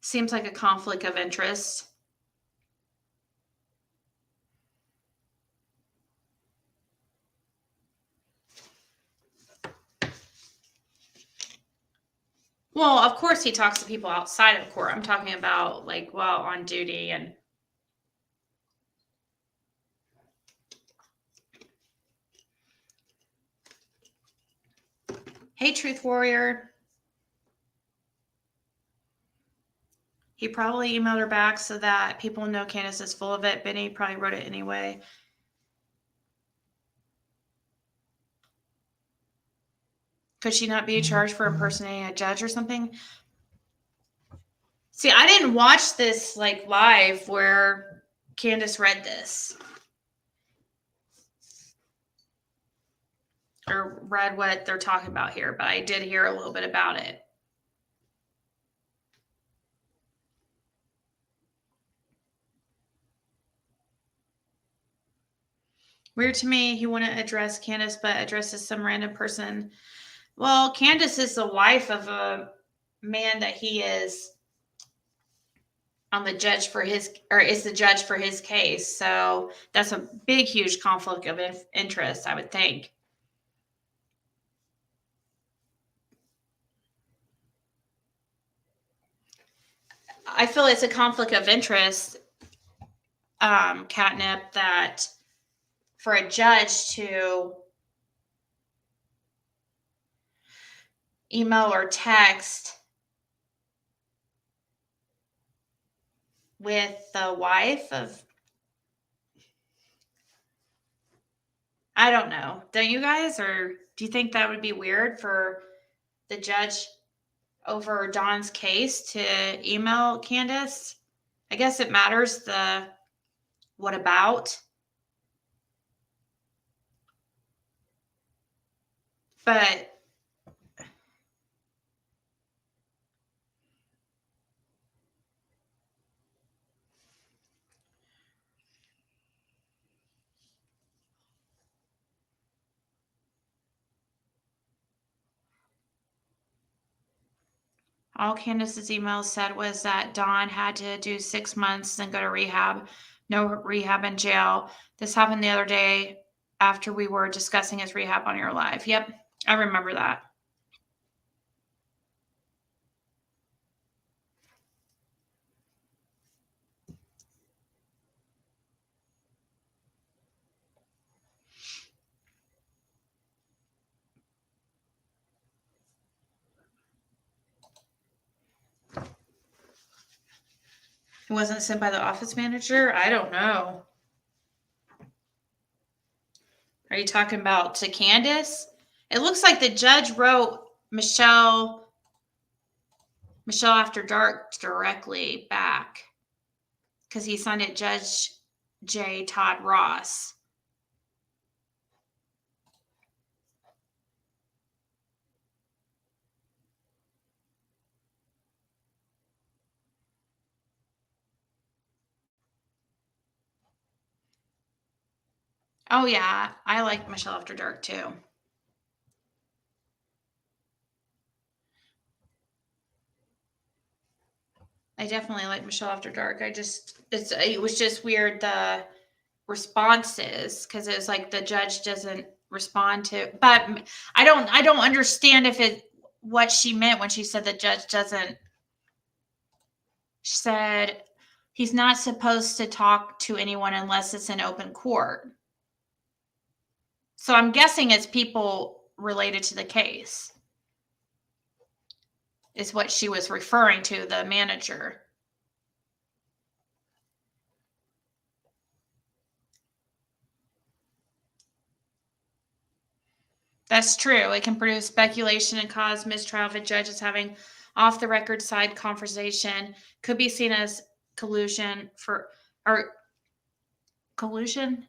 Seems like a conflict of interest. Well, of course he talks to people outside of court. I'm talking about like while on duty and hey, Truth Warrior. He probably emailed her back so that people know Candace is full of it. Benny probably wrote it anyway. Could she not be charged for impersonating a judge or something? See, I didn't watch this like live where Candace read this. Or read what they're talking about here, but I did hear a little bit about it. Weird to me, he wouldn't address Candace, but addresses some random person. Well, Candace is the wife of a man that he is on the judge for his, or is the judge for his case. So that's a big, huge conflict of interest, I would think. I feel it's a conflict of interest, Catnip, that for a judge to email or text with the wife of, I don't know. Don't you guys? Or do you think that would be weird for the judge over Dawn's case to email Candace? I guess it matters the what about. But all Candace's emails said was that Dawn had to do 6 months, then go to rehab. No rehab in jail. This happened the other day after we were discussing his rehab on your live. Yep, I remember that. It wasn't sent by the office manager? I don't know. Are you talking about to Candace? It looks like the judge wrote Michelle After Dark directly back because he signed it Judge J. Todd Ross. Oh, yeah. I like Michelle After Dark, too. I definitely like Michelle After Dark. It was just weird, the responses, because it was like the judge doesn't respond to, but I don't understand what she meant when she said the judge doesn't. She said he's not supposed to talk to anyone unless it's in open court. So I'm guessing it's people related to the case, is what she was referring to, the manager. That's true. It can produce speculation and cause mistrial if a judge is having off the record side conversation. Could be seen as collusion for or collusion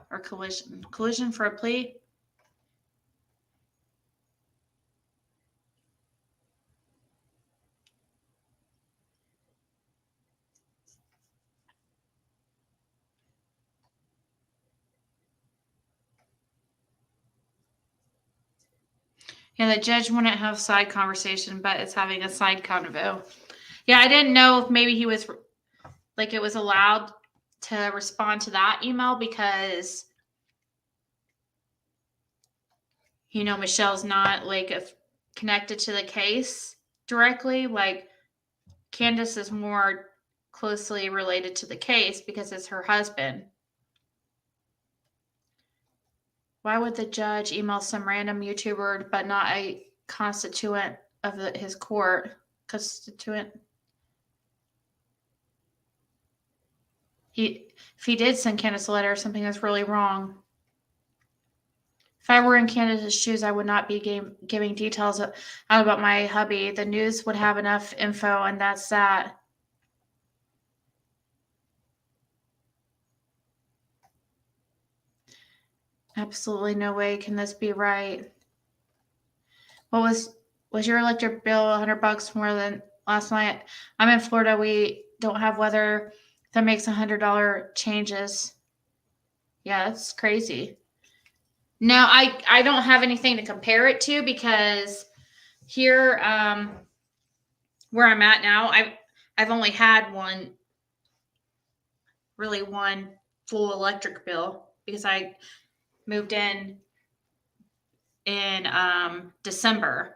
or collusion for a plea. Yeah, the judge wouldn't have side conversation, but it's having a side convo. Yeah, I didn't know if maybe he was like it was allowed to respond to that email because Michelle's not like connected to the case directly. Like Candace is more closely related to the case because it's her husband. Why would the judge email some random YouTuber but not a constituent of his court? Constituent. If he did send Candace a letter, something was really wrong. If I were in Candace's shoes, I would not be giving details out about my hubby. The news would have enough info, and that's that. Absolutely no way can this be right. What was your electric bill $100 more than last night? I'm in Florida. We don't have weather that makes $100 changes. Yeah, that's crazy. No, I don't have anything to compare it to because here, where I'm at now, I've only had one full electric bill because I moved in December.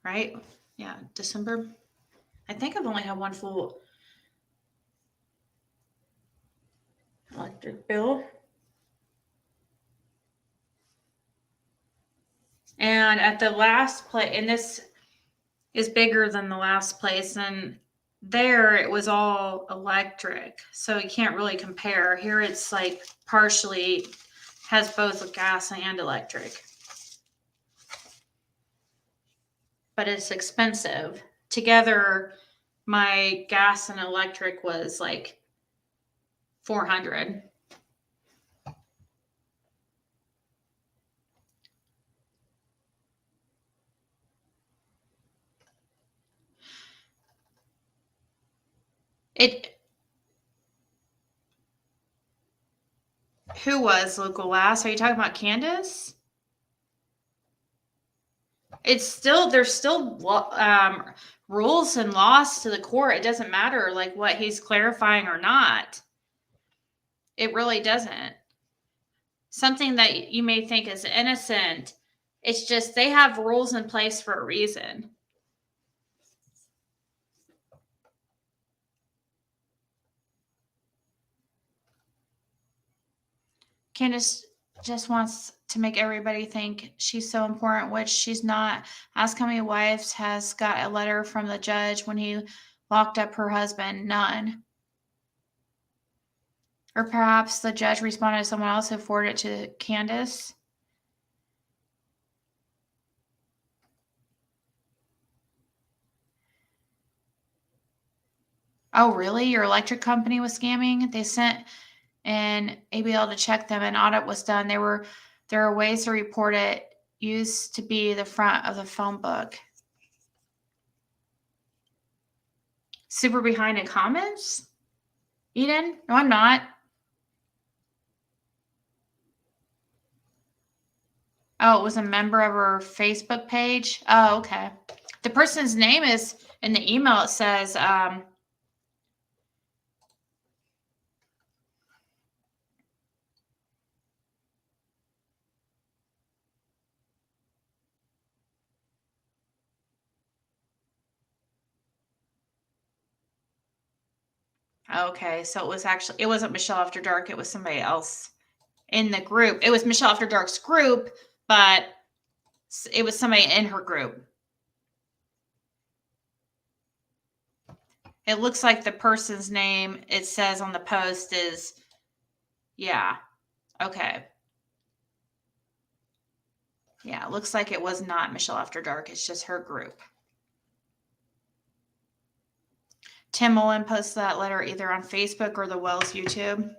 Right? Yeah, December. I think I've only had one full electric bill. And at the last place, and this is bigger than the last place, and there it was all electric. So you can't really compare. Here it's like partially has both gas and electric. But it's expensive. Together, my gas and electric was like $400. Who was local last? Are you talking about Candace? There's still rules and laws to the court. It doesn't matter like what he's clarifying or not. It really doesn't. Something that you may think is innocent, it's just they have rules in place for a reason. Candace just wants to make everybody think she's so important, which she's not. Ask how many wives has got a letter from the judge when he locked up her husband. None. Or perhaps the judge responded to someone else who forwarded it to Candace. Oh, really? Your electric company was scamming? They sent an ABL to check them. An audit was done. There are ways to report it. Used to be the front of the phone book. Super behind in comments? Eden? No, I'm not. Oh, it was a member of her Facebook page? Oh, okay. The person's name is in the email. It says, okay, so it wasn't Michelle After Dark. It was somebody else in the group. It was Michelle After Dark's group, but it was somebody in her group. It looks like the person's name it says on the post is, yeah, okay. Yeah, it looks like it was not Michelle After Dark. It's just her group. Tim Mullen posted that letter either on Facebook or the Wells YouTube.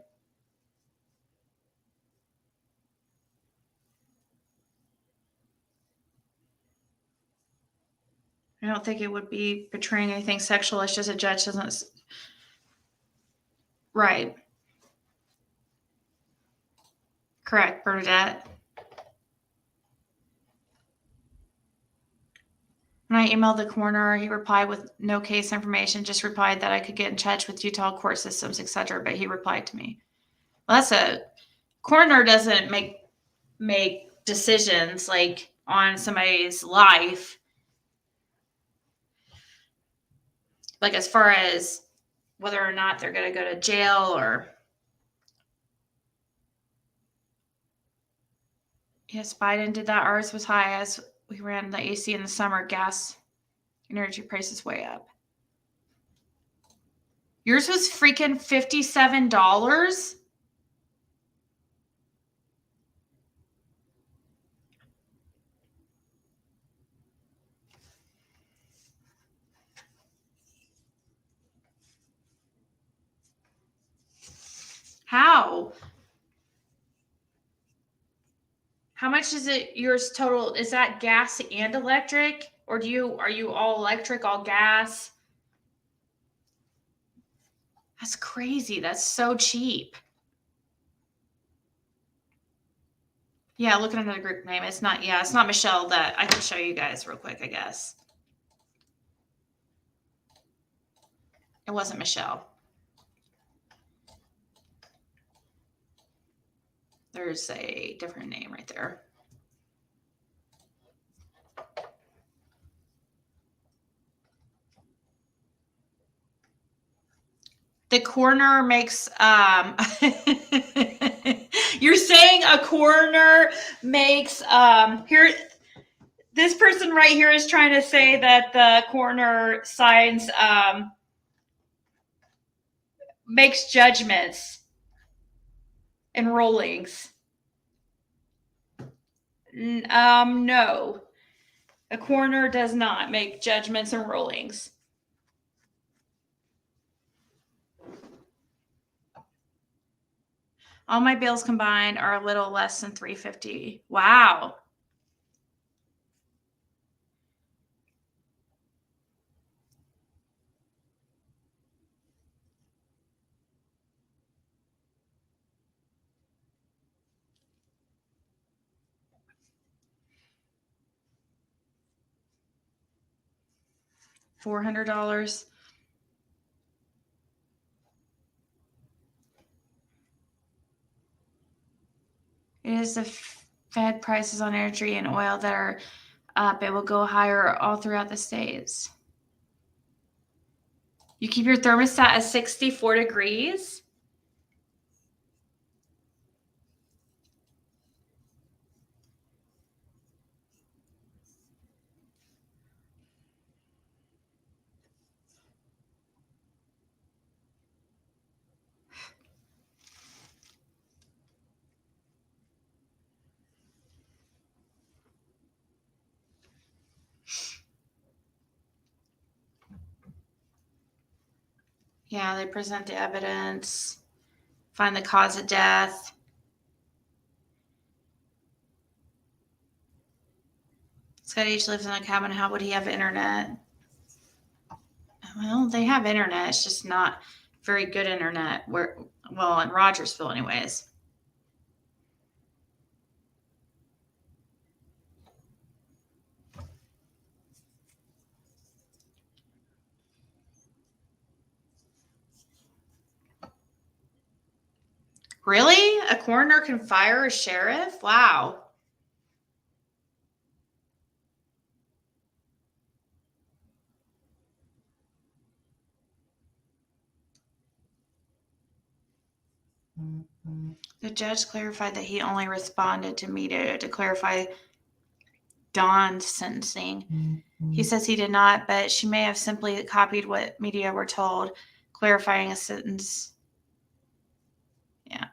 I don't think it would be betraying anything sexual. It's just a judge doesn't. Right. Correct, Bernadette. When I emailed the coroner, he replied with no case information, just replied that I could get in touch with Utah court systems, etc. But he replied to me. Well, that's a coroner doesn't make decisions like on somebody's life. Like as far as whether or not they're going to go to jail or. Yes, Biden did that. Ours was high as we ran the AC in the summer. Gas, energy prices way up. Yours was freaking $57? How? How much is it yours total? Is that gas and electric? Or are you all electric, all gas? That's crazy. That's so cheap. Yeah, look at another group name. It's not Michelle. That I can show you guys real quick, I guess. It wasn't Michelle. There's a different name right there. The coroner makes you're saying a coroner makes here this person right here is trying to say that the coroner signs makes judgments and rulings. No. A coroner does not make judgments and rulings. All my bills combined are a little less than $350. Wow. $400. It is the Fed prices on energy and oil that are up. It will go higher all throughout the states. You keep your thermostat at 64 degrees? Yeah, they present the evidence, find the cause of death. Scott H lives in a cabin. How would he have internet? Well, they have internet. It's just not very good internet. Well, in Rogersville, anyways. Really? A coroner can fire a sheriff? Wow. The judge clarified that he only responded to media to clarify Dawn's sentencing. He says he did not, but she may have simply copied what media were told, clarifying a sentence. Yeah.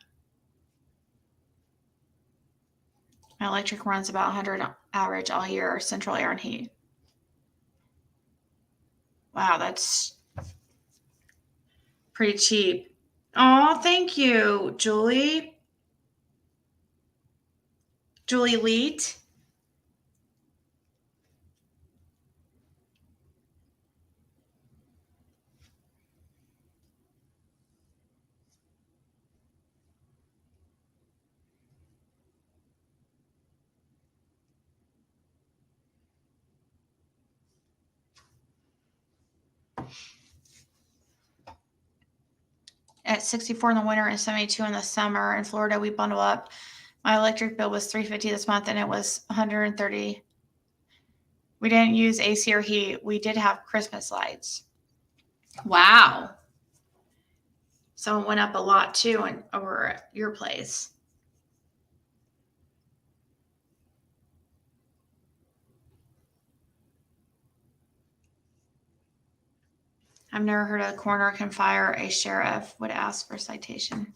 My electric runs about 100 average all year, central air and heat. Wow, that's pretty cheap. Oh, thank you, Julie. Julie Leet. At 64 in the winter and 72 in the summer. In Florida, we bundle up. My electric bill was $350 this month, and it was $130. We didn't use AC or heat. We did have Christmas lights. Wow. So it went up a lot too over at your place. I've never heard a coroner can fire a sheriff, would ask for citation.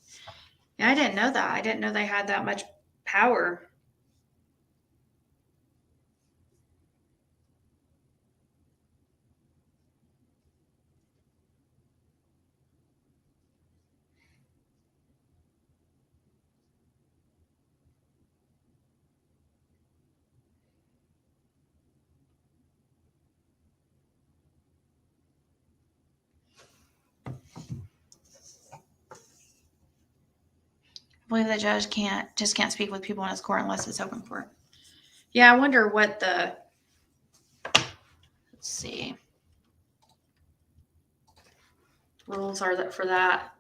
Yeah, I didn't know that. I didn't know they had that much power. I believe the judge can't speak with people in his court unless it's open court. Yeah, I wonder what let's see, rules are that for that.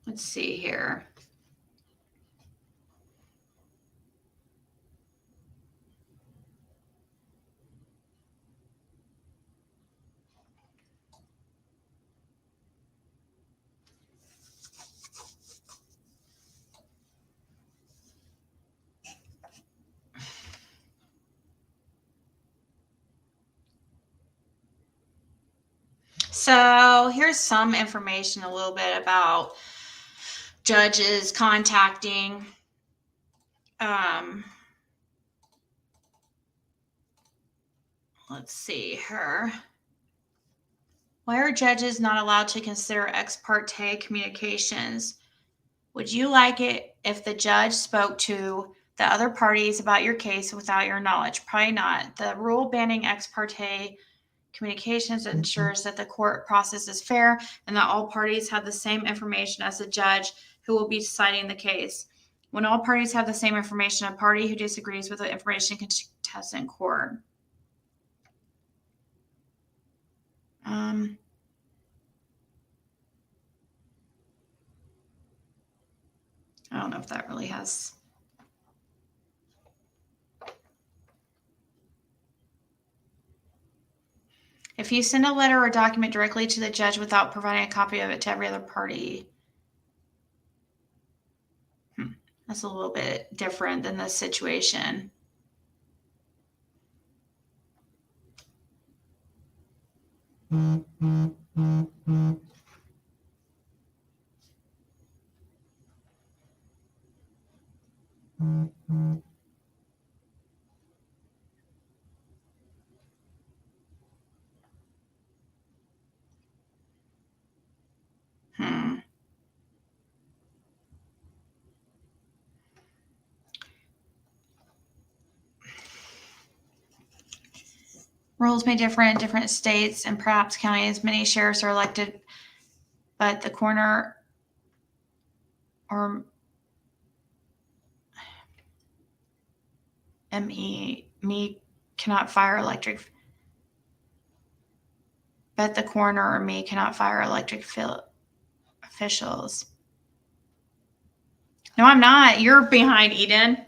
Let's see here. So here's some information a little bit about judges contacting let's see her. Why are judges not allowed to consider ex parte communications? Would you like it if the judge spoke to the other parties about your case without your knowledge? Probably not. The rule banning ex parte communications ensures that the court process is fair and that all parties have the same information as the judge who will be deciding the case. When all parties have the same information, a party who disagrees with the information can contest in court. I don't know if that really has. If you send a letter or document directly to the judge without providing a copy of it to every other party, that's a little bit different than this situation. Rules may differ in different states and perhaps counties. Many sheriffs are elected, but the coroner or me cannot fire electric. But the coroner or me cannot fire electric officials. No, I'm not. You're behind, Eden.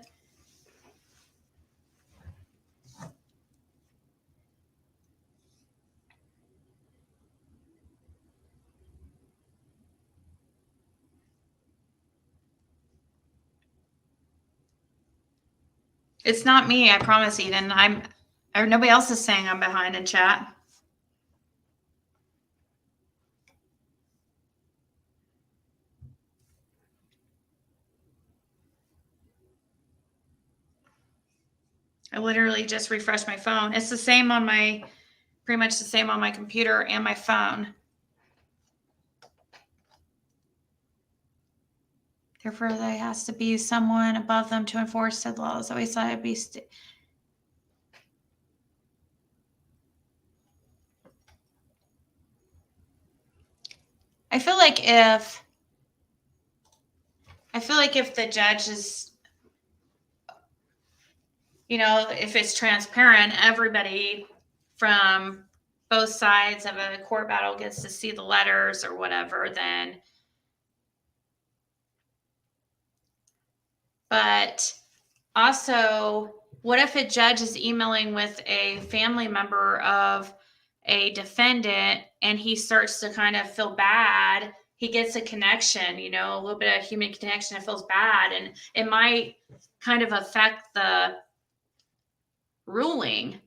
It's not me, I promise, Eden. Nobody else is saying I'm behind in chat. I literally just refreshed my phone. It's the same on pretty much the same on my computer and my phone. Therefore, there has to be someone above them to enforce said laws. Always thought it'd be. I feel like if the judge is, if it's transparent, everybody from both sides of a court battle gets to see the letters or whatever, then. But also, what if a judge is emailing with a family member of a defendant and he starts to kind of feel bad? He gets a connection, a little bit of human connection. It feels bad, and it might kind of affect the ruling.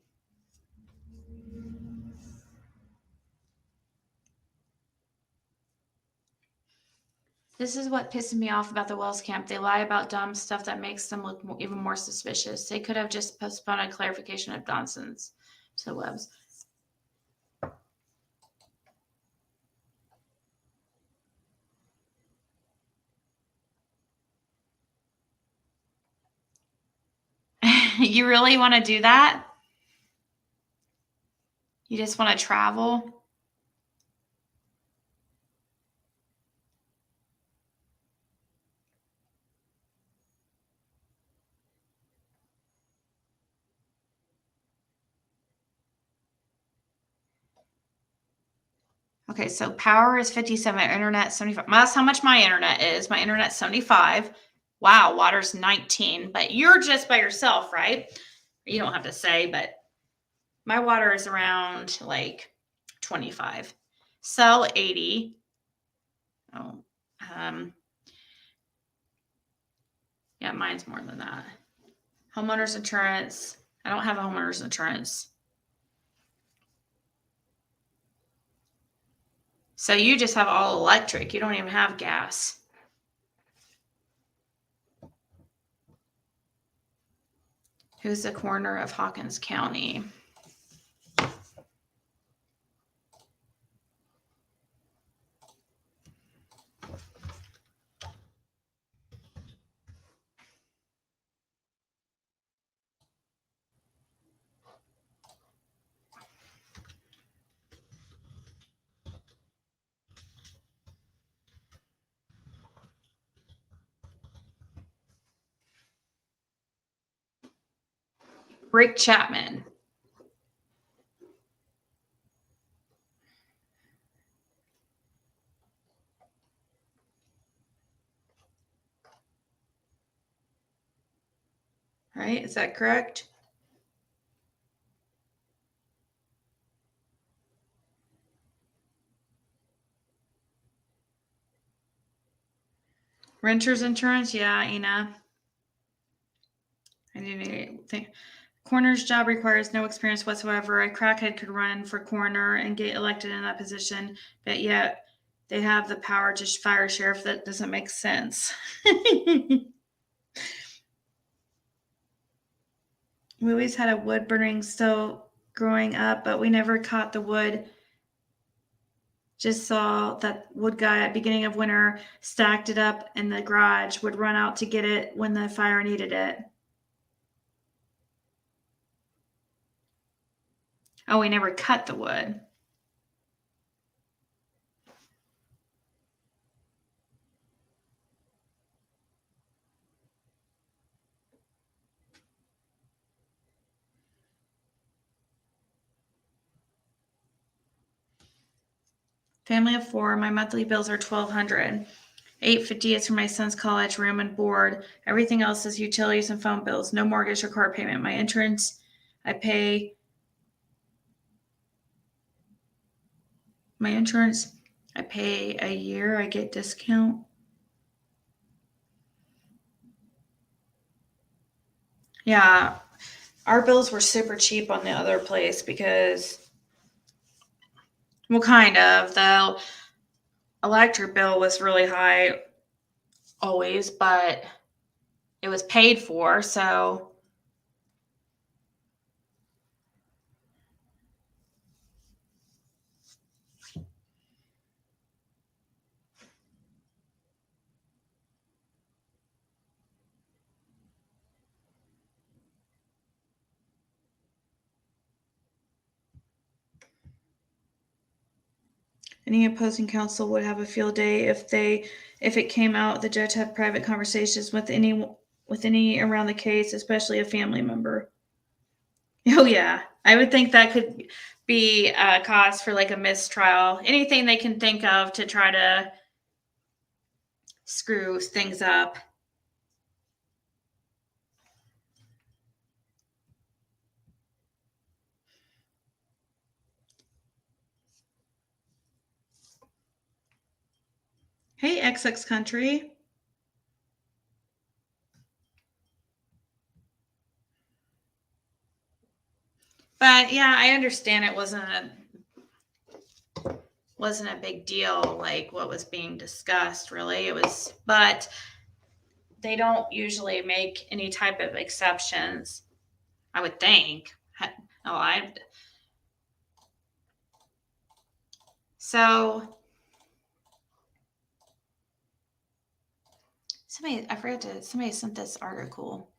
This is what pisses me off about the Wells camp. They lie about dumb stuff that makes them look even more suspicious. They could have just postponed a clarification of nonsense. So Webbs. You really want to do that? You just want to travel? Okay, so power is 57, internet 75. That's how much my internet is. My internet's 75. Wow, water's 19. But you're just by yourself, right? You don't have to say, but my water is around like 25. Cell 80. Oh, yeah, mine's more than that. Homeowners insurance. I don't have a homeowners insurance. So you just have all electric. You don't even have gas. Who's the coroner of Hawkins County? Rick Chapman. Right? Is that correct? Renters insurance? Yeah, Ina. I didn't think. Coroner's job requires no experience whatsoever. A crackhead could run for coroner and get elected in that position, but yet they have the power to fire a sheriff. That doesn't make sense. We always had a wood burning stove growing up, but we never caught the wood. Just saw that wood guy at beginning of winter stacked it up in the garage, would run out to get it when the fire needed it. Oh, we never cut the wood. Family of 4. My monthly bills are $1,200. $850 is for my son's college, room and board. Everything else is utilities and phone bills. No mortgage or car payment. My insurance, I pay. My insurance, I pay a year. I get discount. Yeah, our bills were super cheap on the other place because, well, kind of. The electric bill was really high always, but it was paid for, so. Any opposing counsel would have a field day if it came out the judge had private conversations with any around the case, especially a family member. Oh yeah, I would think that could be a cause for like a mistrial. Anything they can think of to try to screw things up. Hey, XX Country. But yeah, I understand it wasn't a big deal like what was being discussed really. It was, but they don't usually make any type of exceptions, I would think. Oh, so somebody sent this article.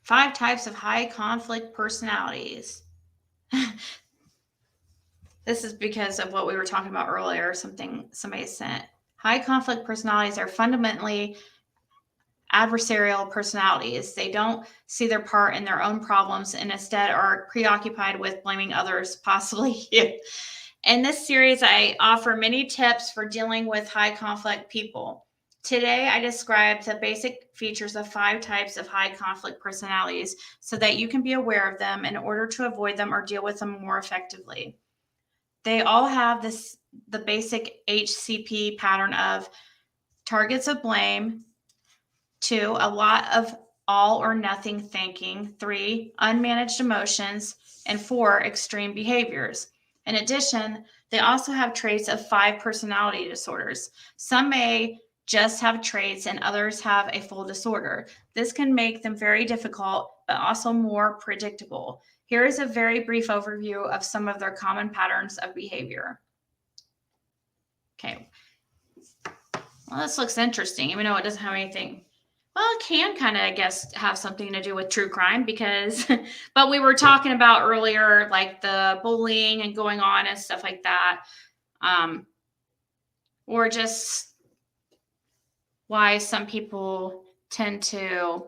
Five types of high conflict personalities. This is because of what we were talking about earlier, somebody sent. High conflict personalities are fundamentally adversarial personalities. They don't see their part in their own problems and instead are preoccupied with blaming others, possibly you. In this series, I offer many tips for dealing with high conflict people. Today, I describe the basic features of 5 types of high conflict personalities so that you can be aware of them in order to avoid them or deal with them more effectively. They all have the basic HCP pattern of targets of blame, 2, a lot of all or nothing thinking, 3, unmanaged emotions, and 4, extreme behaviors. In addition, they also have traits of 5 personality disorders. Some may just have traits and others have a full disorder. This can make them very difficult, but also more predictable. Here is a very brief overview of some of their common patterns of behavior. Okay. Well, this looks interesting, even though it doesn't have anything. Well, it can kind of, I guess, have something to do with true crime because, but we were talking about earlier, like the bullying and going on and stuff like that. Or just why some people tend to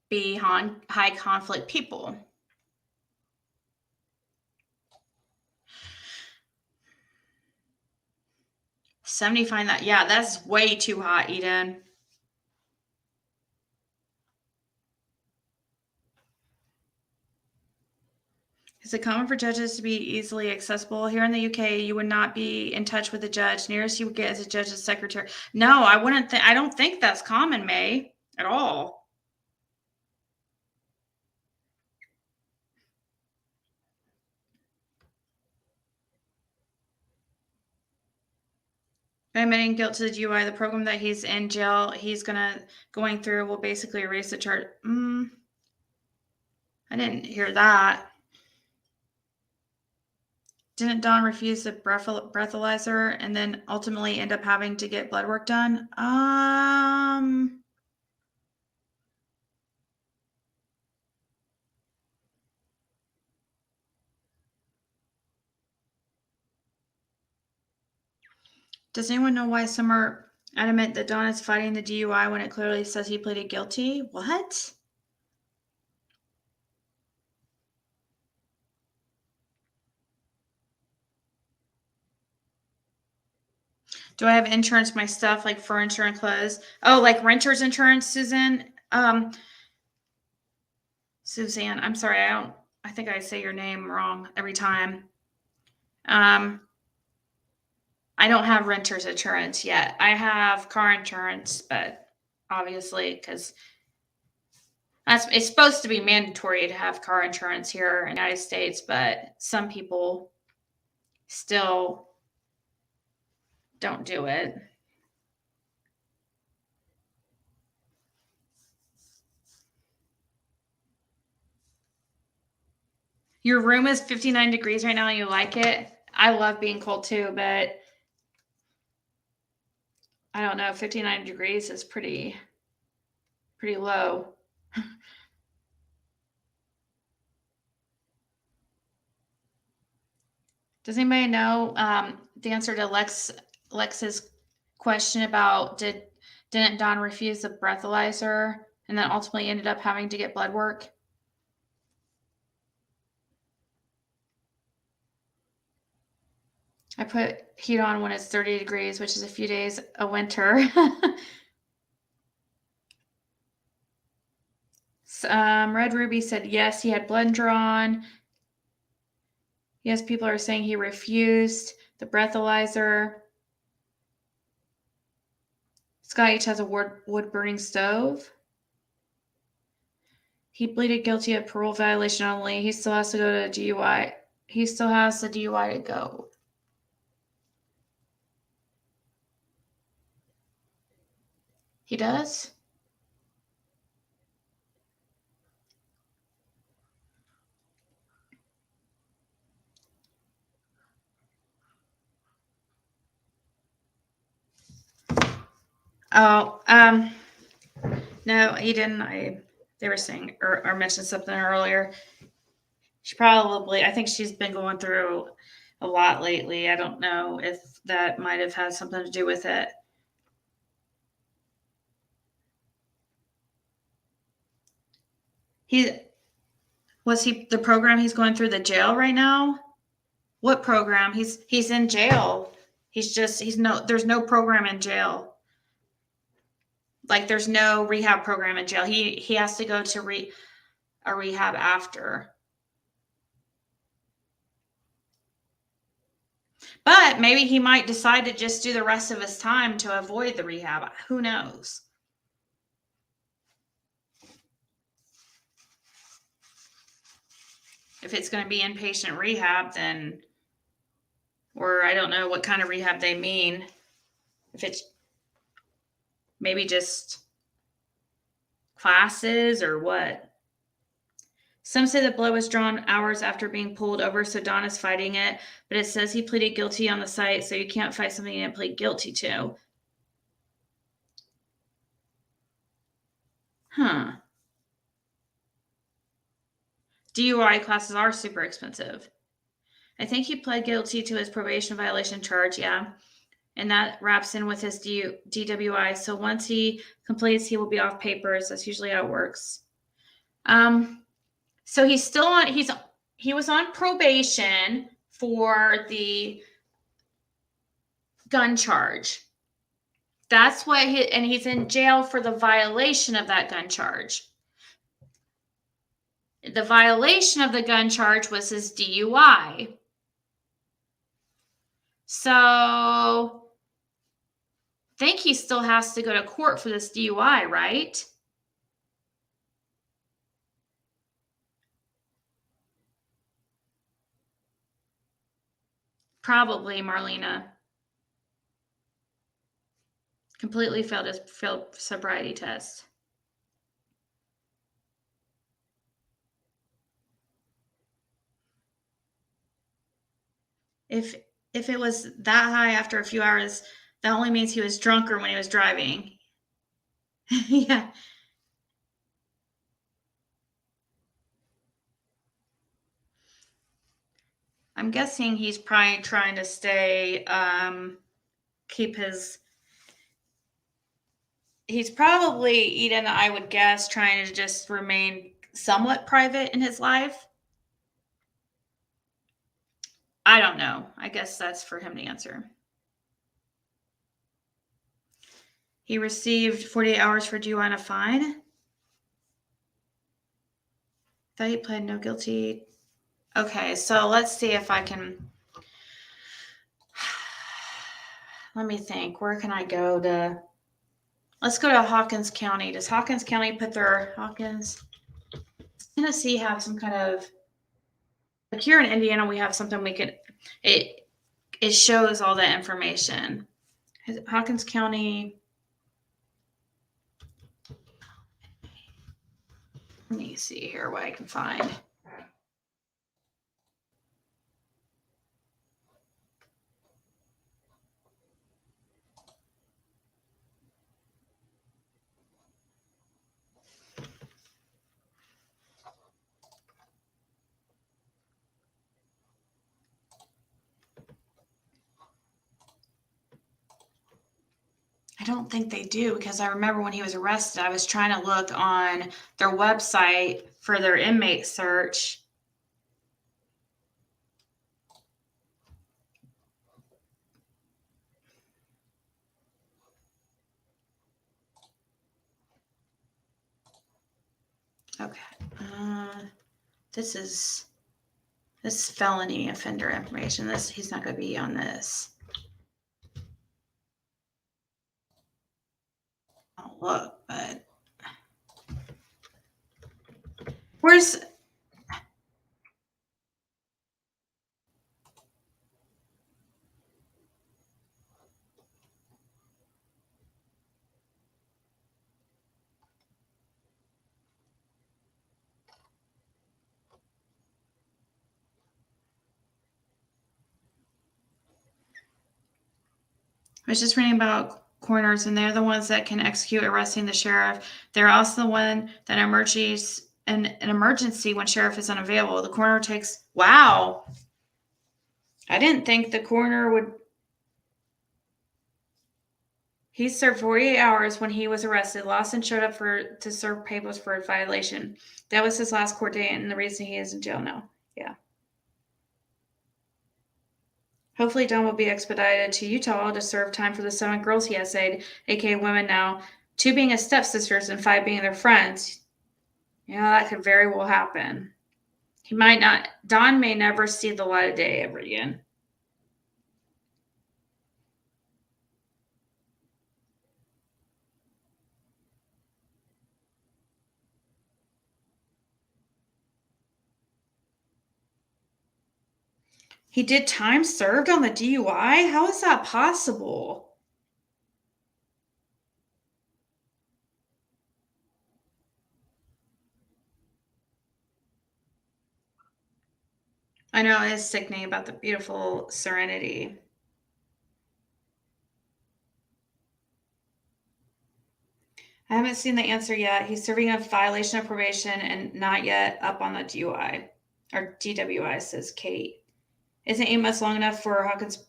be high conflict people. Somebody find that. Yeah, that's way too hot, Eden. Is it common for judges to be easily accessible? Here in the UK, you would not be in touch with the judge. Nearest you would get is a judge's secretary. No, I wouldn't think. I don't think that's common, May, at all. By admitting guilt to the DUI, the program that he's in jail, going through will basically erase the charge. I didn't hear that. Didn't Don refuse the breathalyzer and then ultimately end up having to get blood work done? Does anyone know why some are adamant that Don is fighting the DUI when it clearly says he pleaded guilty? What? Do I have insurance? My stuff like furniture and clothes. Oh, like renter's insurance, Susan. Suzanne, I'm sorry, I think I say your name wrong every time. I don't have renter's insurance yet. I have car insurance, but obviously, because it's supposed to be mandatory to have car insurance here in the United States, but some people still don't do it. Your room is 59 degrees right now and you like it? I love being cold too, but I don't know, 59 degrees is pretty low. Does anybody know the answer to Lex's question about didn't Don refuse the breathalyzer and then ultimately ended up having to get blood work? I put heat on when it's 30 degrees, which is a few days of winter. Red Ruby said yes, he had blood drawn. Yes, people are saying he refused the breathalyzer. Scott H has a wood burning stove. He pleaded guilty of parole violation only. He still has to go to DUI. He still has the DUI to go. He does? Oh, no, he didn't. They were saying or mentioned something earlier. I think she's been going through a lot lately. I don't know if that might have had something to do with it. The program he's going through the jail right now? What program? He's in jail. There's no program in jail. Like there's no rehab program in jail. He has to go to a rehab after. But maybe he might decide to just do the rest of his time to avoid the rehab. Who knows? If it's going to be inpatient rehab, then, or I don't know what kind of rehab they mean. If it's maybe just classes or what. Some say the blood was drawn hours after being pulled over, so Don is fighting it, but it says he pleaded guilty on the site, so you can't fight something you didn't plead guilty to. Huh. DUI classes are super expensive. I think he pled guilty to his probation violation charge, yeah. And that wraps in with his DWI. So once he completes, he will be off papers. That's usually how it works. So he's still on. He was on probation for the gun charge. That's what and he's in jail for the violation of that gun charge. The violation of the gun charge was his DUI. So I think he still has to go to court for this DUI, right? Probably, Marlena. Completely failed his sobriety test. If it was that high after a few hours, that only means he was drunker when he was driving. Yeah. I'm guessing he's probably trying to stay, he's probably, Eden, I would guess, trying to just remain somewhat private in his life. I don't know. I guess that's for him to answer. He received 48 hours for DUI and a fine. Thought he pled no guilty. Okay, so let's see if I can. Let me think. Where can I go to? Let's go to Hawkins County. Does Hawkins County put their Tennessee have some kind of, like here in Indiana, we have something we could, it shows all that information. Hawkins County. Let me see here what I can find. I don't think they do, because I remember when he was arrested, I was trying to look on their website for their inmate search. Okay. This is felony offender information. He's not going to be on this. I'll look, but where's I was just reading about coroners, and they're the ones that can execute arresting the sheriff. They're also the one that an emergency when sheriff is unavailable. The coroner takes. Wow. I didn't think the coroner would. He served 48 hours when he was arrested. Lawson showed up to serve papers for a violation. That was his last court date, and the reason he is in jail now. Yeah. Hopefully, Don will be expedited to Utah to serve time for the 7 girls he essayed, aka women now, 2 being his stepsisters and 5 being their friends. That could very well happen. He might not. Don may never see the light of day ever again. He did time served on the DUI? How is that possible? I know, it is sickening about the beautiful serenity. I haven't seen the answer yet. He's serving a violation of probation and not yet up on the DUI or DWI, says Kate. Isn't 8 months long enough for Hawkins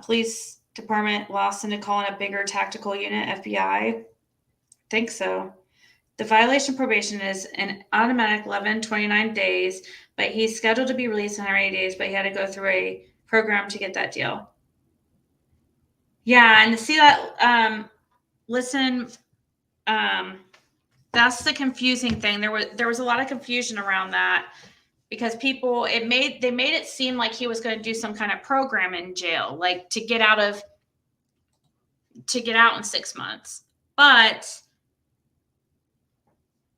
Police Department Lawson to call in a bigger tactical unit, FBI? Think so. The violation probation is an automatic 29 days, but he's scheduled to be released in 180 days, but he had to go through a program to get that deal. Yeah, and to see that, listen, that's the confusing thing. There was a lot of confusion around that because they made it seem like he was going to do some kind of program in jail, like to get out in 6 months. But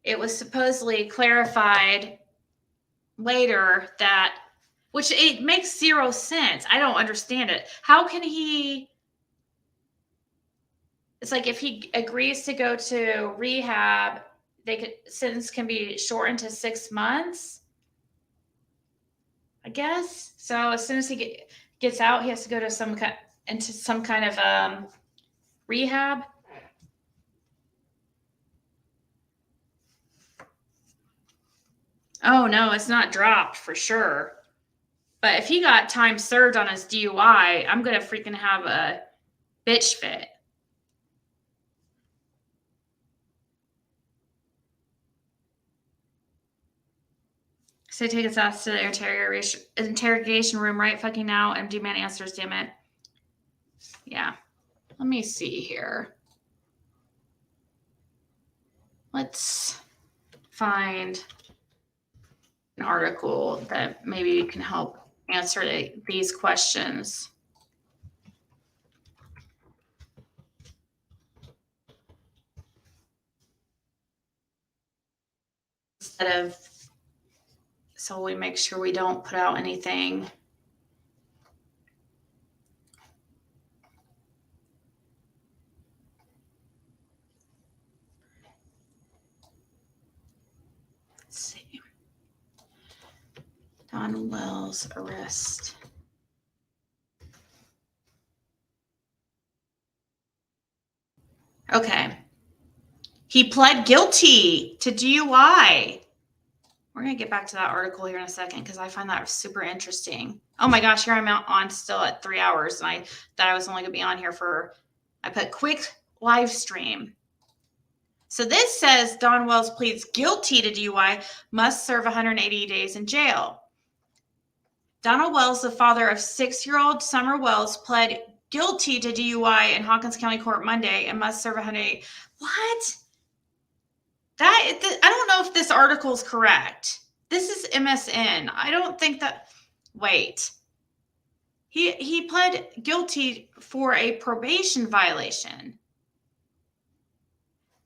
it was supposedly clarified later that, which it makes 0 sense. I don't understand it. How can he? It's like if he agrees to go to rehab, sentence can be shortened to 6 months, I guess. So as soon as he gets out, he has to go to some kind of rehab. Oh no, it's not dropped for sure. But if he got time served on his DUI, I'm gonna freaking have a bitch fit. So take his ass to the interrogation room right fucking now. Empty man answers, damn it. Yeah. Let me see here. Let's find an article that maybe can help answer these questions. Instead of, so we make sure we don't put out anything. Let's see. Don Wells arrest. Okay. He pled guilty to DUI. We're going to get back to that article here in a second because I find that super interesting. Oh my gosh, here I'm on still at 3 hours, and I thought I was only going to be on here for, I put quick live stream. So this says Don Wells pleads guilty to DUI, must serve 180 days in jail. Donald Wells, the father of 6-year-old Summer Wells, pled guilty to DUI in Hawkins County Court Monday and must serve 180. What? I don't know if this article is correct. This is MSN. I don't think that. Wait. He pled guilty for a probation violation.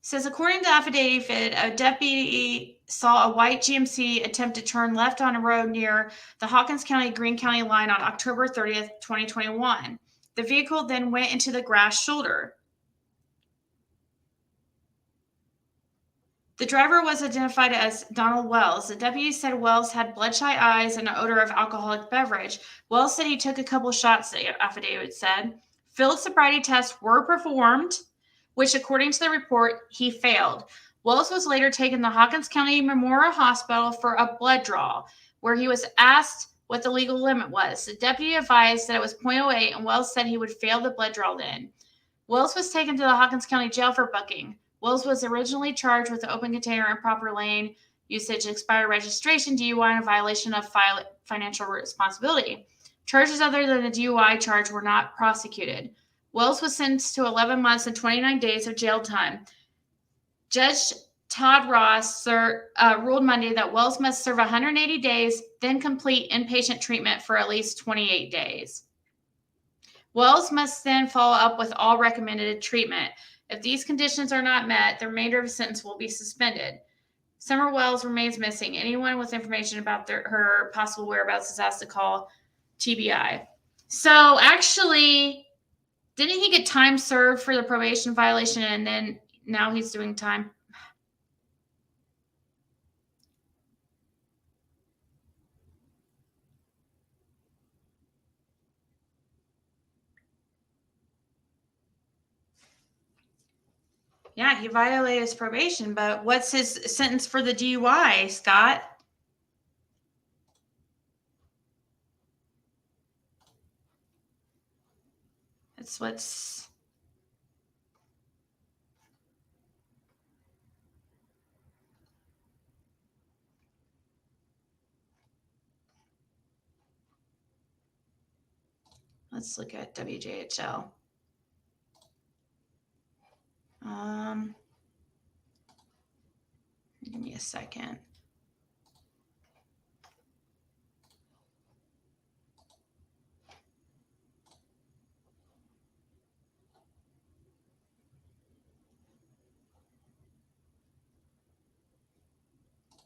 It says, according to the affidavit, a deputy saw a white GMC attempt to turn left on a road near the Hawkins County-Greene County line on October 30th, 2021. The vehicle then went into the grass shoulder. The driver was identified as Donald Wells. The deputy said Wells had bloodshot eyes and an odor of alcoholic beverage. Wells said he took a couple shots, the affidavit said. Field sobriety tests were performed, which, according to the report, he failed. Wells was later taken to Hawkins County Memorial Hospital for a blood draw, where he was asked what the legal limit was. The deputy advised that it was .08, and Wells said he would fail the blood draw then. Wells was taken to the Hawkins County Jail for bucking. Wells was originally charged with open container, improper lane usage, expired registration, DUI, and a violation of financial responsibility. Charges other than the DUI charge were not prosecuted. Wells was sentenced to 11 months and 29 days of jail time. Judge Todd Ross ruled Monday that Wells must serve 180 days, then complete inpatient treatment for at least 28 days. Wells must then follow up with all recommended treatment. If these conditions are not met, the remainder of the sentence will be suspended. Summer Wells remains missing. Anyone with information about her possible whereabouts is asked to call TBI. So actually, didn't he get time served for the probation violation, and then now he's doing time? Yeah, he violated his probation, but what's his sentence for the DUI, Scott? That's what's... Let's look at WJHL. Give me a second.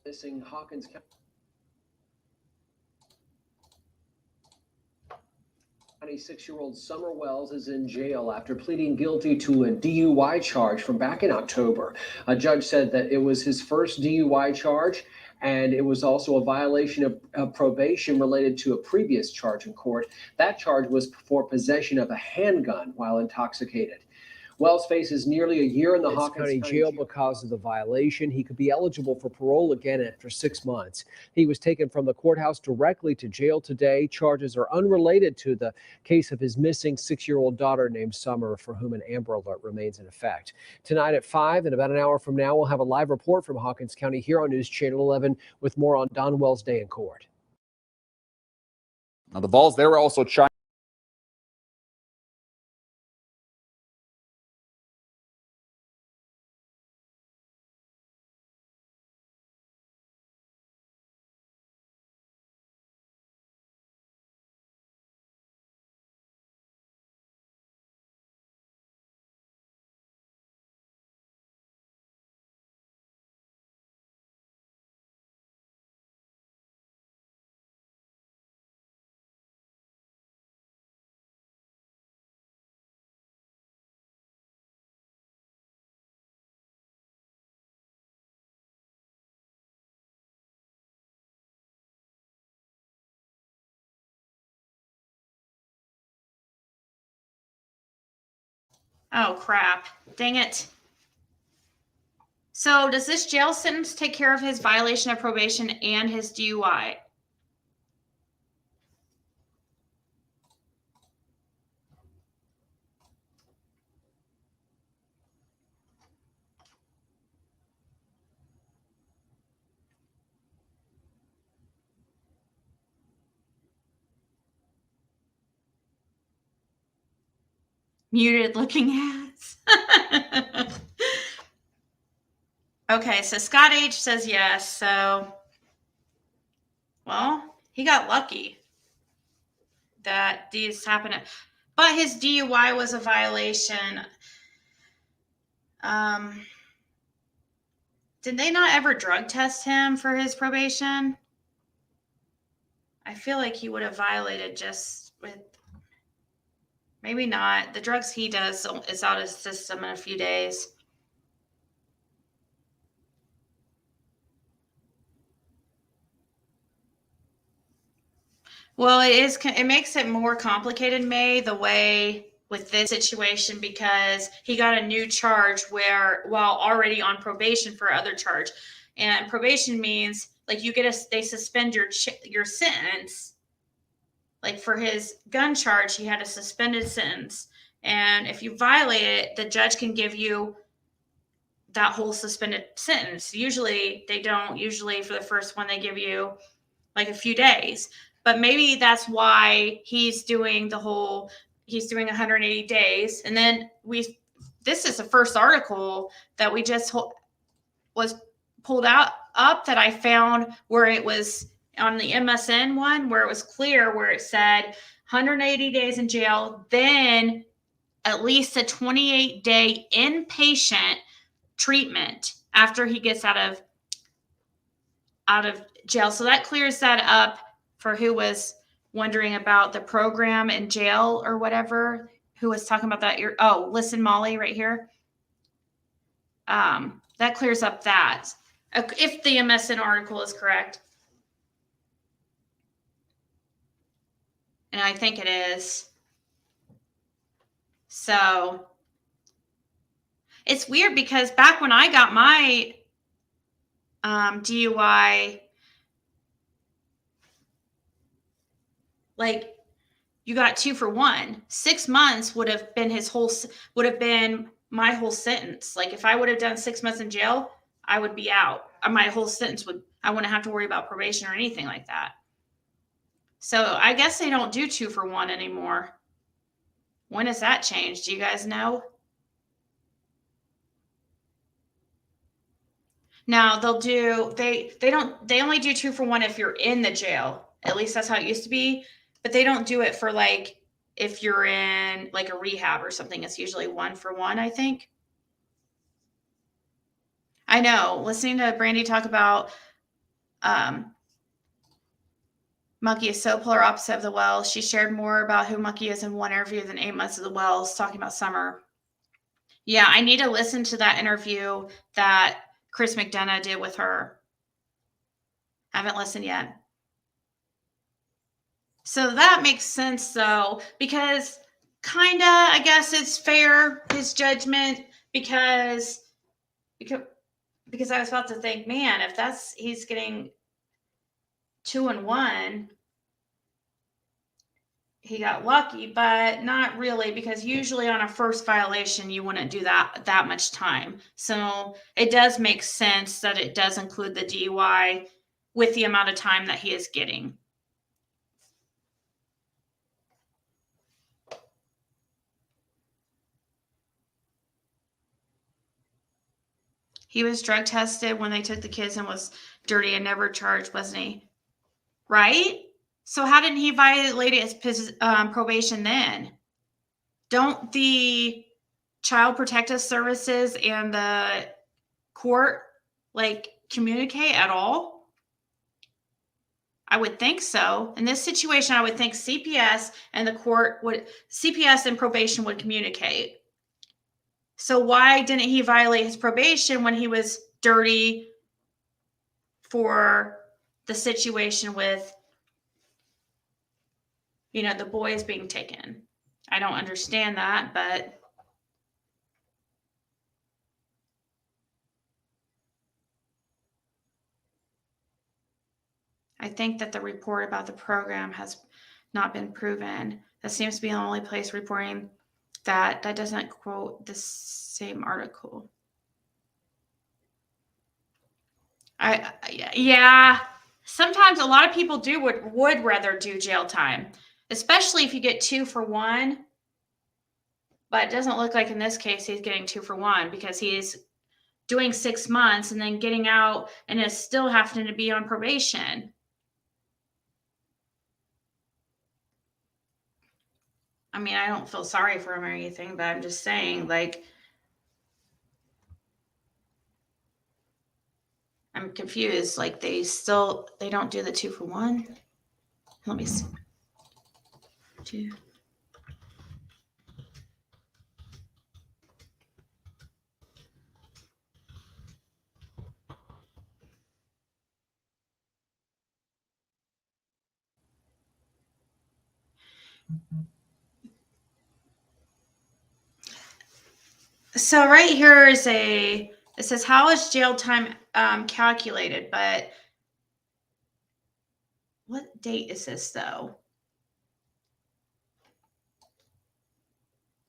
Missing Hawkins County. 26-year-old Summer Wells is in jail after pleading guilty to a DUI charge from back in October. A judge said that it was his first DUI charge, and it was also a violation of probation related to a previous charge in court. That charge was for possession of a handgun while intoxicated. Wells faces nearly a year in the Hawkins County jail because of the violation. He could be eligible for parole again after 6 months. He was taken from the courthouse directly to jail today. Charges are unrelated to the case of his missing 6-year-old daughter named Summer, for whom an Amber Alert remains in effect. Tonight at 5, and about an hour from now, we'll have a live report from Hawkins County here on News Channel 11 with more on Don Wells' day in court. Now the Vols, they were also trying Oh, crap. Dang it. So does this jail sentence take care of his violation of probation and his DUI? Muted looking hats. Okay, so Scott H says yes. So, well, he got lucky that these happened. But his DUI was a violation. Did they not ever drug test him for his probation? I feel like he would have violated just with. Maybe not. The drugs he does is out of his system in a few days. Well, it makes it more complicated, May, the way with this situation, because he got a new charge while already on probation for other charge. And probation means like they suspend your sentence. Like for his gun charge, he had a suspended sentence. And if you violate it, the judge can give you that whole suspended sentence. Usually they don't. Usually for the first one, they give you like a few days. But maybe that's why he's doing 180 days. And then this is the first article that we just was pulled up that I found where it was on the MSN one, where it was clear, where it said 180 days in jail, then at least a 28-day inpatient treatment after he gets out of jail. So that clears that up for who was wondering about the program in jail or whatever, who was talking about that. Listen, Molly, right here. That clears up that. If the MSN article is correct. And I think it is. So it's weird because back when I got my DUI, like you got 2 for 1. 6 months would have been my whole sentence. Like if I would have done 6 months in jail, I would be out. My whole sentence I wouldn't have to worry about probation or anything like that. So I guess they don't do 2 for 1 anymore. When has that changed? Do you guys know? Now they only do 2 for 1 if you're in the jail. At least that's how it used to be. But they don't do it for like if you're in like a rehab or something. It's usually 1 for 1, I think. I know. Listening to Brandy talk about Monkey is so polar opposite of the Wells. She shared more about who Monkey is in one interview than 8 months of the Wells, talking about Summer. Yeah, I need to listen to that interview that Chris McDonough did with her. Haven't listened yet. So that makes sense, though, because kind of, I guess it's fair, his judgment, because I was about to think, man, if he's getting 2 and 1, he got lucky, but not really, because usually on a first violation, you wouldn't do that much time. So it does make sense that it does include the DUI with the amount of time that he is getting. He was drug tested when they took the kids and was dirty and never charged, wasn't he? Right? So how didn't he violate his probation then? Don't the Child Protective Services and the court communicate at all? I would think so. In this situation, I would think CPS and CPS and probation would communicate. So why didn't he violate his probation when he was dirty for the situation with, the boys being taken? I don't understand that, but I think that the report about the program has not been proven. That seems to be the only place reporting that doesn't quote the same article. Yeah. Sometimes a lot of people would rather do jail time, especially if you get 2 for 1. But it doesn't look like in this case he's getting 2 for 1 because he's doing 6 months and then getting out and is still having to be on probation. I mean, I don't feel sorry for him or anything, but I'm just saying, like, I'm confused. Like, they don't do the 2 for 1. Let me see. 2. So right here is it says, how is jail time calculated? But what date is this though?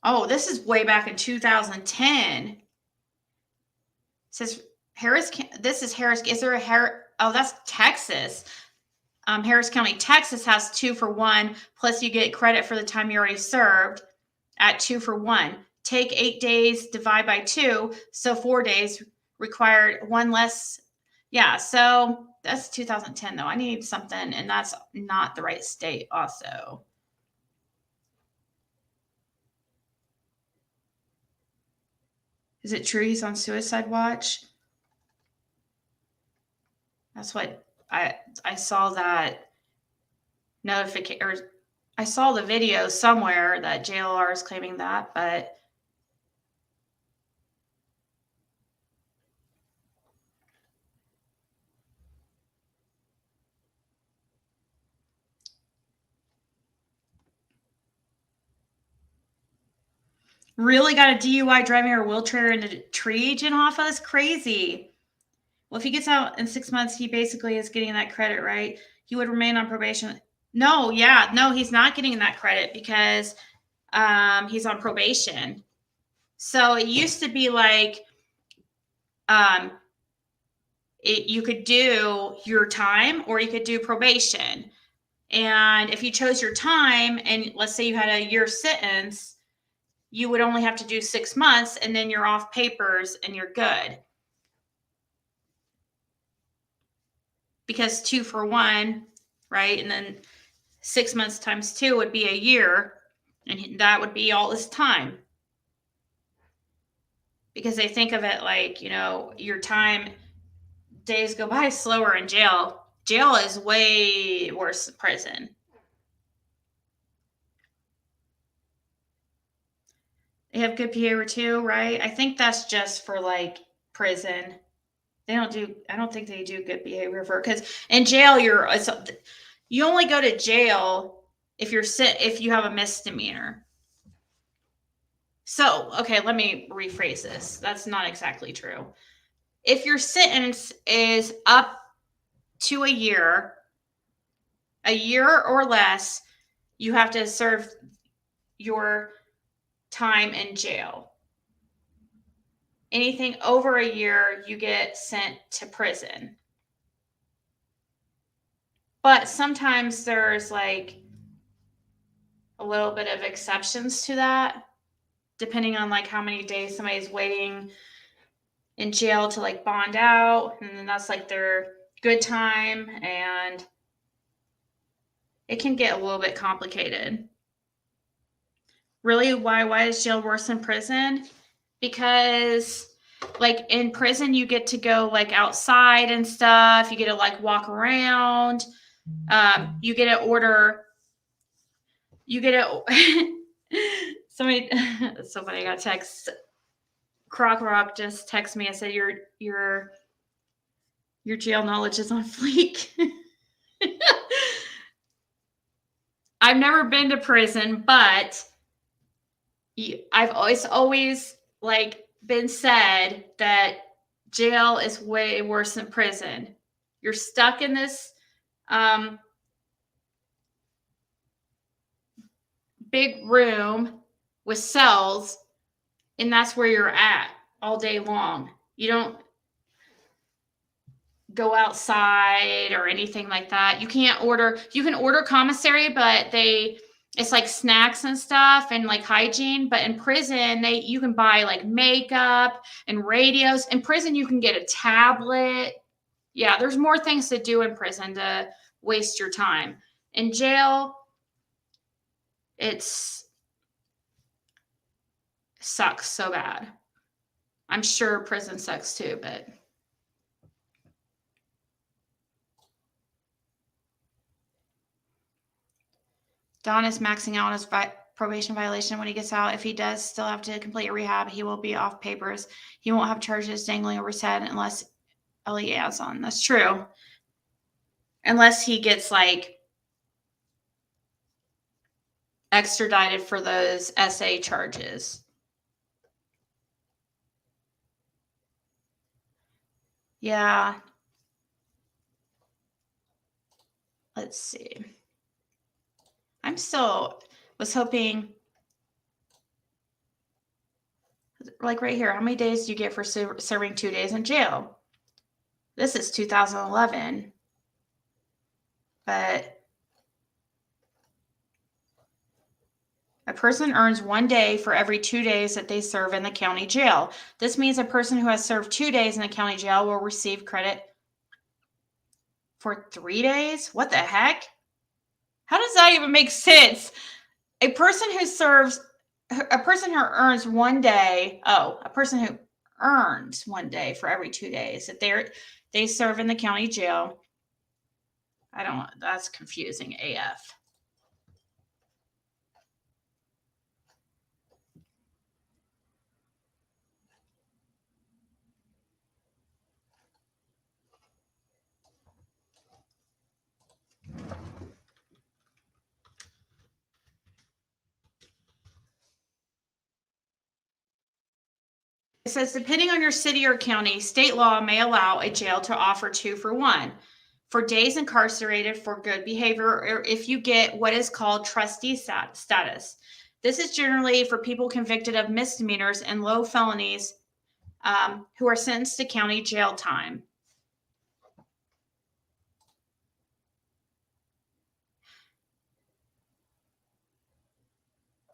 Oh, this is way back in 2010. It says this is Harris. Is there a Harris? Oh, that's Texas. Harris County, Texas has 2 for 1, plus you get credit for the time you already served at 2 for 1. Take 8 days, divide by 2, so 4 days required, 1 less. Yeah, so that's 2010 though. I need something, and that's not the right state also. Is it true he's on suicide watch? That's what I saw that notification, or I saw the video somewhere that JLR is claiming that, but really got a DUI driving a wheelchair into a tree, Jen Hoffa? Is crazy. Well, if he gets out in 6 months, he basically is getting that credit, right? He would remain on probation. No, he's not getting that credit because he's on probation. So it used to be like you could do your time or you could do probation. And if you chose your time, and let's say you had a year sentence, you would only have to do 6 months, and then you're off papers and you're good. Because 2 for 1, right? And then 6 months times 2 would be a year, and that would be all his time. Because they think of it like, your time, days go by slower in jail. Jail is way worse than prison. They have good behavior too, right? I think that's just for like prison. I don't think they do good behavior because in jail you only go to jail if you have a misdemeanor. So, okay, let me rephrase this. That's not exactly true. If your sentence is up to a year or less, you have to serve your time in jail. Anything over a year, you get sent to prison. But sometimes there's like a little bit of exceptions to that, depending on like how many days somebody's waiting in jail to like bond out, and then that's like their good time, and it can get a little bit complicated. Really, why is jail worse than prison? Because like in prison you get to go like outside and stuff, you get to like walk around, you get to order, somebody it's so funny, I got a text. Croc Rock just texted me and said your jail knowledge is on fleek. I've never been to prison, but I've always like been said that jail is way worse than prison. You're stuck in this big room with cells, and that's where you're at all day long. You don't go outside or anything like that. You can order commissary, but it's like snacks and stuff and like hygiene. But in prison, you can buy like makeup and radios. In prison, you can get a tablet. Yeah, there's more things to do in prison to waste your time. In jail, sucks so bad. I'm sure prison sucks too, but Don is maxing out on his probation violation when he gets out. If he does still have to complete a rehab, he will be off papers. He won't have charges dangling over his head unless Ellie adds on. That's true. Unless he gets like extradited for those SA charges. Yeah. Let's see. I'm still was hoping, like right here, how many days do you get for serving 2 days in jail? This is 2011. But a person earns 1 day for every 2 days that they serve in the county jail. This means a person who has served 2 days in the county jail will receive credit for 3 days? What the heck? How does that even make sense? A person who earns 1 day, a person who earns 1 day for every 2 days that they serve in the county jail. That's confusing AF. It says, depending on your city or county, state law may allow a jail to offer 2 for 1 for days incarcerated for good behavior, or if you get what is called trustee status. This is generally for people convicted of misdemeanors and low felonies who are sentenced to county jail time.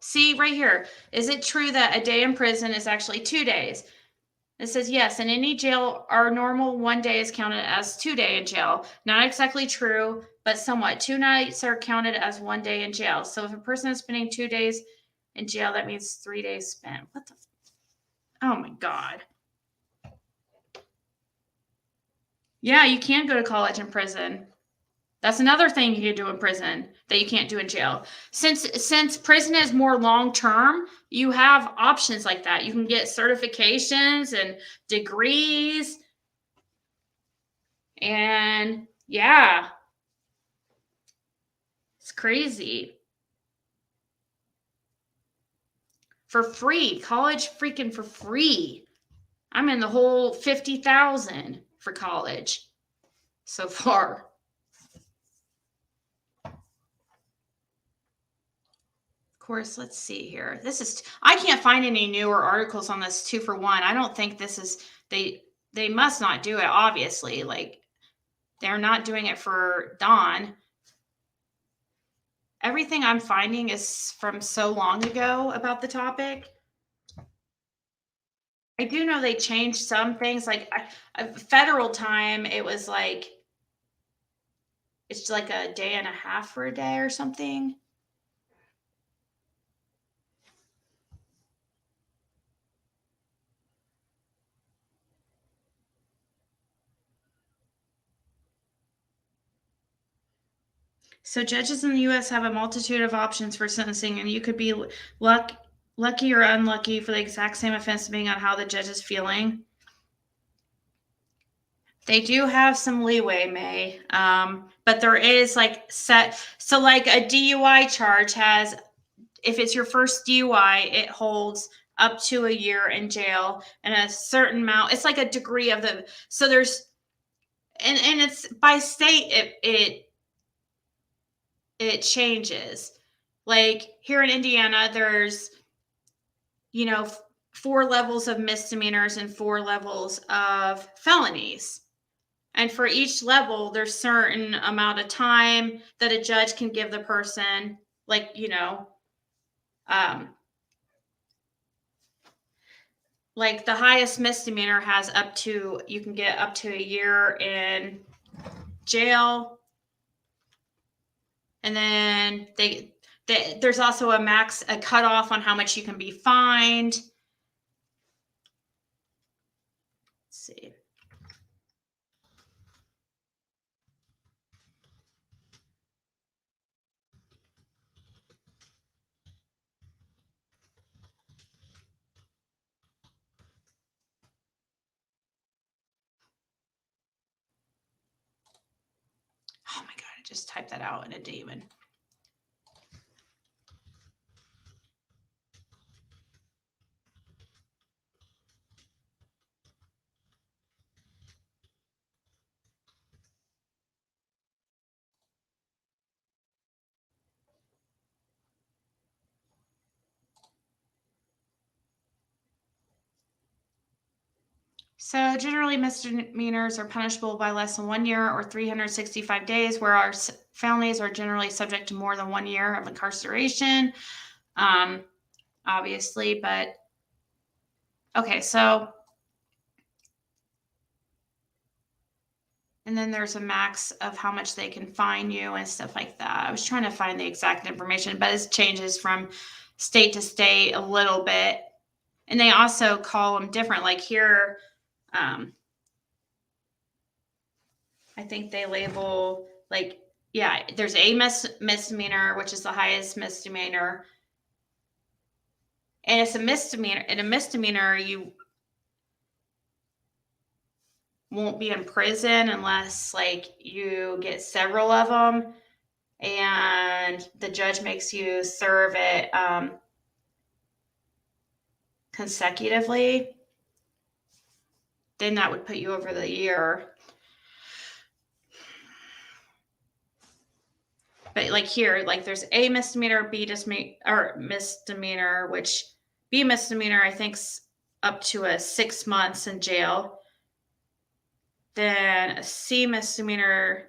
See right here, is it true that a day in prison is actually 2 days? It says, yes, in any jail, our normal 1 day is counted as 2 days in jail. Not exactly true, but somewhat. 2 nights are counted as 1 day in jail. So if a person is spending 2 days in jail, that means 3 days spent. What the? Oh my God. Yeah, you can go to college in prison. That's another thing you can do in prison that you can't do in jail. Since prison is more long-term, you have options like that. You can get certifications and degrees. And yeah, it's crazy. For free, college freaking for free. I'm in the whole 50,000 for college so far. Course, let's see here. I can't find any newer articles on this 2 for 1. I don't think this is they must not do it, obviously. Like, they're not doing it for Dawn. Everything I'm finding is from so long ago about the topic. I do know they changed some things, like federal time. It was like, it's like a day and a half for a day or something. So judges in the U.S. have a multitude of options for sentencing, and you could be lucky or unlucky for the exact same offense, depending on how the judge is feeling. They do have some leeway, May, but there is like set. So like a DUI charge has, if it's your first DUI, it holds up to a year in jail and a certain amount. It's like a degree of the. So there's, and it's by state. It it changes. Like here in Indiana, there's, 4 levels of misdemeanors and 4 levels of felonies. And for each level, there's certain amount of time that a judge can give the person, like, like the highest misdemeanor has you can get up to a year in jail. And then there's also a cutoff on how much you can be fined. Let's see. Oh my God, I just typed that out and it didn't even. So generally misdemeanors are punishable by less than 1 year or 365 days, whereas felonies are generally subject to more than 1 year of incarceration. Obviously, but okay, so and then there's a max of how much they can fine you and stuff like that. I was trying to find the exact information, but it changes from state to state a little bit. And they also call them different. Like here, I think they label like, yeah, there's a misdemeanor, which is the highest misdemeanor. And it's a misdemeanor. In a misdemeanor, you won't be in prison unless like you get several of them and the judge makes you serve it consecutively. Then that would put you over the year. But like here, like there's a misdemeanor, misdemeanor, which B misdemeanor I think's up to a 6 months in jail. Then a C misdemeanor,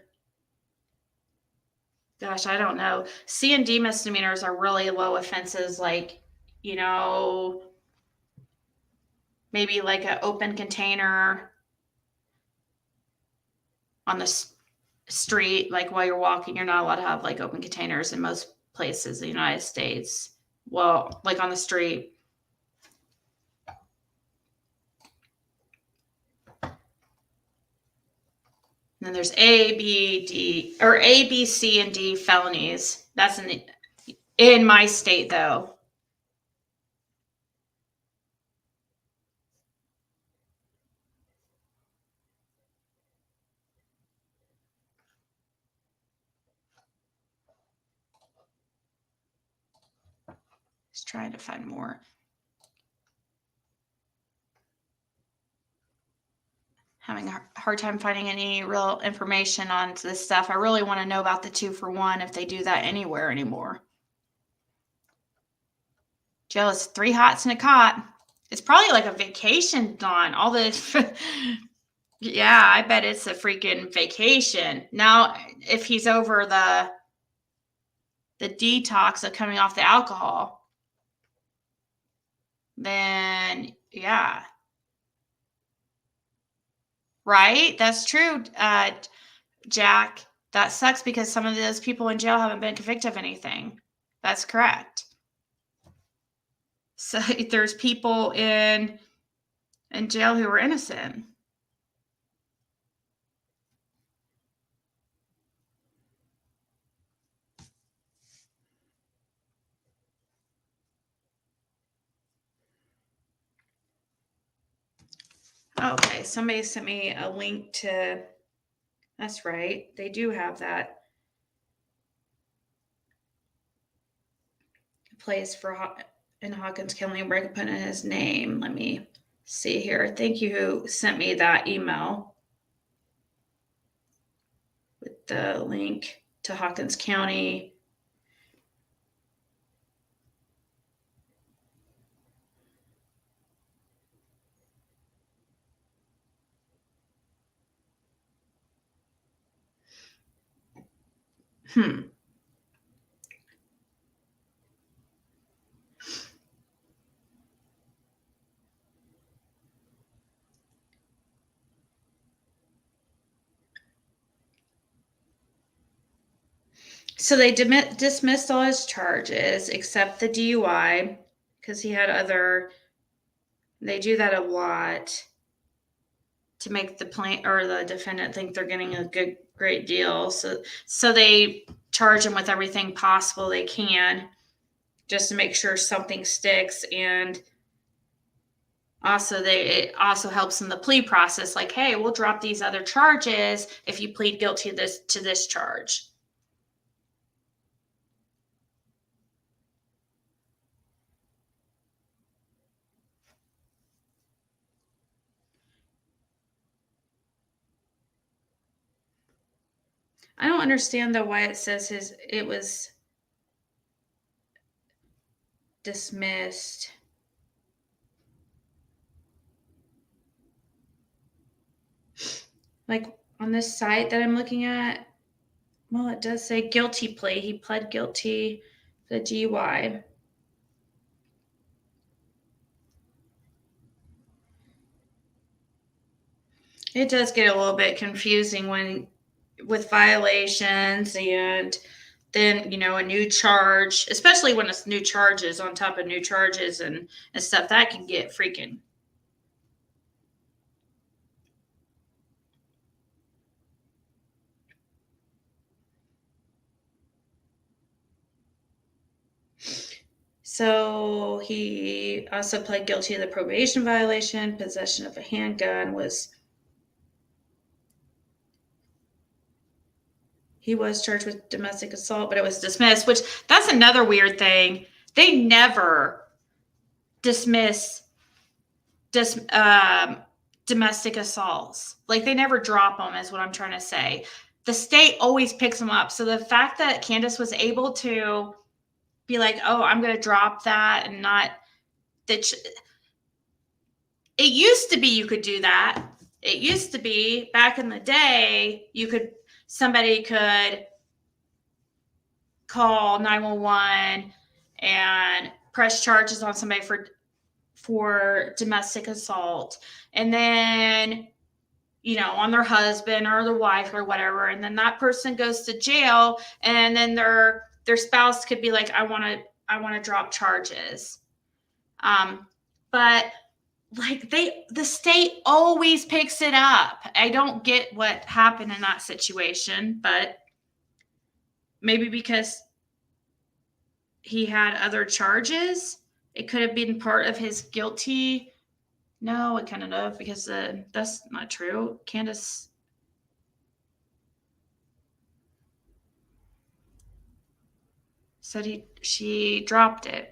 gosh, I don't know. C and D misdemeanors are really low offenses, like, maybe like an open container on the street, like while you're walking. You're not allowed to have like open containers in most places in the United States. Well, like on the street. And then there's A, B, C, and D felonies. That's in my state, though. Just trying to find more. Having a hard time finding any real information on this stuff. I really want to know about the 2-for-1 if they do that anywhere anymore. Jill, it's 3 hots and a cot. It's probably like a vacation, Dawn. All this. Yeah, I bet it's a freaking vacation. Now, if he's over the detox of coming off the alcohol, then yeah. Right? That's true, Jack. That sucks because some of those people in jail haven't been convicted of anything. That's correct. So there's people in jail who were innocent. Okay, somebody sent me a link to, that's right, they do have that place in Hawkins County where I can put in his name. Let me see here. Thank you who sent me that email with the link to Hawkins County So they dismissed all his charges except the DUI because he had other. They do that a lot to make the plaintiff or the defendant think they're getting a great deal. So they charge him with everything possible they can just to make sure something sticks. And also it also helps in the plea process. Like, hey, we'll drop these other charges if you plead guilty to this charge. I don't understand though why it says it was dismissed. Like on this site that I'm looking at, well, it does say guilty plea. He pled guilty to the DUI. It does get a little bit confusing with violations and then, a new charge, especially when it's new charges on top of new charges and stuff, that can get freaking. So he also pled guilty to the probation violation. Possession of a handgun he was charged with domestic assault, but it was dismissed, which that's another weird thing. They never dismiss domestic assaults. Like they never drop them is what I'm trying to say. The state always picks them up. So the fact that Candace was able to be like, oh, I'm going to drop that and not that. It used to be you could do that. It used to be back in the day, somebody could call 911 and press charges on somebody for domestic assault. And then, on their husband or their wife or whatever. And then that person goes to jail and then their spouse could be like, I want to drop charges. But like the state always picks it up. I don't get what happened in that situation, but maybe because he had other charges, it could have been part of his guilty. No, it couldn't have, because that's not true. Candace said she dropped it.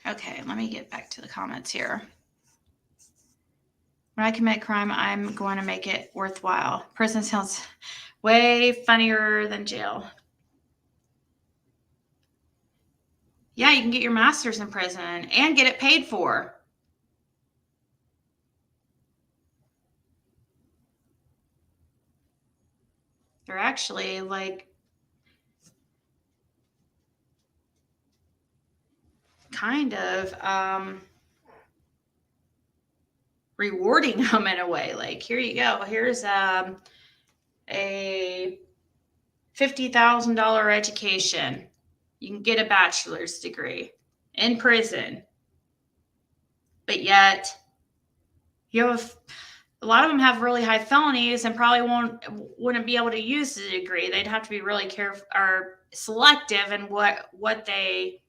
Okay, let me get back to the comments here. When I commit crime, I'm going to make it worthwhile. Prison sounds way funnier than jail. Yeah, you can get your master's in prison and get it paid for. They're actually like kind of rewarding them in a way. Like, here you go. Here's a $50,000 education. You can get a bachelor's degree in prison. But yet, a lot of them have really high felonies and probably wouldn't be able to use the degree. They'd have to be really careful or selective in what they.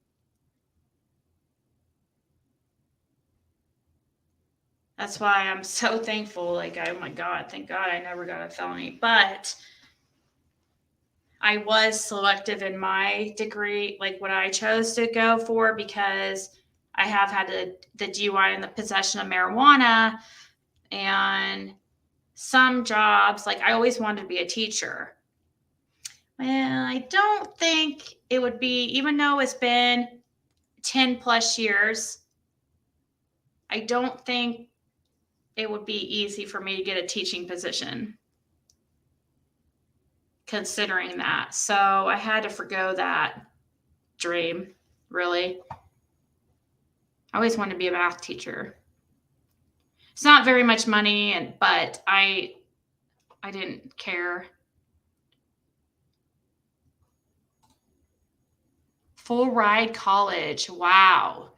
That's why I'm so thankful. Like, oh my God, thank God I never got a felony. But I was selective in my degree, like what I chose to go for, because I have had the DUI and the possession of marijuana, and some jobs, like I always wanted to be a teacher. Well, I don't think it would be, even though it's been 10 plus years, I don't think it would be easy for me to get a teaching position, considering that. So I had to forgo that dream, really. I always wanted to be a math teacher. It's not very much money, but I didn't care. Full ride college. Wow.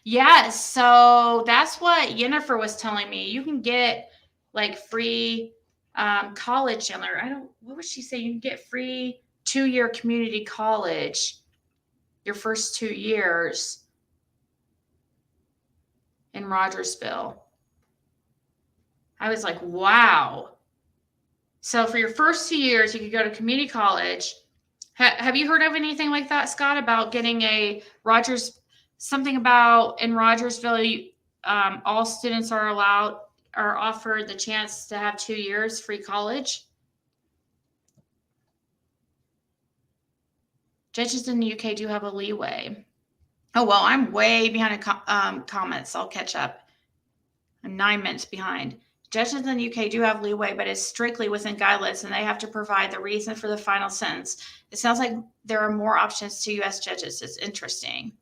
Yes. So that's what Yennefer was telling me. You can get like free college, Chandler. What was she saying? You can get free 2-year community college your first 2 years in Rogersville. I was like, wow. So for your first 2 years, you could go to community college. Have you heard of anything like that, Scott, about getting something about in Rogersville, all students are offered the chance to have 2 years free college? Judges in the UK do have a leeway. Oh, well, I'm way behind comments. I'll catch up. I'm 9 minutes behind. Judges in the UK do have leeway, but it's strictly within guidelines, and they have to provide the reason for the final sentence. It sounds like there are more options to U.S. judges. It's interesting.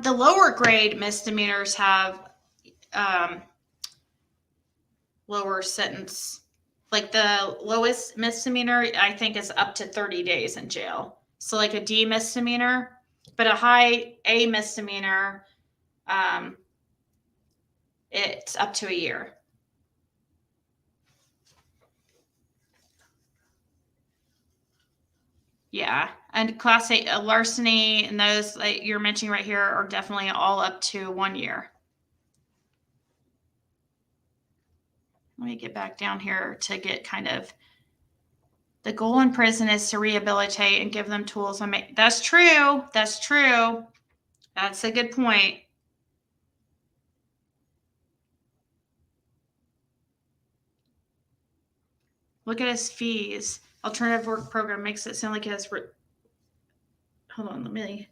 The lower grade misdemeanors have lower sentence. Like the lowest misdemeanor, I think, is up to 30 days in jail. So like a D misdemeanor, but a high A misdemeanor, it's up to a year. Yeah, and class A larceny and those that you're mentioning right here are definitely all up to 1 year. Let me get back down here to get kind of the goal in prison is to rehabilitate and give them tools. That's true. That's true. That's a good point. Look at his fees. Alternative work program makes it sound like it has. Hold on, let me.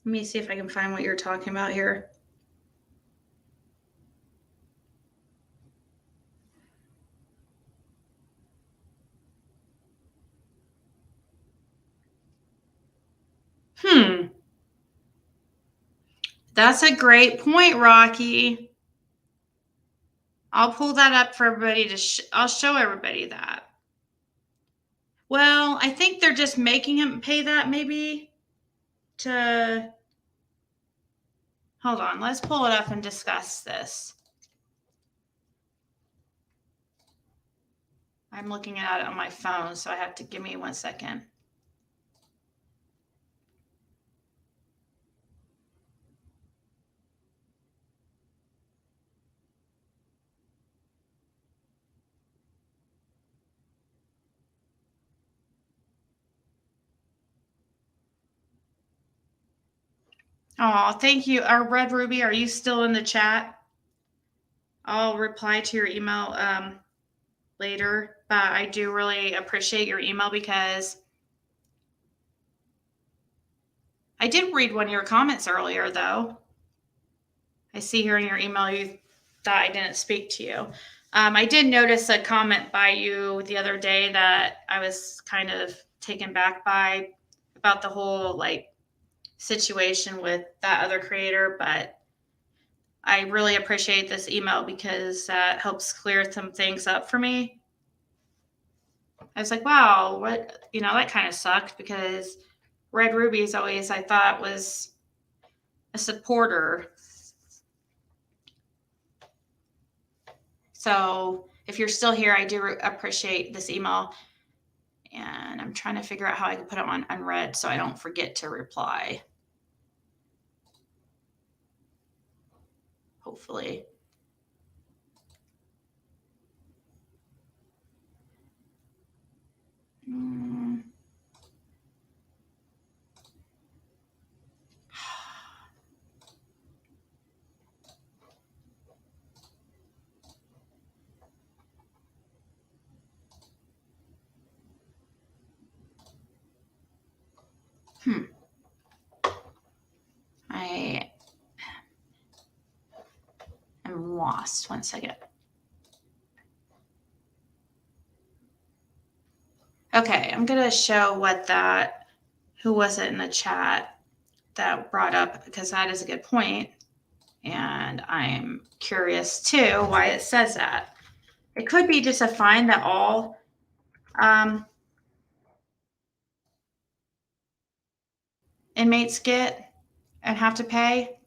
Let me see if I can find what you're talking about here. That's a great point, Rocky. I'll pull that up for everybody I'll show everybody that. Well, I think they're just making him pay that maybe to. Hold on, let's pull it up and discuss this. I'm looking at it on my phone, so I have to give me 1 second. Oh, thank you. Red Ruby, are you still in the chat? I'll reply to your email later, but I do really appreciate your email because I did read one of your comments earlier, though. I see here in your email you thought I didn't speak to you. I did notice a comment by you the other day that I was kind of taken back by about the whole situation with that other creator, but I really appreciate this email because that helps clear some things up for me. I was like, wow, that kind of sucked because Red Ruby's always, I thought, was a supporter. So if you're still here, I do appreciate this email. And I'm trying to figure out how I can put it on unread so I don't forget to reply. Hopefully. I am lost. 1 second. Okay, I'm going to show who was it in the chat that brought up, because that is a good point. And I'm curious too why it says that. It could be just a fine that all inmates get and have to pay.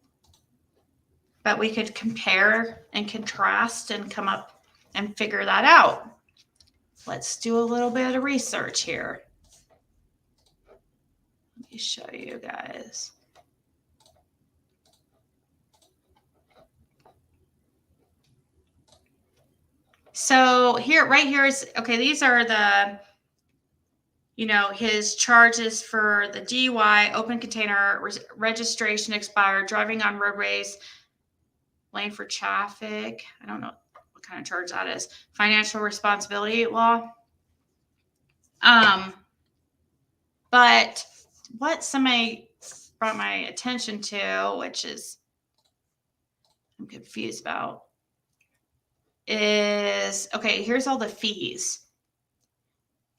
But we could compare and contrast and come up and figure that out. Let's do a little bit of research here. Let me show you guys. So right here is, okay, these are the, his charges for the DUI, open container, registration expired, driving on roadways, lane for traffic. I don't know what kind of charge that is. Financial responsibility law. But what somebody brought my attention to, which is I'm confused about, is, okay, here's all the fees.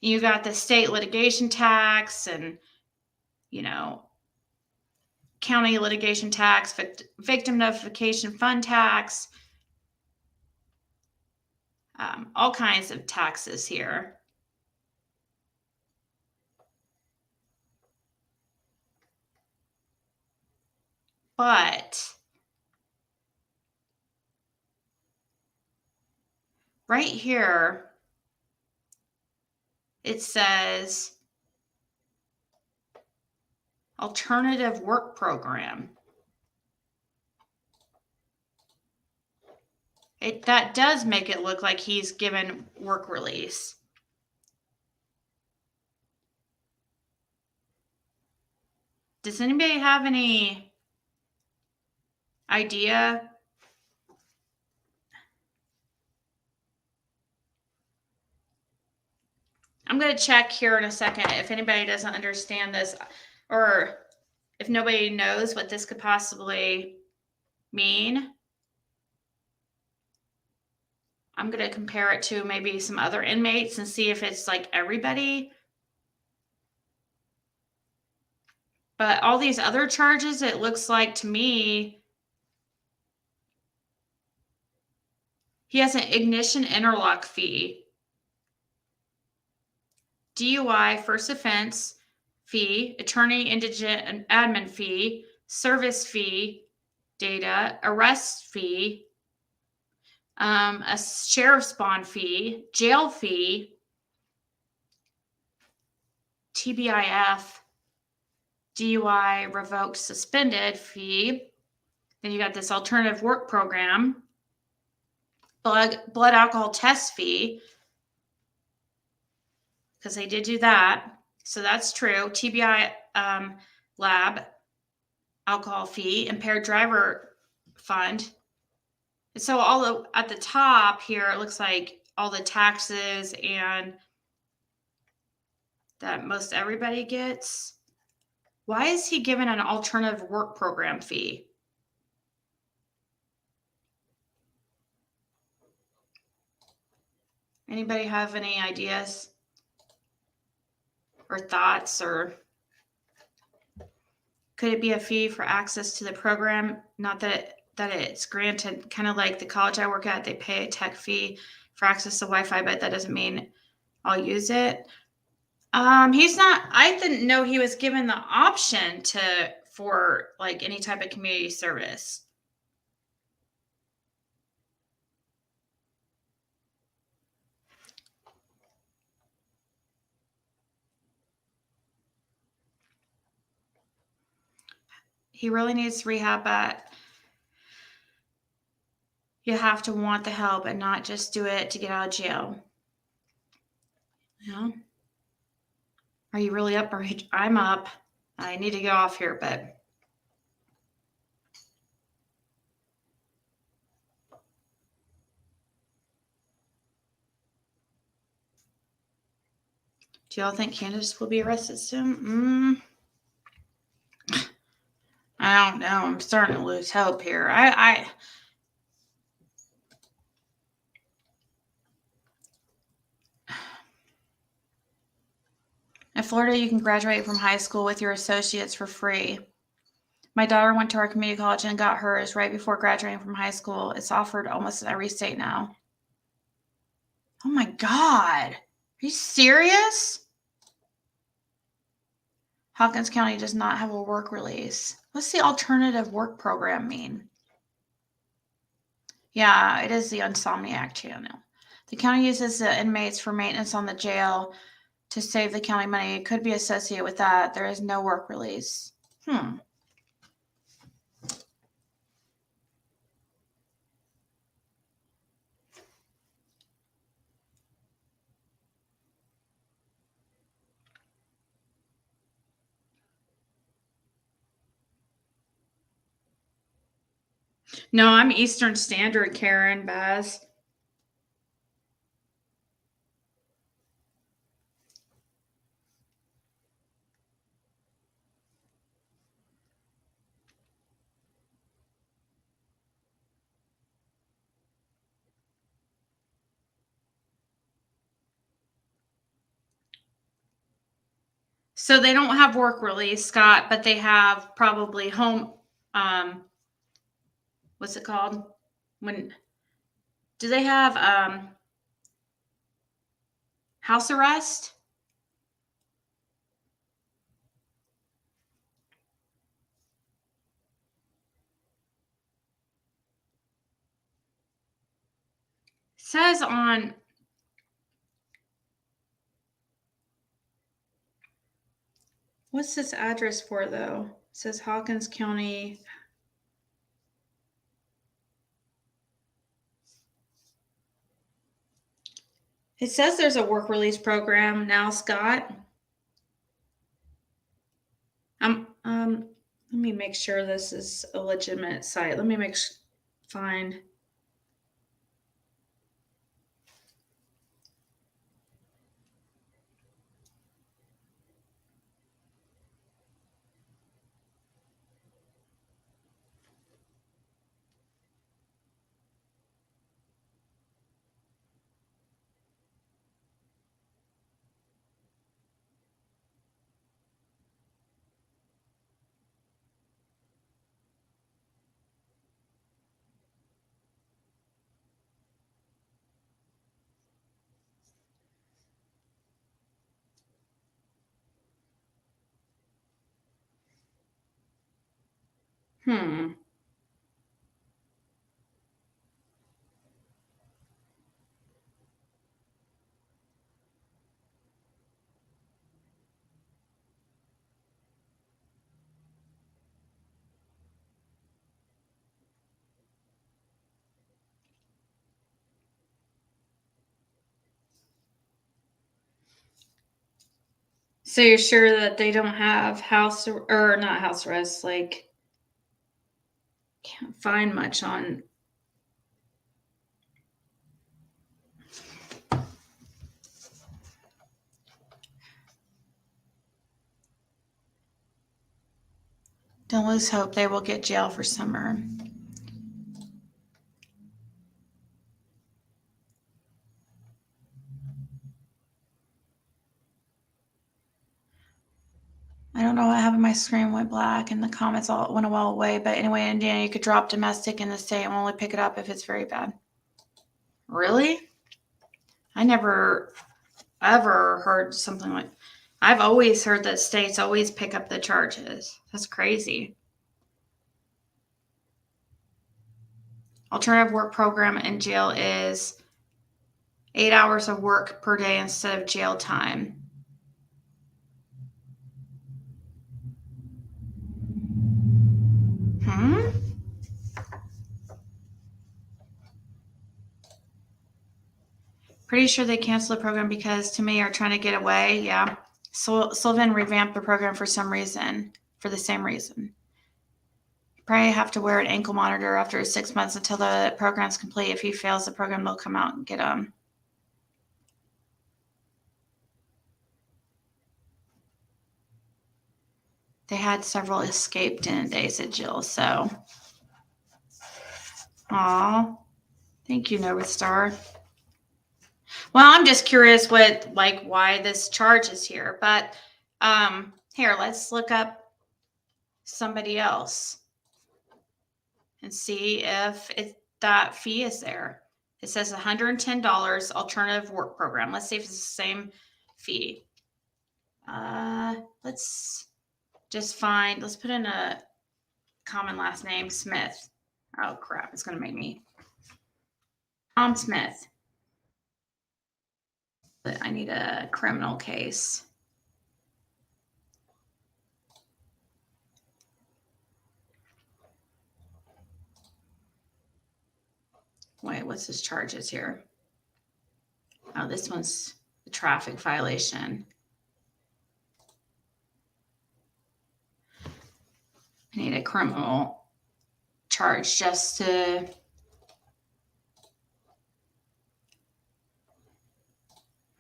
You got the state litigation tax and, county litigation tax, victim notification fund tax, all kinds of taxes here. But right here, it says alternative work program. That does make it look like he's given work release. Does anybody have any idea? I'm going to check here in a second if anybody doesn't understand this, or if nobody knows what this could possibly mean. I'm going to compare it to maybe some other inmates and see if it's like everybody. But all these other charges, it looks like to me, he has an ignition interlock fee, DUI first offense fee, attorney indigent and admin fee, service fee, data, arrest fee, a sheriff's bond fee, jail fee, TBIF, DUI revoked suspended fee. Then you got this alternative work program, blood alcohol test fee, because they did do that. So that's true. TBI lab alcohol fee, impaired driver fund. So at the top here, it looks like all the taxes and that most everybody gets. Why is he given an alternative work program fee? Anybody have any ideas or thoughts, or could it be a fee for access to the program? Not that it's granted, kind of like the college I work at, they pay a tech fee for access to Wi-Fi, but that doesn't mean I'll use it. I didn't know he was given the option for like any type of community service. He really needs rehab, but you have to want the help and not just do it to get out of jail. Yeah. Are you really up? I'm up. I need to get off here, but do y'all think Candace will be arrested soon? I don't know. I'm starting to lose hope here. I In Florida, you can graduate from high school with your associates for free. My daughter went to our community college and got hers right before graduating from high school. It's offered almost in every state now. Oh my God. Are you serious? Hawkins County does not have a work release. What's the alternative work program mean? Yeah, it is the Insomniac channel. The county uses the inmates for maintenance on the jail to save the county money. It could be associated with that. There is no work release. No, I'm Eastern Standard, Karen, Baz. So they don't have work release, Scott, but they have probably home, what's it called? Do they have house arrest? It says on, what's this address for though? It says Hawkins County. It says there's a work release program now, Scott. Let me make sure this is a legitimate site. Let me find. So you're sure that they don't have house or not house arrest? Like, can't find much on. Don't lose hope. They will get jail for summer. I don't know what happened. My screen went black and the comments all went all away. But anyway, in Indiana, you could drop domestic in the state and only pick it up if it's very bad. Really? I never ever heard something like. I've always heard that states always pick up the charges. That's crazy. Alternative work program in jail is 8 hours of work per day instead of jail time. Pretty sure they canceled the program because, to me, are trying to get away. Yeah. Sullivan revamped the program for the same reason. You probably have to wear an ankle monitor after 6 months until the program's complete. If he fails the program, they'll come out and get him. They had several escaped in Day, said Jill. So, aw, thank you, Nova Star. Well, I'm just curious why this charge is here. But here, let's look up somebody else and see if that fee is there. It says $110 alternative work program. Let's see if it's the same fee. Let's just let's put in a common last name, Smith. Oh crap, it's gonna make me Tom Smith. But I need a criminal case. Wait, what's his charges here? Oh, this one's the traffic violation. I need a criminal charge just to.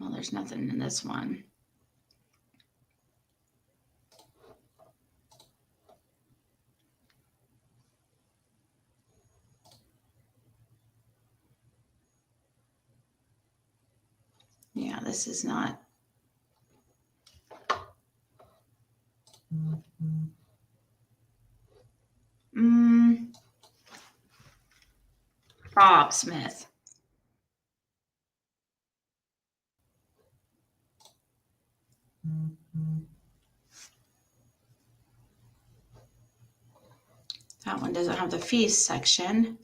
Well, there's nothing in this one. Yeah, this is not. Bob Smith. That one doesn't have the fees section.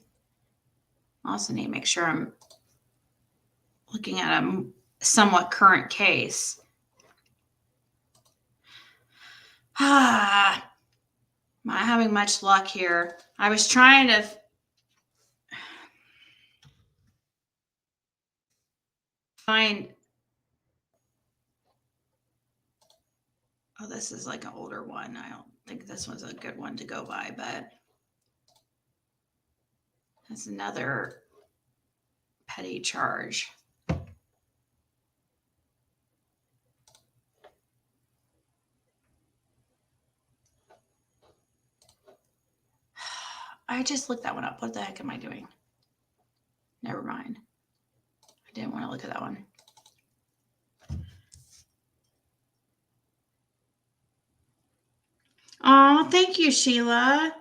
I also need to make sure I'm looking at a somewhat current case. Not having much luck here. I was trying to find. Oh, this is like an older one. I don't think this one's a good one to go by, but that's another petty charge. I just looked that one up. What the heck am I doing? Never mind. I didn't want to look at that one. Oh, thank you, Sheila.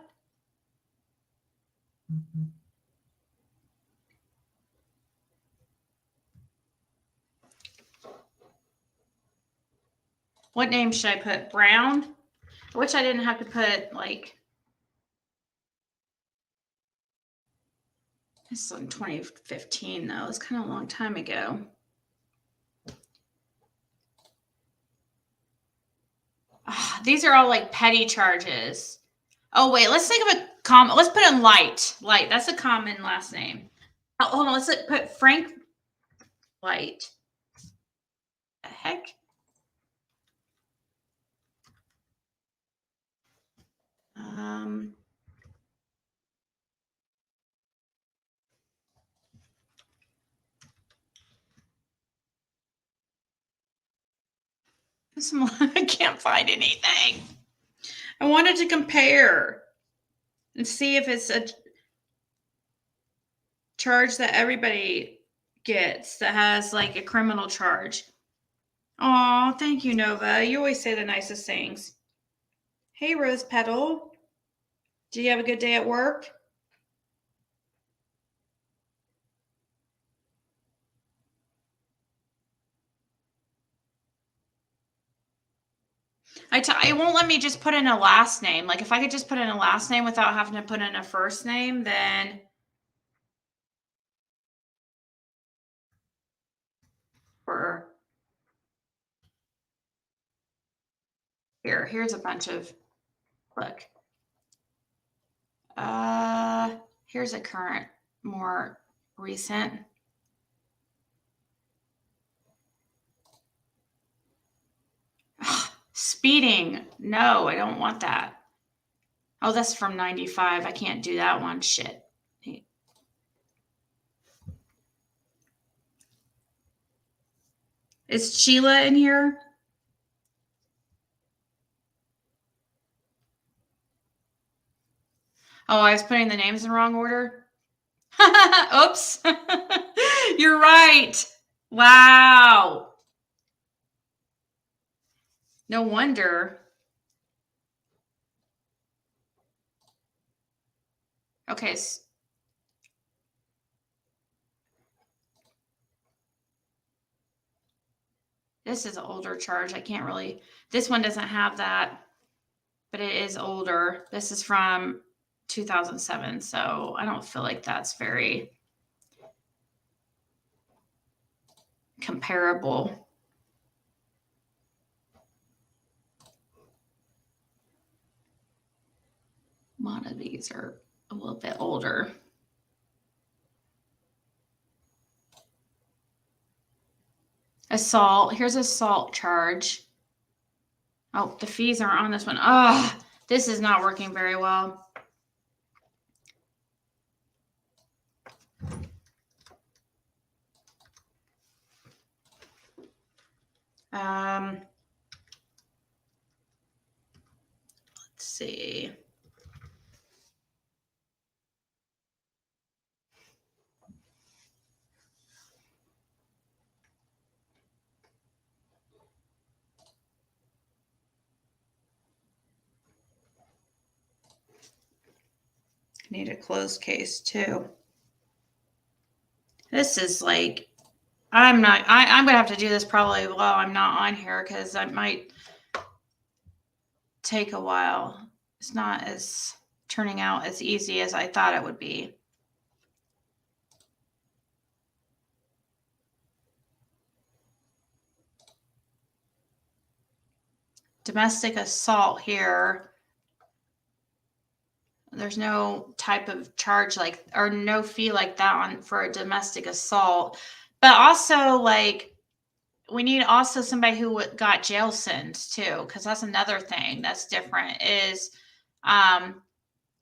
What name should I put? Brown? I wish I didn't have to put like. This is in 2015 though. It's kind of a long time ago. These are all like petty charges. Oh wait, let's think of a common. Let's put in Light. Light. That's a common last name. Oh, hold on. Let's put Frank Light. The heck? I can't find anything. I wanted to compare and see if it's a charge that everybody gets that has like a criminal charge. Oh, thank you, Nova. You always say the nicest things. Hey, Rose Petal. Do you have a good day at work? It won't let me just put in a last name. Like if I could just put in a last name without having to put in a first name, then here's a bunch of, look. Here's a current, more recent. Speeding. No, I don't want that. Oh, that's from 95. I can't do that one. Shit. Is Sheila in here? Oh, I was putting the names in the wrong order. Oops. You're right. Wow. No wonder. Okay. This is an older charge. I can't really, this one doesn't have that, but it is older. This is from 2007. So I don't feel like that's very comparable. A lot of these are a little bit older. Assault. Here's assault charge. Oh, the fees aren't on this one. Ah, oh, this is not working very well. Let's see. Need a closed case too. This is like, I'm gonna have to do this probably while I'm not on here because that might take a while. It's not as turning out as easy as I thought it would be. Domestic assault here. There's no type of charge like, or no fee like that on for a domestic assault. But also, like, we need also somebody who got jail sentenced too, because that's another thing that's different is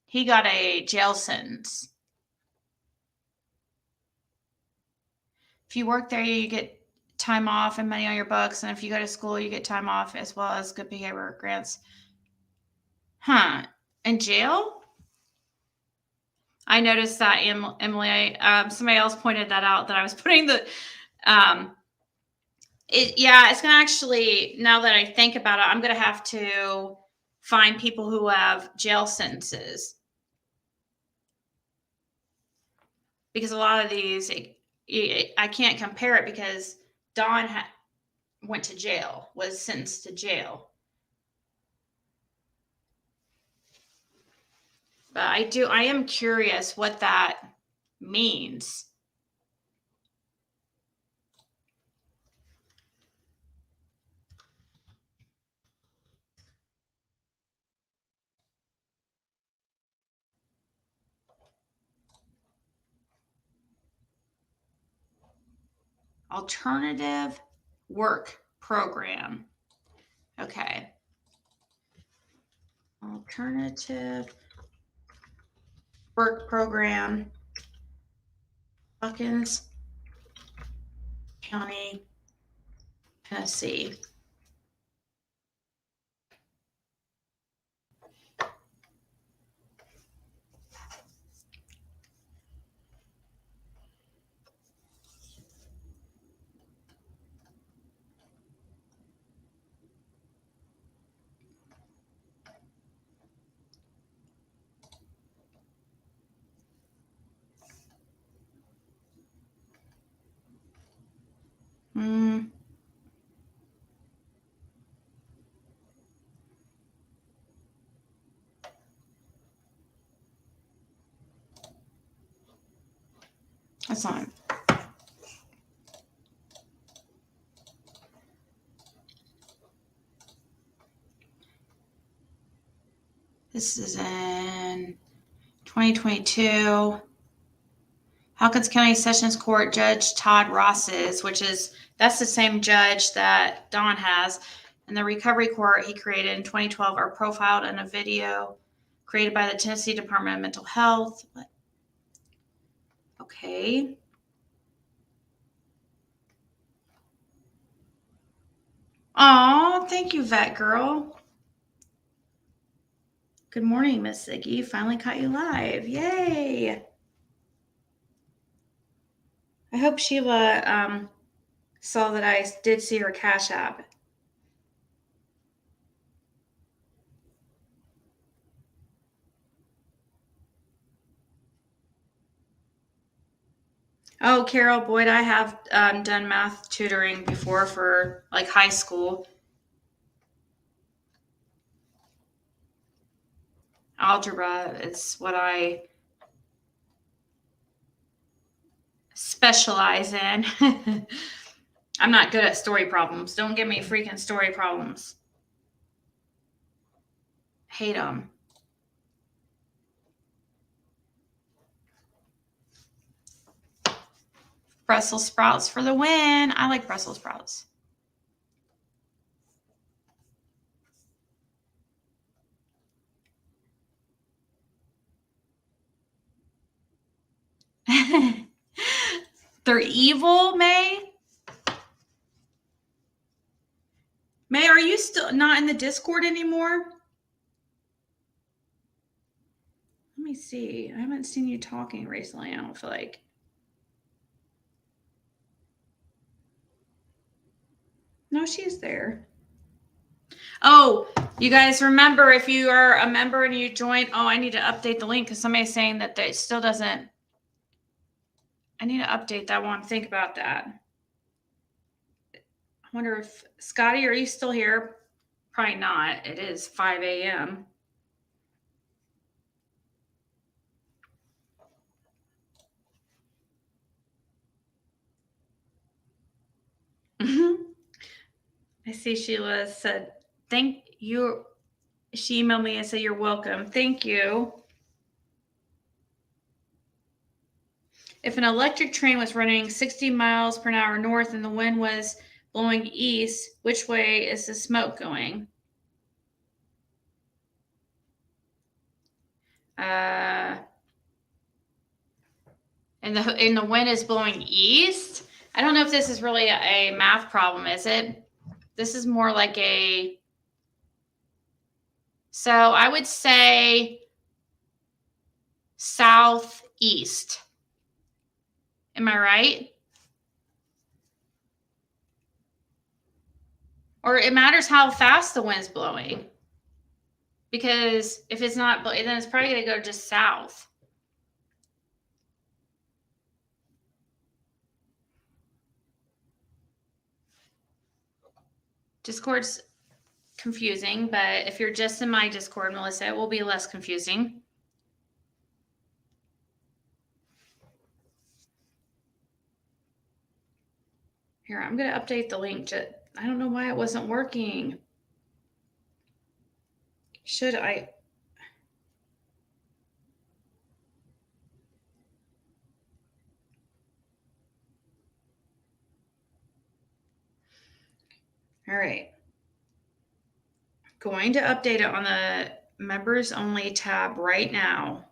he got a jail sentence. If you work there, you get time off and money on your books. And if you go to school, you get time off as well as good behavior grants. Huh. In jail? I noticed that, Emily. Somebody else pointed that out, that I was putting the it's gonna actually, now that I think about it, I'm gonna have to find people who have jail sentences, because a lot of these I can't compare it because Dawn went to jail, was sentenced to jail. But I am curious what that means. Alternative work program. Okay. Alternative work program. Buckins County, Tennessee. That's not. This is in 2022. Hawkins County Sessions Court Judge Todd Ross's, that's the same judge that Dawn has. And the recovery court he created in 2012 are profiled in a video created by the Tennessee Department of Mental Health. Okay. Oh, thank you, vet girl. Good morning, Miss Ziggy. Finally caught you live. Yay! I hope Sheila saw that I did see her Cashapp. Oh, Carol Boyd, I have done math tutoring before for like high school. Algebra is what I specialize in. I'm not good at story problems. Don't give me freaking story problems. Hate them. Brussels sprouts for the win. I like Brussels sprouts. They're evil, May. May, are you still not in the Discord anymore? Let me see. I haven't seen you talking recently, I don't feel like. No, she's there. Oh, you guys remember if you are a member and you join, oh, I need to update the link because somebody's saying that it still doesn't. I need to update that one. Think about that. I wonder if, Scotty, are you still here? Probably not. It is 5 a.m. I see Sheila said, thank you. She emailed me and said, you're welcome. Thank you. If an electric train was running 60 miles per hour north and the wind was blowing east, which way is the smoke going? And the wind is blowing east. I don't know if this is really a math problem, is it? This is more like a. So I would say southeast. Am I right? Or it matters how fast the wind's blowing. Because if it's not, then it's probably going to go just south. Discord's confusing, but if you're just in my Discord, Melissa, it will be less confusing. Here, I'm going to update the link. I don't know why it wasn't working. Should I? All right. Going to update it on the members only tab right now.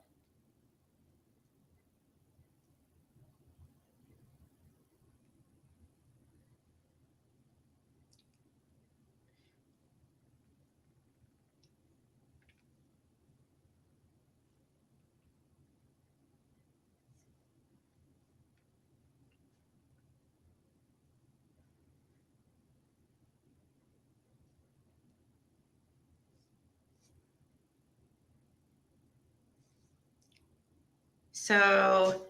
So,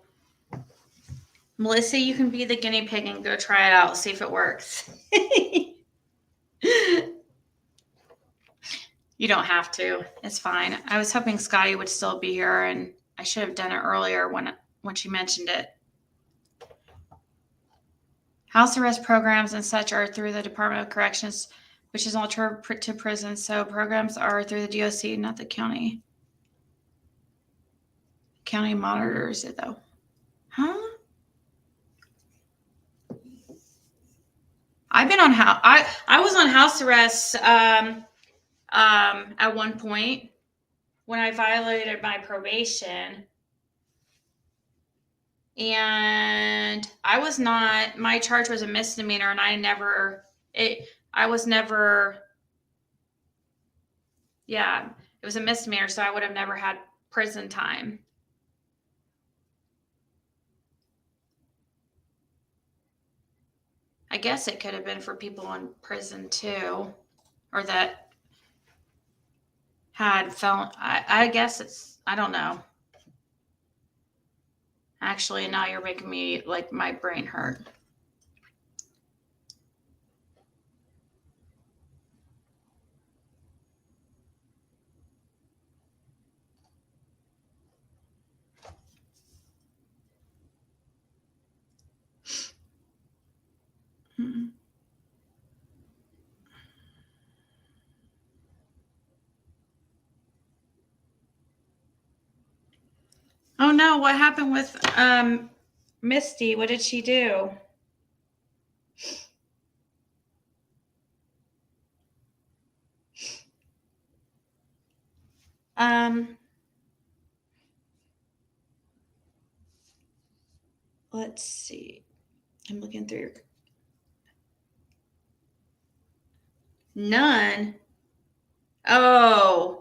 Melissa, you can be the guinea pig and go try it out, see if it works. You don't have to. It's fine. I was hoping Scotty would still be here, and I should have done it earlier when she mentioned it. House arrest programs and such are through the Department of Corrections, which is an alternative to prison. So programs are through the DOC, not the county. County monitors it though. Huh? I've been on I was on house arrest at one point when I violated my probation. And my charge was a misdemeanor, and it It was a misdemeanor, so I would have never had prison time. I guess it could have been for people in prison too, or that had I guess it's, I don't know. Actually, now you're making me, like, my brain hurt. Mm-mm. Oh no, what happened with Misty? What did she do? Let's see. I'm looking through. None. Oh,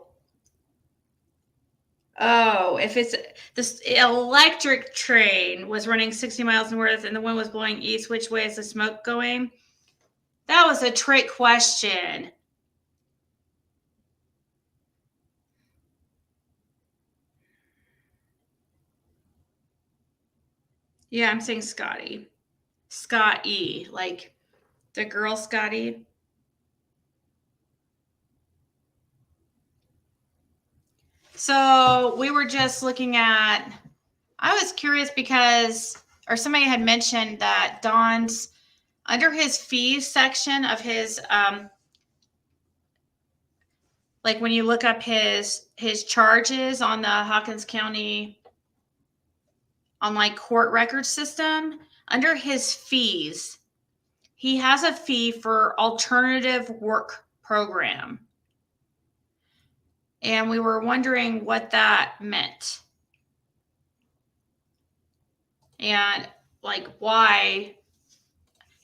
if it's this electric train was running 60 miles north and the wind was blowing east, which way is the smoke going? That was a trick question. Yeah, I'm saying Scotty. Scotty, like the girl Scotty. So we were just looking at, I was curious because, or somebody had mentioned that Don's, under his fees section of his, like when you look up his charges on the Hawkins County online court record system, under his fees, he has a fee for alternative work program. And we were wondering what that meant. And like why.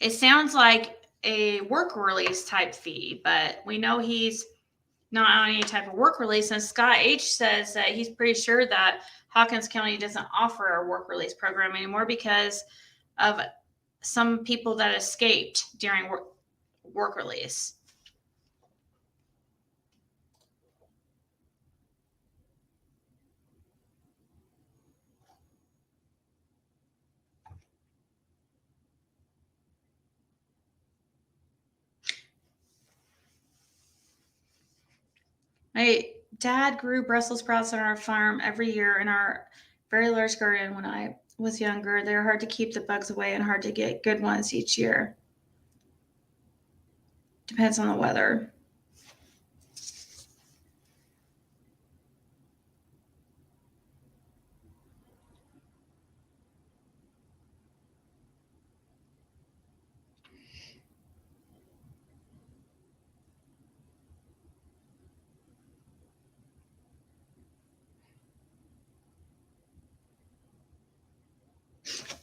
It sounds like a work release type fee, but we know he's not on any type of work release. And Scott H says that he's pretty sure that Hawkins County doesn't offer a work release program anymore because of some people that escaped during work release. My dad grew Brussels sprouts on our farm every year in our very large garden when I was younger. They're hard to keep the bugs away and hard to get good ones each year. Depends on the weather.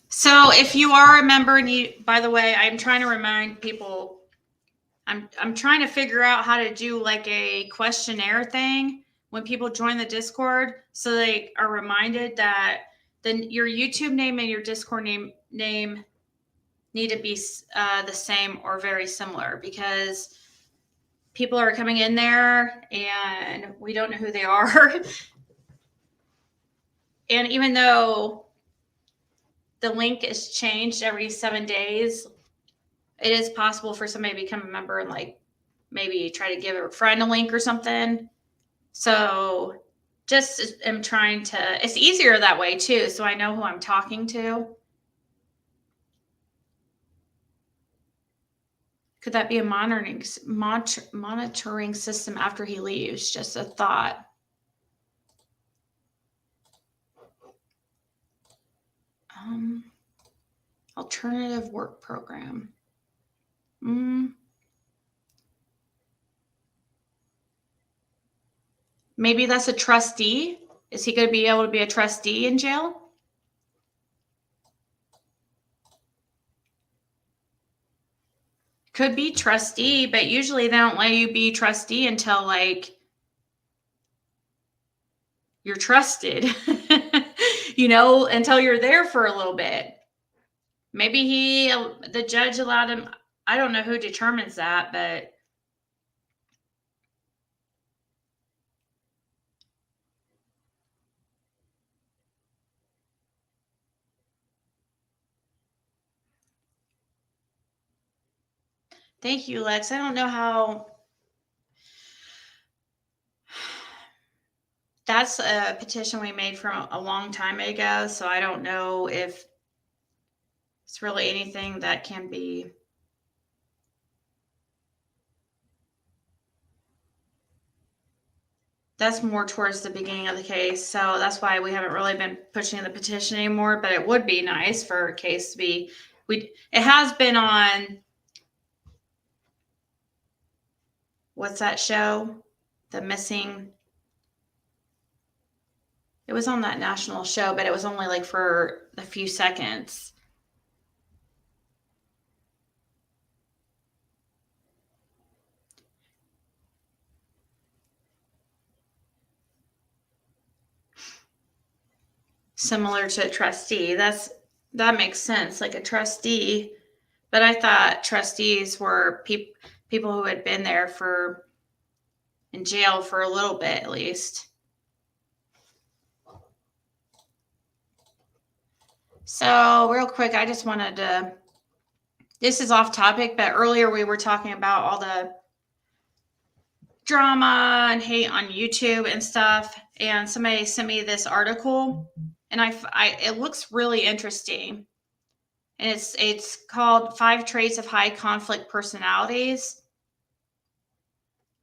So if you are a member, and you, by the way, I'm trying to remind people, I'm trying to figure out how to do like a questionnaire thing when people join the Discord, so they are reminded that then your YouTube name and your Discord name need to be the same or very similar, because people are coming in there and we don't know who they are. And even though the link is changed every 7 days, it is possible for somebody to become a member and like maybe try to give a friend a link or something. So just am trying to, it's easier that way too. So I know who I'm talking to. Could that be a monitoring system after he leaves? Just a thought. Alternative work program. Maybe that's a trustee. Is he going to be able to be a trustee in jail? Could be trustee, but usually they don't let you be trustee until like you're trusted, you know, until you're there for a little bit. Maybe the judge allowed him. I don't know who determines that, but thank you, Lex. I don't know how. That's a petition we made from a long time ago, so I don't know if it's really anything that can be. That's more towards the beginning of the case, so that's why we haven't really been pushing the petition anymore. But it would be nice for a case to be. It has been on. What's that show? The Missing. It was on that national show, but it was only like for a few seconds. Similar to a trustee. That makes sense, like a trustee. But I thought trustees were people who had been there in jail for a little bit at least. So real quick, I just wanted to, this is off topic, but earlier we were talking about all the drama and hate on YouTube and stuff. And somebody sent me this article and it looks really interesting. And it's called 5 Traits of High Conflict Personalities.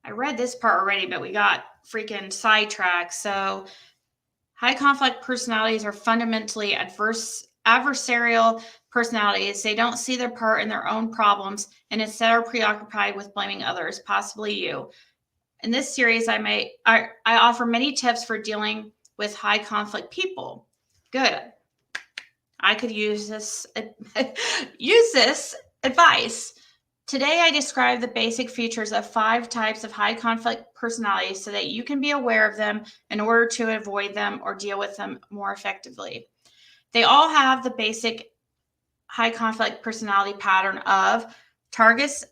I read this part already, but we got freaking sidetracked. So high conflict personalities are fundamentally adversarial personalities. They don't see their part in their own problems and instead are preoccupied with blaming others, possibly you. In this series, I offer many tips for dealing with high conflict people. Good. I could use this advice. Today, I describe the basic features of 5 types of high conflict personalities so that you can be aware of them in order to avoid them or deal with them more effectively. They all have the basic high conflict personality pattern of targets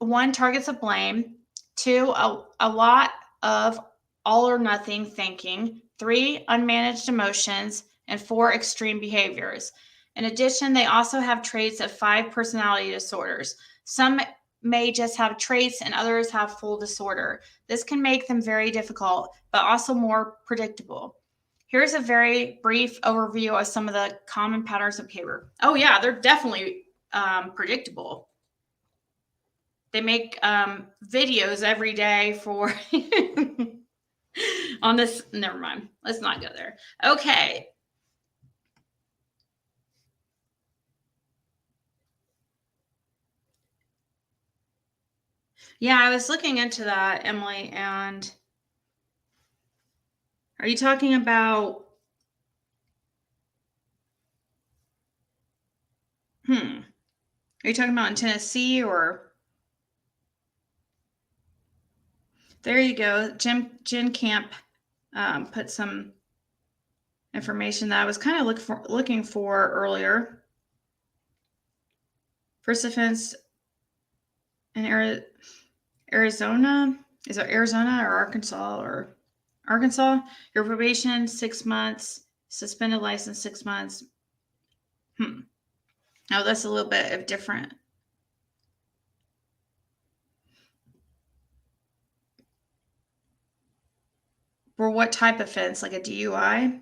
of blame, 2, a lot of all or nothing thinking, 3, unmanaged emotions, and 4, extreme behaviors. In addition, they also have traits of 5 personality disorders. Some may just have traits and others have full disorder. This can make them very difficult, but also more predictable. Here's a very brief overview of some of the common patterns of behavior. Oh yeah, they're definitely predictable. They make videos every day for on this. Never mind. Let's not go there. Okay. Yeah, I was looking into that, Emily, and are you talking about are you talking about in Tennessee or there you go. Jen Camp put some information that I was kind of looking for earlier. First offense in Arizona. Is it Arizona or Arkansas? Your probation 6 months, suspended license 6 months. Oh, that's a little bit of different. For what type of offense? Like a DUI?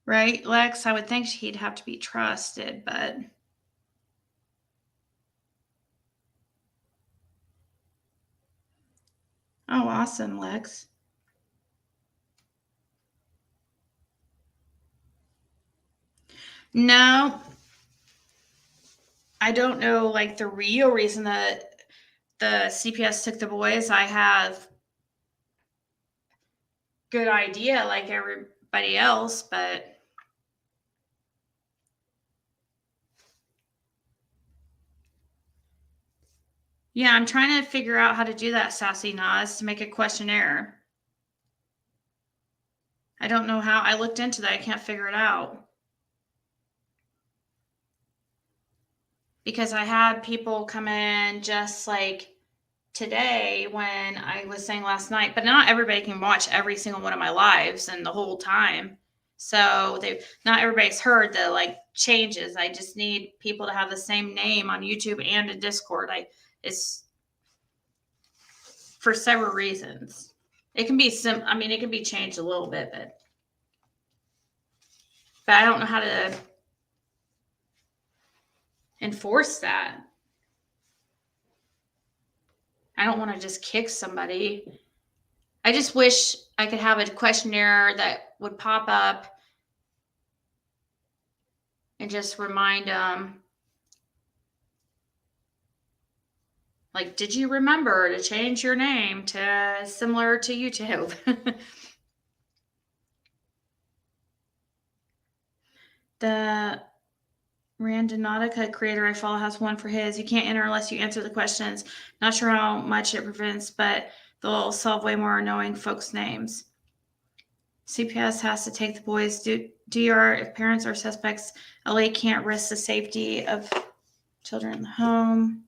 Right, Lex? I would think he'd have to be trusted, but oh, awesome, Lex. No, I don't know like the real reason that the CPS took the boys. I have good idea like everybody else, but Yeah, I'm trying to figure out how to do that, Sassy Nas, to make a questionnaire. I don't know how. I looked into that. I can't figure it out. Because I had people come in just like today when I was saying last night, but not everybody can watch every single one of my lives and the whole time. So not everybody's heard the like changes. I just need people to have the same name on YouTube and in Discord. It's for several reasons. It can be it can be changed a little bit, but I don't know how to enforce that. I don't want to just kick somebody. I just wish I could have a questionnaire that would pop up and just remind them, like, did you remember to change your name to similar to YouTube? The Randonautica creator I follow has one for his. You can't enter unless you answer the questions. Not sure how much it prevents, but they'll solve way more knowing folks' names. CPS has to take the boys DR if parents are suspects. LA can't risk the safety of children in the home.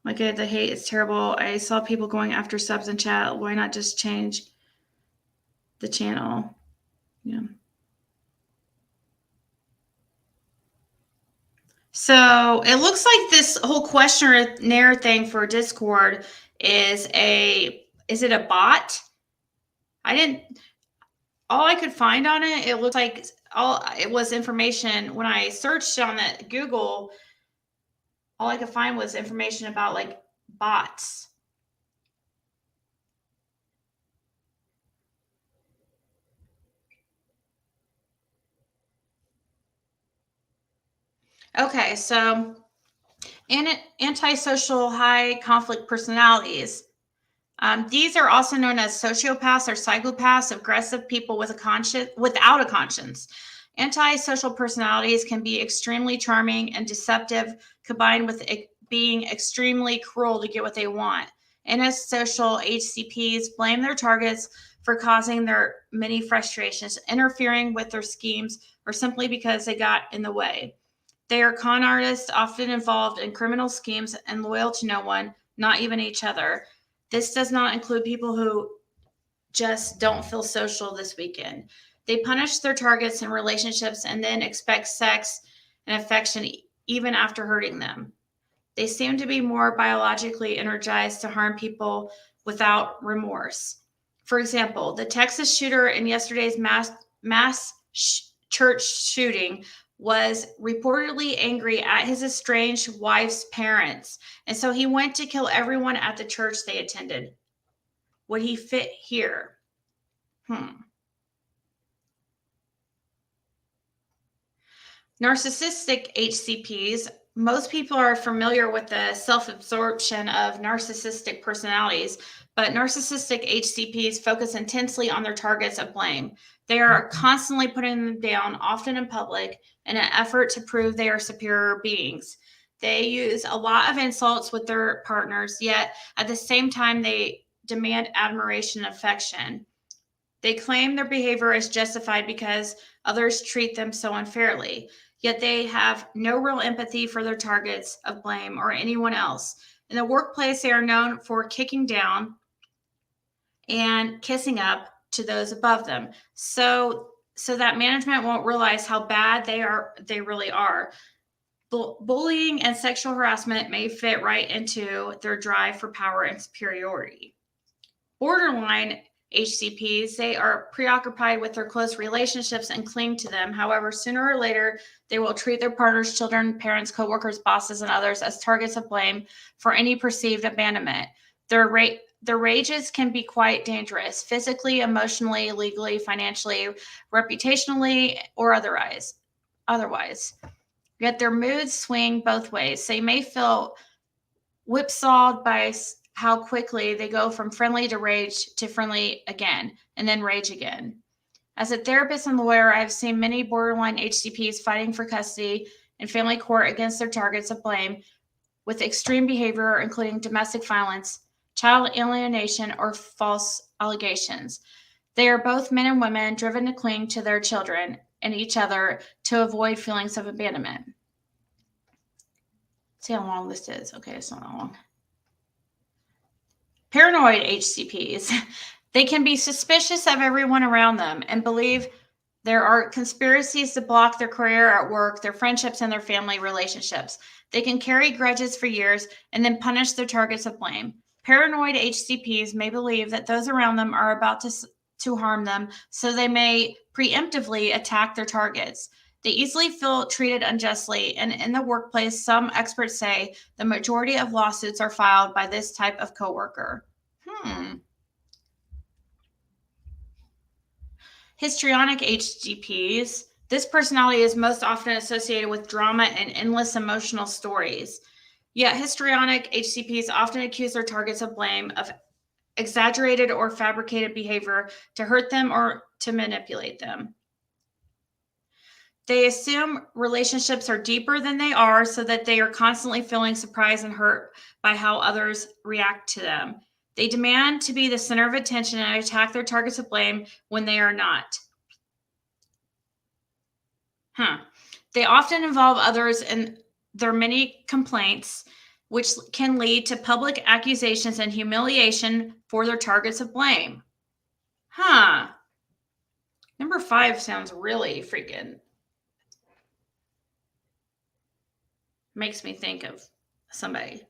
My God, the hate is terrible. I saw people going after subs in chat. Why not just change the channel? Yeah. So it looks like this whole questionnaire thing for Discord is it a bot? All I could find on it, it looked like it was information. When I searched on the Google, all I could find was information about like bots. Okay, so antisocial high conflict personalities. These are also known as sociopaths or psychopaths, aggressive people without a conscience. Antisocial personalities can be extremely charming and deceptive, combined with being extremely cruel to get what they want. Antisocial HCPs blame their targets for causing their many frustrations, interfering with their schemes, or simply because they got in the way. They are con artists, often involved in criminal schemes and loyal to no one, not even each other. This does not include people who just don't feel social this weekend. They punish their targets in relationships and then expect sex and affection even after hurting them. They seem to be more biologically energized to harm people without remorse. For example, the Texas shooter in yesterday's mass church shooting was reportedly angry at his estranged wife's parents, and so he went to kill everyone at the church they attended. Would he fit here? Narcissistic HCPs. Most people are familiar with the self-absorption of narcissistic personalities, but narcissistic HCPs focus intensely on their targets of blame. They are constantly putting them down, often in public, in an effort to prove they are superior beings. They use a lot of insults with their partners, yet at the same time, they demand admiration and affection. They claim their behavior is justified because others treat them so unfairly, yet they have no real empathy for their targets of blame or anyone else. In the workplace, they are known for kicking down and kissing up to those above them. So that management won't realize how bad they really are. Bullying and sexual harassment may fit right into their drive for power and superiority. Borderline HCPs, they are preoccupied with their close relationships and cling to them. However, sooner or later, they will treat their partners, children, parents, coworkers, bosses, and others as targets of blame for any perceived abandonment. Their rages can be quite dangerous, physically, emotionally, legally, financially, reputationally, or otherwise. Yet their moods swing both ways. They may feel whipsawed by how quickly they go from friendly to rage to friendly again, and then rage again. As a therapist and lawyer, I've seen many borderline HCPs fighting for custody in family court against their targets of blame, with extreme behavior, including domestic violence, child alienation, or false allegations. They are both men and women driven to cling to their children and each other to avoid feelings of abandonment. Let's see how long this is. Okay, it's not that long. Paranoid HCPs. They can be suspicious of everyone around them and believe there are conspiracies to block their career at work, their friendships, and their family relationships. They can carry grudges for years and then punish their targets of blame. Paranoid HCPs may believe that those around them are about to harm them, so they may preemptively attack their targets. They easily feel treated unjustly, and in the workplace, some experts say the majority of lawsuits are filed by this type of coworker. Histrionic HCPs. This personality is most often associated with drama and endless emotional stories. Yet histrionic HCPs often accuse their targets of blame of exaggerated or fabricated behavior to hurt them or to manipulate them. They assume relationships are deeper than they are, so that they are constantly feeling surprised and hurt by how others react to them. They demand to be the center of attention and attack their targets of blame when they are not. They often involve others in their many complaints, which can lead to public accusations and humiliation for their targets of blame. Number 5 sounds really freaking... makes me think of somebody.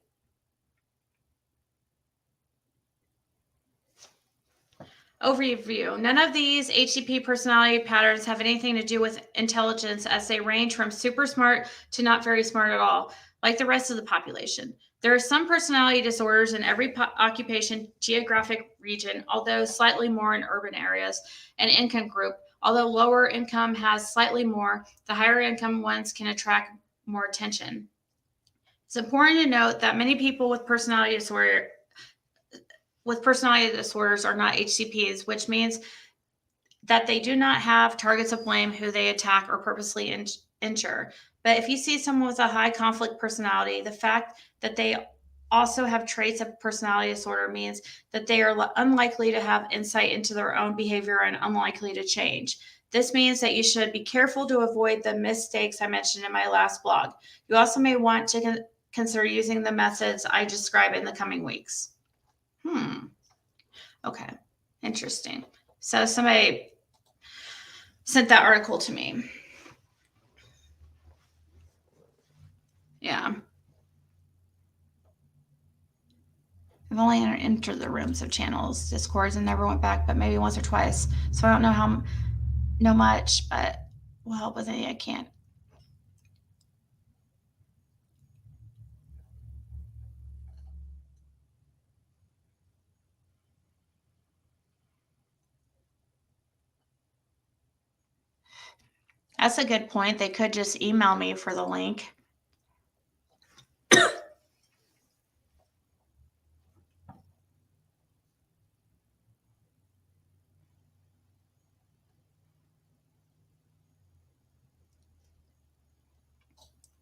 Overview. None of these HCP personality patterns have anything to do with intelligence, as they range from super smart to not very smart at all, like the rest of the population. There are some personality disorders in every occupation, geographic region, although slightly more in urban areas, and income group. Although lower income has slightly more, the higher income ones can attract more attention. It's important to note that many people with personality disorders are not HCPs, which means that they do not have targets of blame who they attack or purposely injure. But if you see someone with a high conflict personality, the fact that they also have traits of personality disorder means that they are unlikely to have insight into their own behavior and unlikely to change. This means that you should be careful to avoid the mistakes I mentioned in my last blog. You also may want to consider using the methods I describe in the coming weeks. Okay, interesting. So somebody sent that article to me. Yeah. I've only entered the rooms of channels, Discords, and never went back, but maybe once or twice. So I don't know much, but will help with anything I can. That's a good point. They could just email me for the link.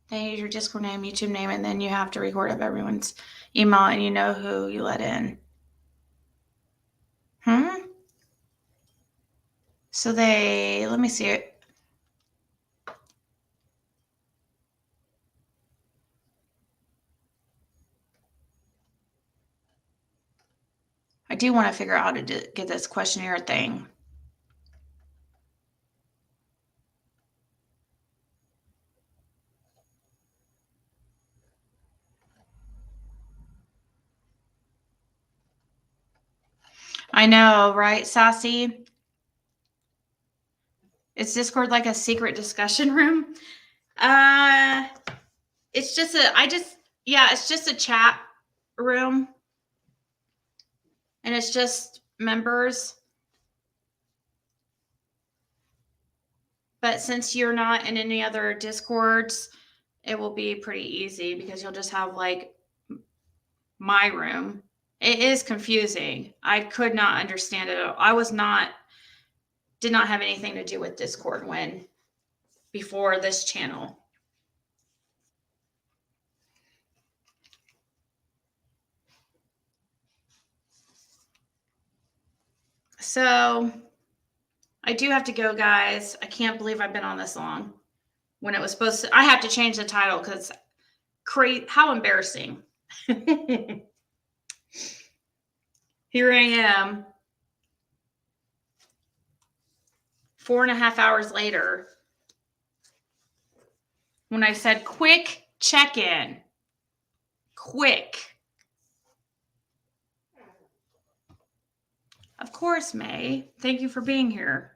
They need your Discord name, YouTube name, and then you have to record up everyone's email and you know who you let in. So let me see it. I do want to figure out how to get this questionnaire thing. I know, right, Sassy? Is Discord like a secret discussion room? It's just it's just a chat room. And it's just members. But since you're not in any other Discords, it will be pretty easy because you'll just have like my room. It is confusing. I could not understand it. Did not have anything to do with Discord before this channel. So I do have to go, guys. I can't believe I've been on this long. When it was supposed to, I have to change the title because how embarrassing. Here I am, 4.5 hours later, when I said quick check-in. Quick. Of course, May. Thank you for being here.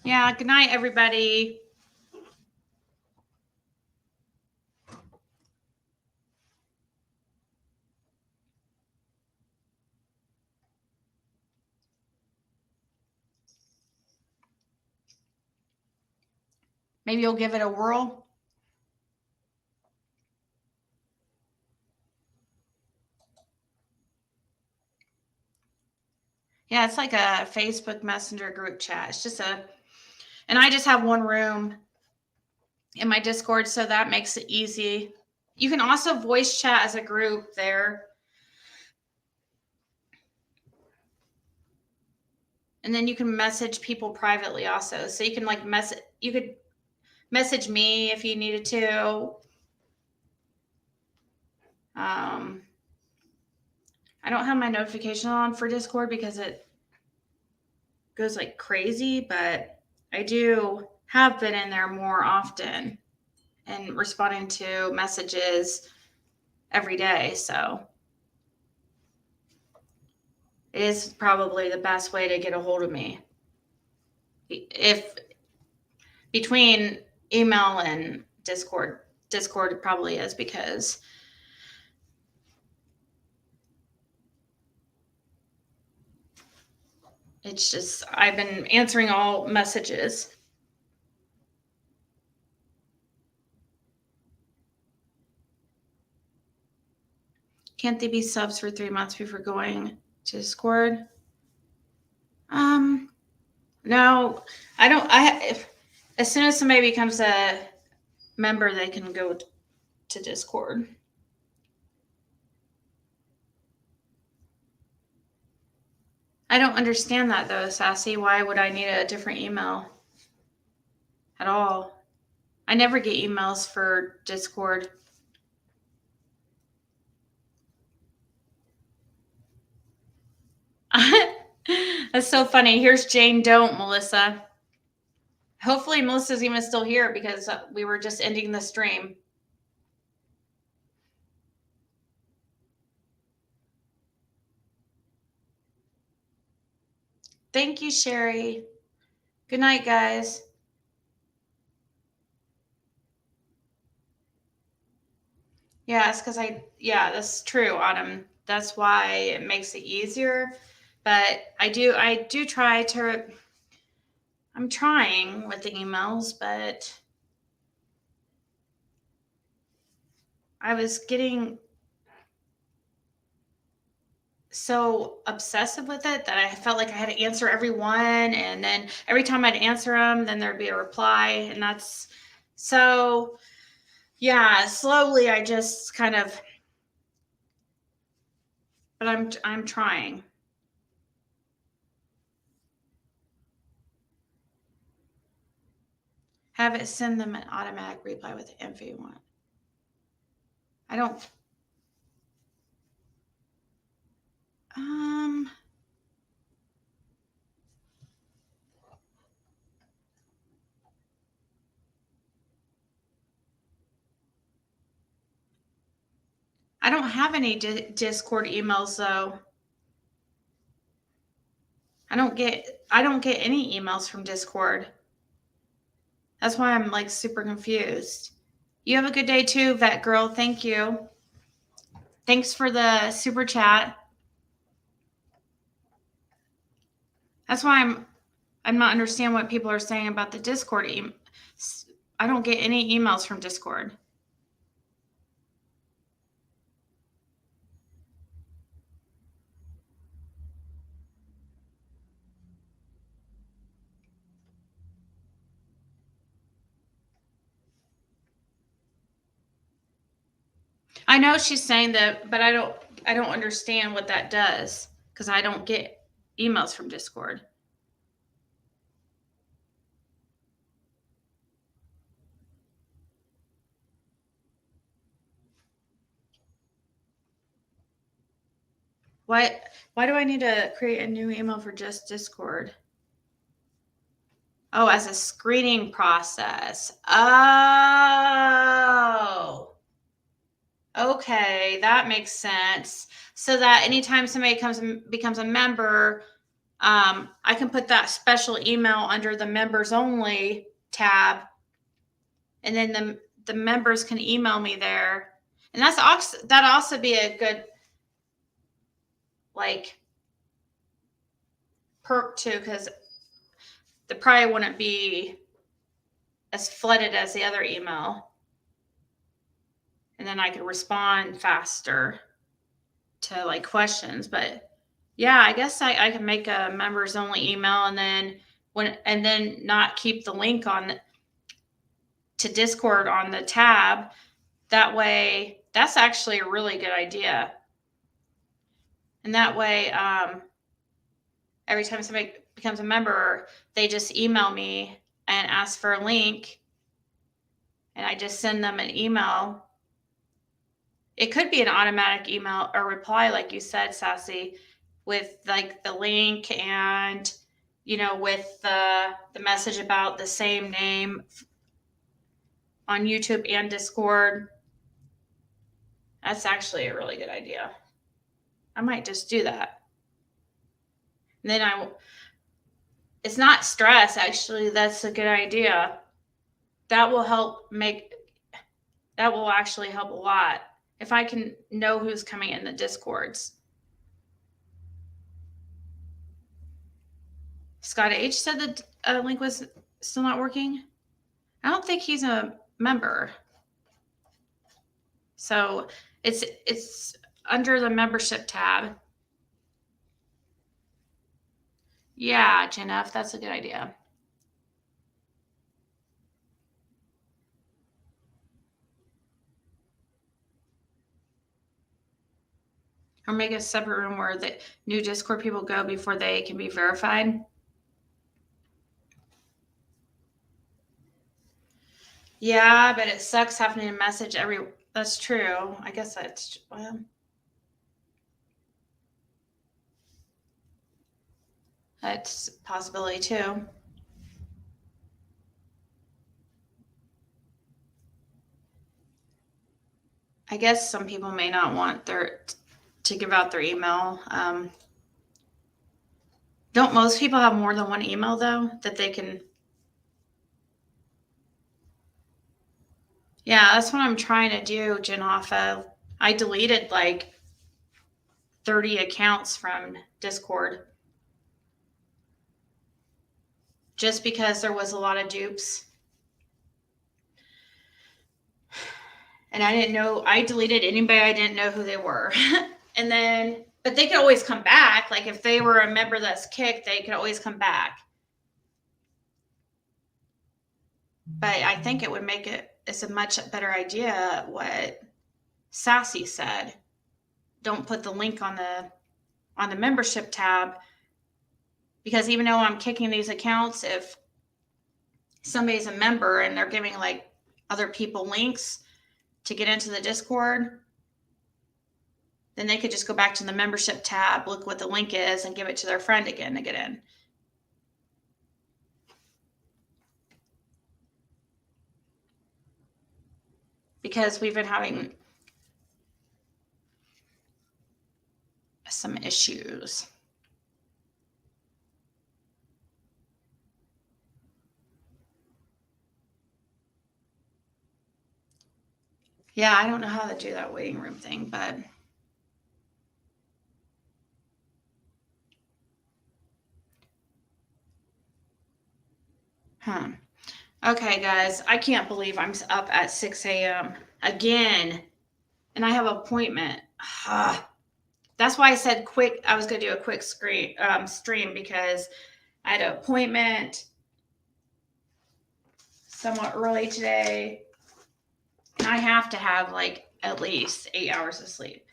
Yeah, good night, everybody. Maybe you'll give it a whirl. Yeah, it's like a Facebook Messenger group chat. It's just and I just have one room in my Discord, so that makes it easy. You can also voice chat as a group there. And then you can message people privately also. So you can you could message me if you needed to. I don't have my notification on for Discord because it goes like crazy, but I do have been in there more often and responding to messages every day. So it is probably the best way to get a hold of me. If between email and Discord probably is because it's just, I've been answering all messages. Can't they be subs for 3 months before going to Discord? No, I don't. As soon as somebody becomes a member, they can go to Discord. I don't understand that though, Sassy. Why would I need a different email at all? I never get emails for Discord. That's so funny. Here's Jane Don't, Melissa. Hopefully Melissa's even still here because we were just ending the stream. Thank you, Sherry. Good night, guys. Yeah, it's because that's true, Autumn. That's why it makes it easier. But I do try to, I'm trying with the emails, but I was getting so obsessive with it that I felt like I had to answer every one. And then every time I'd answer them, then there'd be a reply. And that's so, yeah, slowly I just kind of, but I'm trying. Have it send them an automatic reply with the info you want. I don't. I don't have any Discord emails though. I don't get any emails from Discord. That's why I'm like super confused. You have a good day too, vet girl. Thank you. Thanks for the super chat. That's why I'm not understand what people are saying about the Discord. I don't get any emails from Discord. I know she's saying that, but I don't understand what that does because I don't get emails from Discord. Why do I need to create a new email for just Discord? Oh, as a screening process. Oh. Okay, that makes sense. So that anytime somebody becomes a member, I can put that special email under the members only tab, and then the members can email me there. And that also be a good like perk too, because the probably wouldn't be as flooded as the other email, and then I could respond faster to like questions. But yeah, I guess I can make a members only email and then not keep the link to Discord on the tab. That way, that's actually a really good idea. And that way, every time somebody becomes a member, they just email me and ask for a link, and I just send them an email. It could be an automatic email or reply, like you said, Sassy, with like the link and, with the message about the same name on YouTube and Discord. That's actually a really good idea. I might just do that. And then it's not stress, actually. That's a good idea. That will actually help a lot if I can know who's coming in the Discords. Scott H said the link was still not working. I don't think he's a member. So it's under the membership tab. Yeah, Jennifer, that's a good idea. Or make a separate room where the new Discord people go before they can be verified. Yeah, but it sucks having to message that's true. I guess that's a possibility too. I guess some people may not want to give out their email. Don't most people have more than one email though that they can? Yeah, that's what I'm trying to do, Janofa. I deleted like 30 accounts from Discord just because there was a lot of dupes. And I deleted anybody I didn't know who they were. But they could always come back. Like if they were a member that's kicked, they could always come back. But I think it would make it's a much better idea what Sassy said. Don't put the link on the membership tab, because even though I'm kicking these accounts, if somebody's a member and they're giving like other people links to get into the Discord, then they could just go back to the membership tab, look what the link is, and give it to their friend again to get in. Because we've been having some issues. Yeah, I don't know how to do that waiting room thing, but Okay, guys, I can't believe I'm up at 6 a.m. again, and I have an appointment. That's why I said quick. I was going to do a quick stream because I had an appointment somewhat early today, and I have to have like at least 8 hours of sleep.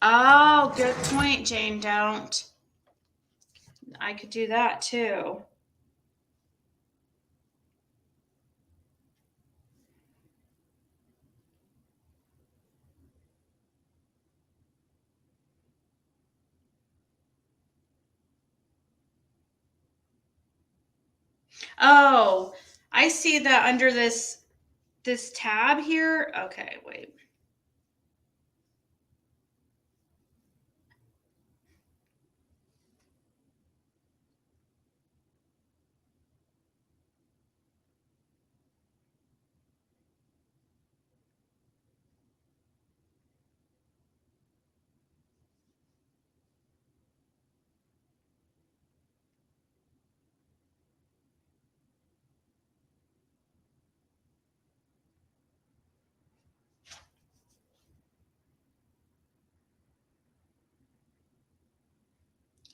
Oh, good point, Jane. Don't. I could do that too. Oh, I see that under this tab here. Okay, wait.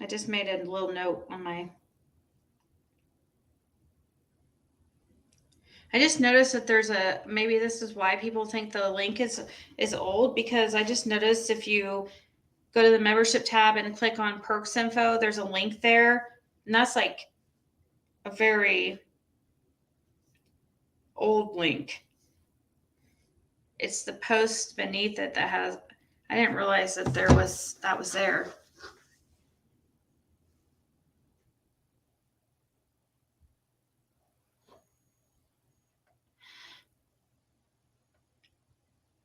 I just made a little note on my. I just noticed that there's maybe this is why people think the link is old, because I just noticed if you go to the membership tab and click on perks info, there's a link there, and that's like a very old link. It's the post beneath it that has. I didn't realize that that was there.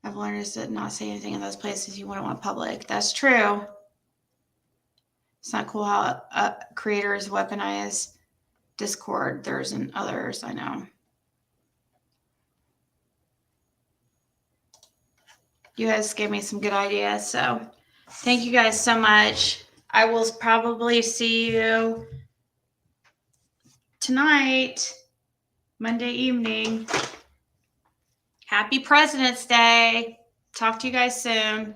I've learned is to not say anything in those places you wouldn't want public. That's true. It's not cool how creators weaponize Discord. There's and others, I know. You guys gave me some good ideas, so thank you guys so much. I will probably see you tonight, Monday evening. Happy President's Day. Talk to you guys soon.